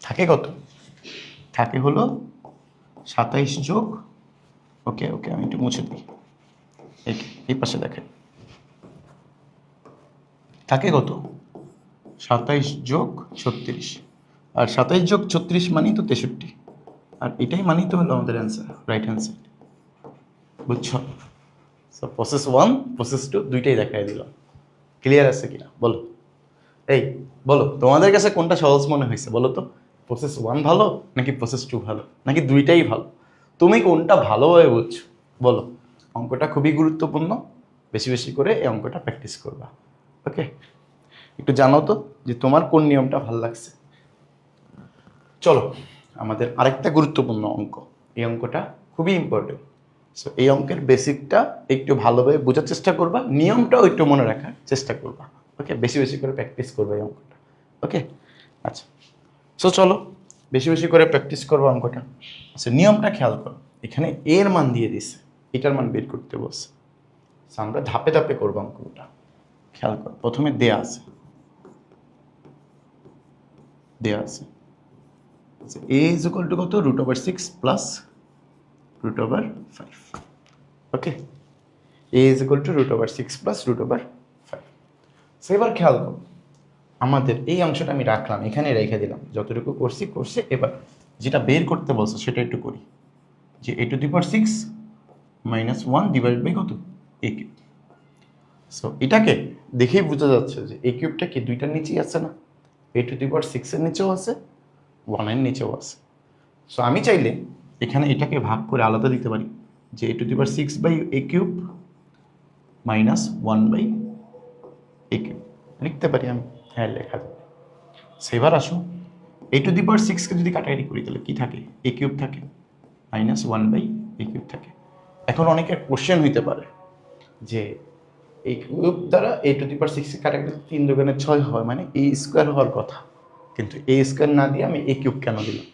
থাকে কত? থাকে হলো 27 যোগ, ওকে ওকে আমি একটু মুছে দিই, এই পাশে দেখেন থাকে কত 27 যোগ 36, আর 27 যোগ 36 মানেই তো 63, আর এটাই মানেই তো হলো আমাদের অ্যান্সার, রাইট হ্যান্ড সাইড। বুঝছো? সো প্রসেস 1 প্রসেস 2 দুইটাই দেখাই দিলাম। ক্লিয়ার আছে কিনা বলো? এই বলো তোমাদের কাছে কোনটা সহজ মনে হয়েছে বলো তো? প্রসেস 1 ভালো নাকি প্রসেস 2 ভালো, নাকি দুইটাই ভালো? তুমি কোনটা ভালোভাবে বুঝছো বলো? অঙ্কটা খুবই গুরুত্বপূর্ণ, বেশি বেশি করে এই অঙ্কটা প্র্যাকটিস করবা। ওকে, একটু জানো তো যে তোমার কোন নিয়মটা ভালো লাগছে। চলো আমাদের আরেকটা গুরুত্বপূর্ণ অঙ্ক, এই অঙ্কটা খুবই ইম্পর্টেন্ট। সো এই অঙ্কের বেসিকটা একটু ভালোভাবে বোঝার চেষ্টা করবা, নিয়মটাও একটু মনে রাখার চেষ্টা করবা। ওকে, বেশি বেশি করে প্র্যাকটিস করবে এই অঙ্কটা। ওকে, আচ্ছা সো চলো বেশি বেশি করে প্র্যাকটিস করবো অঙ্কটা। আচ্ছা নিয়মটা খেয়াল করো, এখানে এর মান দিয়ে দিছে, এটার মান বের করতে বলছে। সো আমরা ধাপে ধাপে করবো অঙ্কটা। খেয়াল করো, প্রথমে দেয়া আছে a is equal to কত √6 plus √5। Okay, a is equal to √6 plus √5। So এবার খেয়াল করো, আমাদের এই অংশটা আমি রাখলাম, এখানে রেখে দিলাম, যতটুকু করছি। এবার যেটা বের করতে বলছে সেটা একটু করি, যে a⁻6 - 1 ডিভাইড বাই কত a কিউব। সো এটাকে দেখেই বোঝা যাচ্ছে যে a কিউবটা কি দুইটার নিচেই আছে না, a⁻6 এর নিচেও আছে, 1 এর নিচেও আছে। সো আমি চাইলে এখানে এটাকে ভাগ করে আলাদা দিতে পারি, যে a⁻6/a³ মাইনাস 1/a³ লিখতে পারি আমি, হ্যাঁ লেখা যাবে। সেবার আসো a⁻6কে যদি কাটাকাটি করি তাহলে কি থাকে, a³ থাকে, মাইনাস 1/a³ থাকে। এখন অনেকের কোশ্চেন হইতে পারে যে এই কিউব দ্বারা a⁻6কে কাটাকাটি 3 × 6 হয়, মানে a² হওয়ার কথা, কিন্তু a² না দিয়ে আমি a³ কেন দিলাম?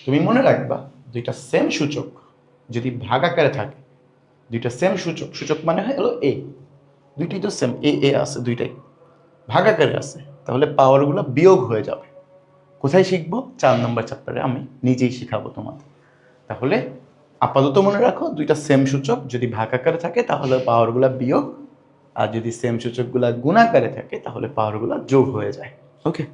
তুমি মনে রাখবা, দুইটা সেম সূচক যদি ভাগ আকারে থাকে, দুইটা সেম সূচক মানে হলো a, দুইটাই তো সেম এ আছে, দুইটাই ভাগ আকারে আছে, তাহলে পাওয়ারগুলো বিয়োগ হয়ে যাবে। কোথায় শিখবো? 4 নম্বর চ্যাপ্টারে আমি নিজেই শিখাবো তোমাদের। তাহলে আপাতত মনে রাখো, দুইটা সেম সূচক যদি ভাগ আকারে থাকে তাহলে পাওয়ারগুলো বিয়োগ, আর যদি সেম সূচকগুলা গুণ আকারে থাকে তাহলে পাওয়ারগুলো যোগ হয়ে যায়। ওকে,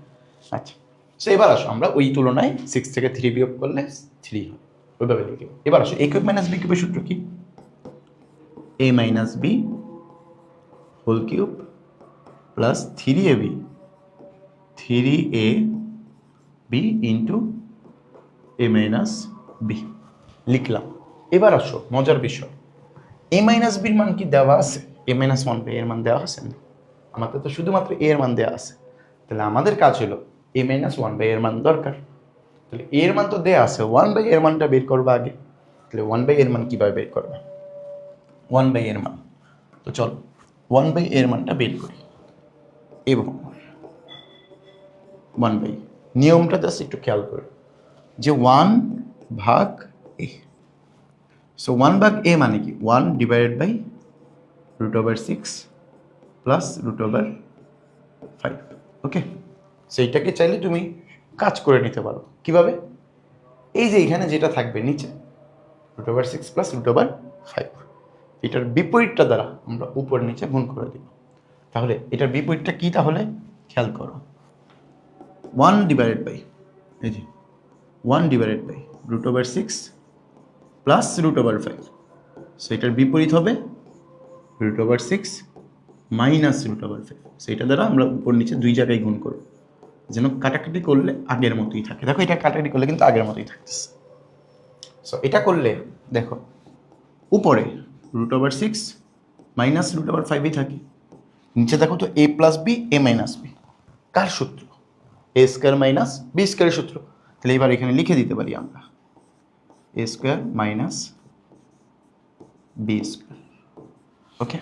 আচ্ছা সো এবার আসো আমরা ওই তুলনায় 6 থেকে 3 বিয়োগ করলে 3 হয়, ওইভাবে লিখি। এবার আসো a³ - b³ সূত্র কি? a - b whole cube plus 3ab 3ab into a - b লিখলাম। এবার আসো মজার বিষয়, a - b এর মান কি দেওয়া আছে? a - 1/, এর মান দেওয়া আছে না, আমাদের তো শুধুমাত্র a এর মান দেওয়া আছে। তাহলে আমাদের কাজ হলো a - 1/, এর মান দরকার। তাহলে a এর মান তো দেওয়া আছে, 1/, এর মানটা বের করবা আগে। তাহলে 1/, এর মান কীভাবে বের করবে? 1/, এর মান, তো চলো 1/, এর মানটা বের করি। এবং 1/, নিয়মটা জাস্ট একটু খেয়াল করো, যে 1/a, সো 1/a মানে কি 1 ডিভাইডেড বাই √6 প্লাস √5। ওকে, সেইটাকে চাইলে তুমি কাজ করে নিতে পারো। কিভাবে? এই যে এখানে যেটা থাকবে নিচে √6 প্লাস √5, এটার বিপরীতটা দ্বারা আমরা উপর নিচে গুণ করে দিব। তাহলে এটার বিপরীতটা কি? তাহলে খেয়াল করো, 1 ডিভাইডেড বাই, এই যে 1 ডিভাইডেড বাই √6 প্লাস √5, সো এটার বিপরীত হবে √6 মাইনাস √5। সেইটা দ্বারা আমরা উপর নিচে দুই জায়গায় গুণ করব, যেন কাটাকাটি করলে আগের মতোই থাকে। দেখো এটা কাটাকাটি করলে কিন্তু আগের মতোই থাকতেছে। সো এটা করলে দেখো উপরে √6 মাইনাস √5ই থাকে, নিচে দেখো তো a plus b a minus b, কার সূত্র? a স্কোয়ার মাইনাস বি স্কোয়ারের সূত্র। তাহলে এবার এখানে লিখে দিতে পারি আমরা a square minus b square. Okay,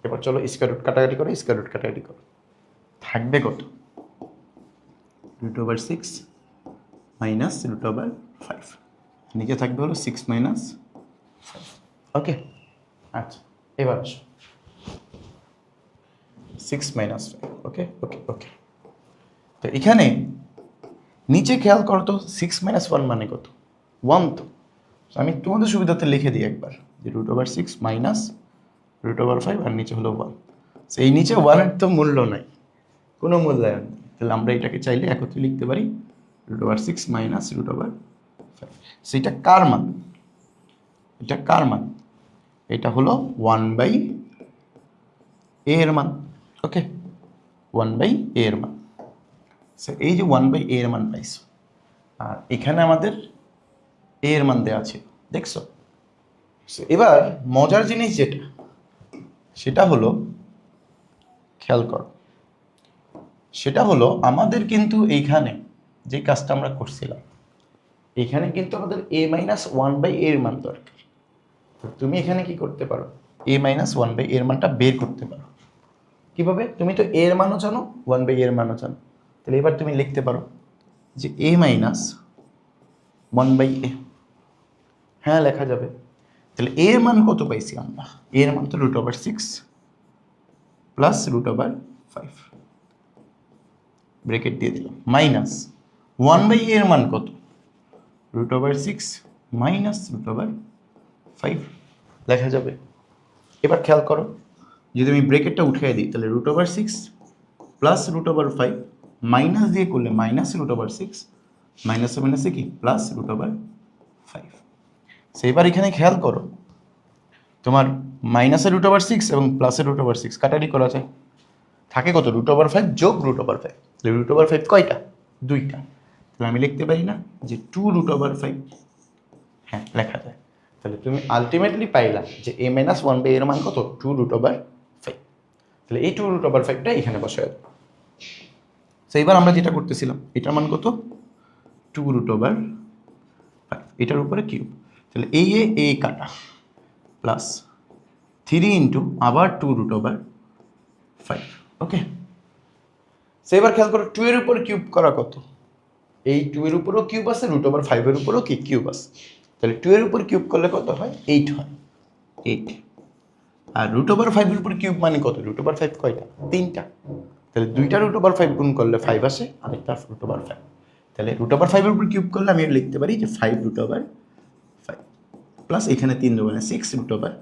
এবার চলো স্কোয়ার রুট কাটাকাটি করো, স্কোয়ার রুট কাটাকাটি করো, থাকবে কত? √6 মাইনাস √5, নিচে থাকবে হলো 6 মাইনাস 5। ওকে, আচ্ছা এবার আসো 6 মাইনাস 5। ওকে ওকে ওকে, তো এখানে নিচে খেয়াল করো তো 6 মাইনাস 1 মানে কত? 1। তো আমি তোমাদের সুবিধাতে লিখে দিই একবার যে √6 মাইনাস √5 আর নিচে হলো 1। এই নিচে 1-এর তো মূল্য নাই, কোনো মূল্যায়ন নেই। তাহলে আমরা এটাকে চাইলে একত্রে লিখতে পারি √6 মাইনাস √5। সেইটা কার মান? এটা কার মান? এটা হলো 1/a এর মান। ওকে, 1/a এর মান। এই যে 1/a এর মান পাইছো, আর এখানে আমাদের a এর মান দেওয়া ছিল, দেখছো? এবার মজার জিনিস যেটা, সেটা হলো খেয়াল করো, সেটা হলো আমাদের কিন্তু এইখানে যে কাজটা আমরা করছিলাম, এখানে কিন্তু আমাদের a-1/a এর মান দরকার। তো তুমি এখানে কি করতে পারো? a-1/a এর মানটা বের করতে পারো। কিভাবে? তুমি তো a এর মানও জানো, 1/a এর মানও জানো। তাহলে এবার তুমি লিখতে পারো যে a-1/a। হ্যাঁ, লেখা যাবে। তাহলে a এর মান কত পাইছি আমরা? a এর মান তো √6 প্লাস √5, ব্রেকেট দিয়ে দিলাম, মাইনাস 1/a এর মান কত? √6 মাইনাস √5 লেখা যাবে। এবার খেয়াল করো, যদি আমি ব্রেকেটটা উঠিয়ে দিই তাহলে √6 প্লাস √5 মাইনাস দিয়ে করলে মাইনাস √6, মাইনাসে মাইনাসে কি প্লাস √5। এবার এখানে খেয়াল করো, তোমার মাইনাসের √6 এবং প্লাসের √6 কাটারি করা যায়, থাকে কত? √5 যোগ √5। তাহলে √5 কয়টা? 2টা। তাহলে আমি লিখতে পারি না যে 2√5? হ্যাঁ, লেখা যায়। তাহলে তুমি আলটিমেটলি পাইলা যে a-1/a এর মান কত? 2√5। তাহলে এই 2√5টা এখানে বসায় দাও। এইবার আমরা যেটা করতেছিলাম, এটার মান কত? 2√5, এটার উপরে কিউব। তাহলে এই এ কাটা প্লাস 3 ইন্টু আবার 2√5। ওকে, এবার খেয়াল করো 2 এর উপর কিউব করা কত? এই 2 এর উপরও কিউব আছে, √5 এর উপরও কি কিউব আছে। তাহলে 2 এর উপর কিউব করলে কত হয়? 8 হয়, 8। আর √5 এর উপর কিউব মানে কত? √5 কয়টা? 3টা। তাহলে 2টা √5 গুণ করলে 5 আসে, আরেকটা √5। তাহলে √5 এর উপর কিউব করলে আমি লিখতে পারি যে 5√5 প্লাস এখানে 3 2 6√5।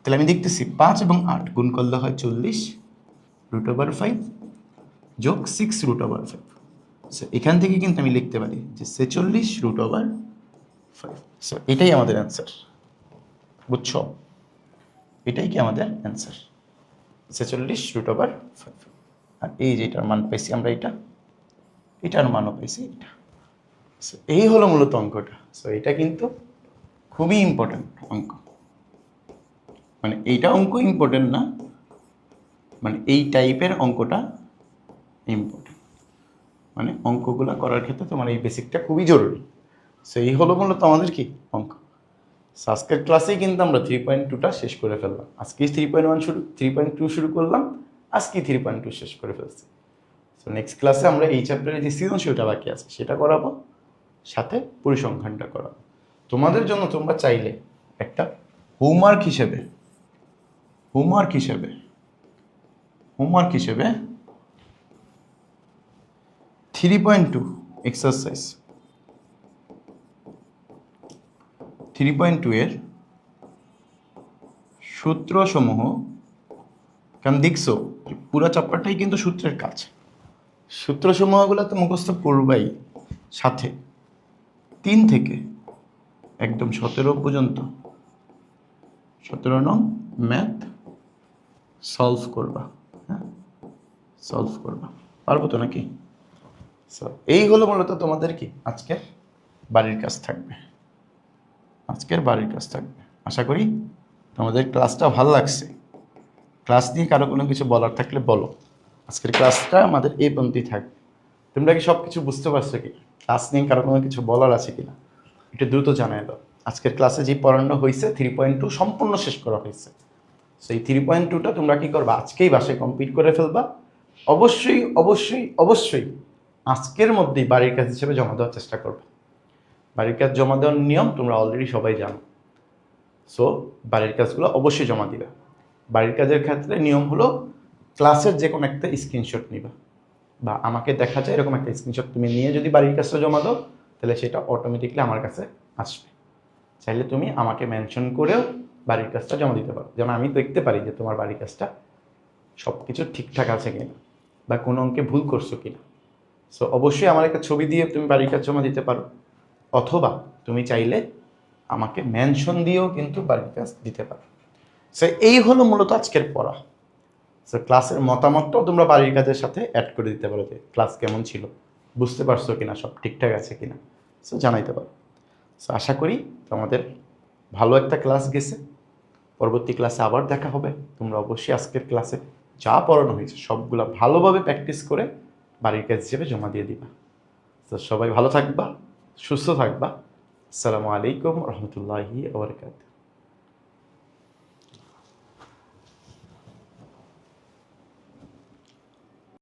তাহলে আমি দেখতেছি 5 এবং 8 গুণ করলে হয় 40 √5 যোগ 6√5। এখান থেকে কিন্তু আমি লিখতে পারি যে 46 √5। এটাই আমাদের অ্যান্সার, বুঝছো? এটাই কি আমাদের অ্যান্সার, 46 √5। আর এই যে এটার মান পাইছি আমরা, এটার মানও পাইছি এটা। এই হলো মূলত অঙ্কটা। এটা কিন্তু খুবই ইম্পর্টেন্ট অঙ্ক। মানে এইটা অঙ্ক ইম্পর্টেন্ট না, মানে এই টাইপের অঙ্কটা ইম্পর্টেন্ট। মানে অঙ্কগুলো করার ক্ষেত্রে তোমার এই বেসিকটা খুবই জরুরি। এই হলো মূলত আমাদের কি অঙ্ক। আজকের ক্লাসেই কিন্তু আমরা 3.2টা শেষ করে ফেললাম। আজকেই 3.2 শুরু করলাম, আজকেই 3.2 শেষ করে ফেলছি। নেক্সট ক্লাসে আমরা এই চ্যাপ্টারে যে সৃজনশীলটা বাকি আছে সেটা করাবো, সাথে পরিসংখ্যানটা করাবো। তোমাদের জন্য তোমরা চাইলে একটা হোমওয়ার্ক হিসেবে 3.2 এক্সারসাইজ 3.2 এর সূত্রসমূহ, কারণ দেখছো পুরো চ্যাপ্টারটাই কিন্তু সূত্রের কাজ। সূত্রসমূহগুলো তো মুখস্থ করবাই, সাথে 3 থেকে একদম 17 পর্যন্ত 17 নং ম্যাথ সলভ করবা। হ্যাঁ, সলভ করবা, পারবো তো নাকি? So, এই হলো মূলত তোমাদের কি আজকের বাড়ির কাজ থাকবে। আজকের বাড়ির কাজ থাকবে। আশা করি তোমাদের ক্লাসটা ভালো লাগছে। ক্লাস নিয়ে কারো কোনো কিছু বলার থাকলে বলো। আজকের ক্লাসটা আমাদের এই পর্যন্তই থাকবে। তোমরা কি সব কিছু বুঝতে পারছো কি? ক্লাস নিয়ে কারো কোনো কিছু বলার আছে কিনা একটু দ্রুত জানাই দাও। আজকের ক্লাসে যে পড়ানো হয়েছে 3.2 সম্পূর্ণ শেষ করা হয়েছে। সেই 3.2টা তোমরা কি করবা, আজকেই বাসায় কমপ্লিট করে ফেলবা। অবশ্যই অবশ্যই অবশ্যই আজকের মধ্যেই বাড়ির কাজ হিসেবে জমা দেওয়ার চেষ্টা করবে। বাড়ির কাজ জমা দেওয়ার নিয়ম তোমরা অলরেডি সবাই জানো। সো বাড়ির কাজগুলো অবশ্যই জমা দিবা। বাড়ির কাজের ক্ষেত্রে নিয়ম হলো ক্লাসের যে কোনো একটা স্ক্রিনশট নিবা, বা আমাকে দেখা যায় এরকম একটা স্ক্রিনশট তুমি নিয়ে যদি বাড়ির কাজটা জমা দাও, তাহলে সেটা অটোমেটিকলি আমার কাছে আসবে। চাইলে তুমি আমাকে মেনশন করেও বাড়ির কাজটা জমা দিতে পারো, যেন আমি দেখতে পারি যে তোমার বাড়ির কাজটা সব কিছু ঠিকঠাক আছে কিনা, বা কোনো অঙ্কে ভুল করছো কিনা। সো অবশ্যই আমার একটা ছবি দিয়ে তুমি বাড়ির কাজ জমা দিতে পারো, অথবা তুমি চাইলে আমাকে মেনশন দিয়েও কিন্তু বাড়ির কাজ দিতে পারো। সো এই হলো মূলত আজকের পড়া। সো ক্লাসের মতামতটাও তোমরা বাড়ির কাজের সাথে অ্যাড করে দিতে পারো, যে ক্লাস কেমন ছিল, বুঝতে পারছো কিনা, সব ঠিকঠাক আছে কিনা। সো জানাইতে পারো। সো আশা করি তোমাদের ভালো একটা ক্লাস গেছে। পরবর্তী ক্লাসে আবার দেখা হবে। তোমরা অবশ্যই আজকের ক্লাসে যা পড়ানো হয়েছে সবগুলো ভালোভাবে প্র্যাকটিস করে বাড়ির কাজ হিসেবে জমা দিয়ে দিবা। তো সবাই ভালো থাকবা, সুস্থ থাকবা। আসসালামু আলাইকুম রহমতুল্লাহি ওয়া বারাকাতুহু।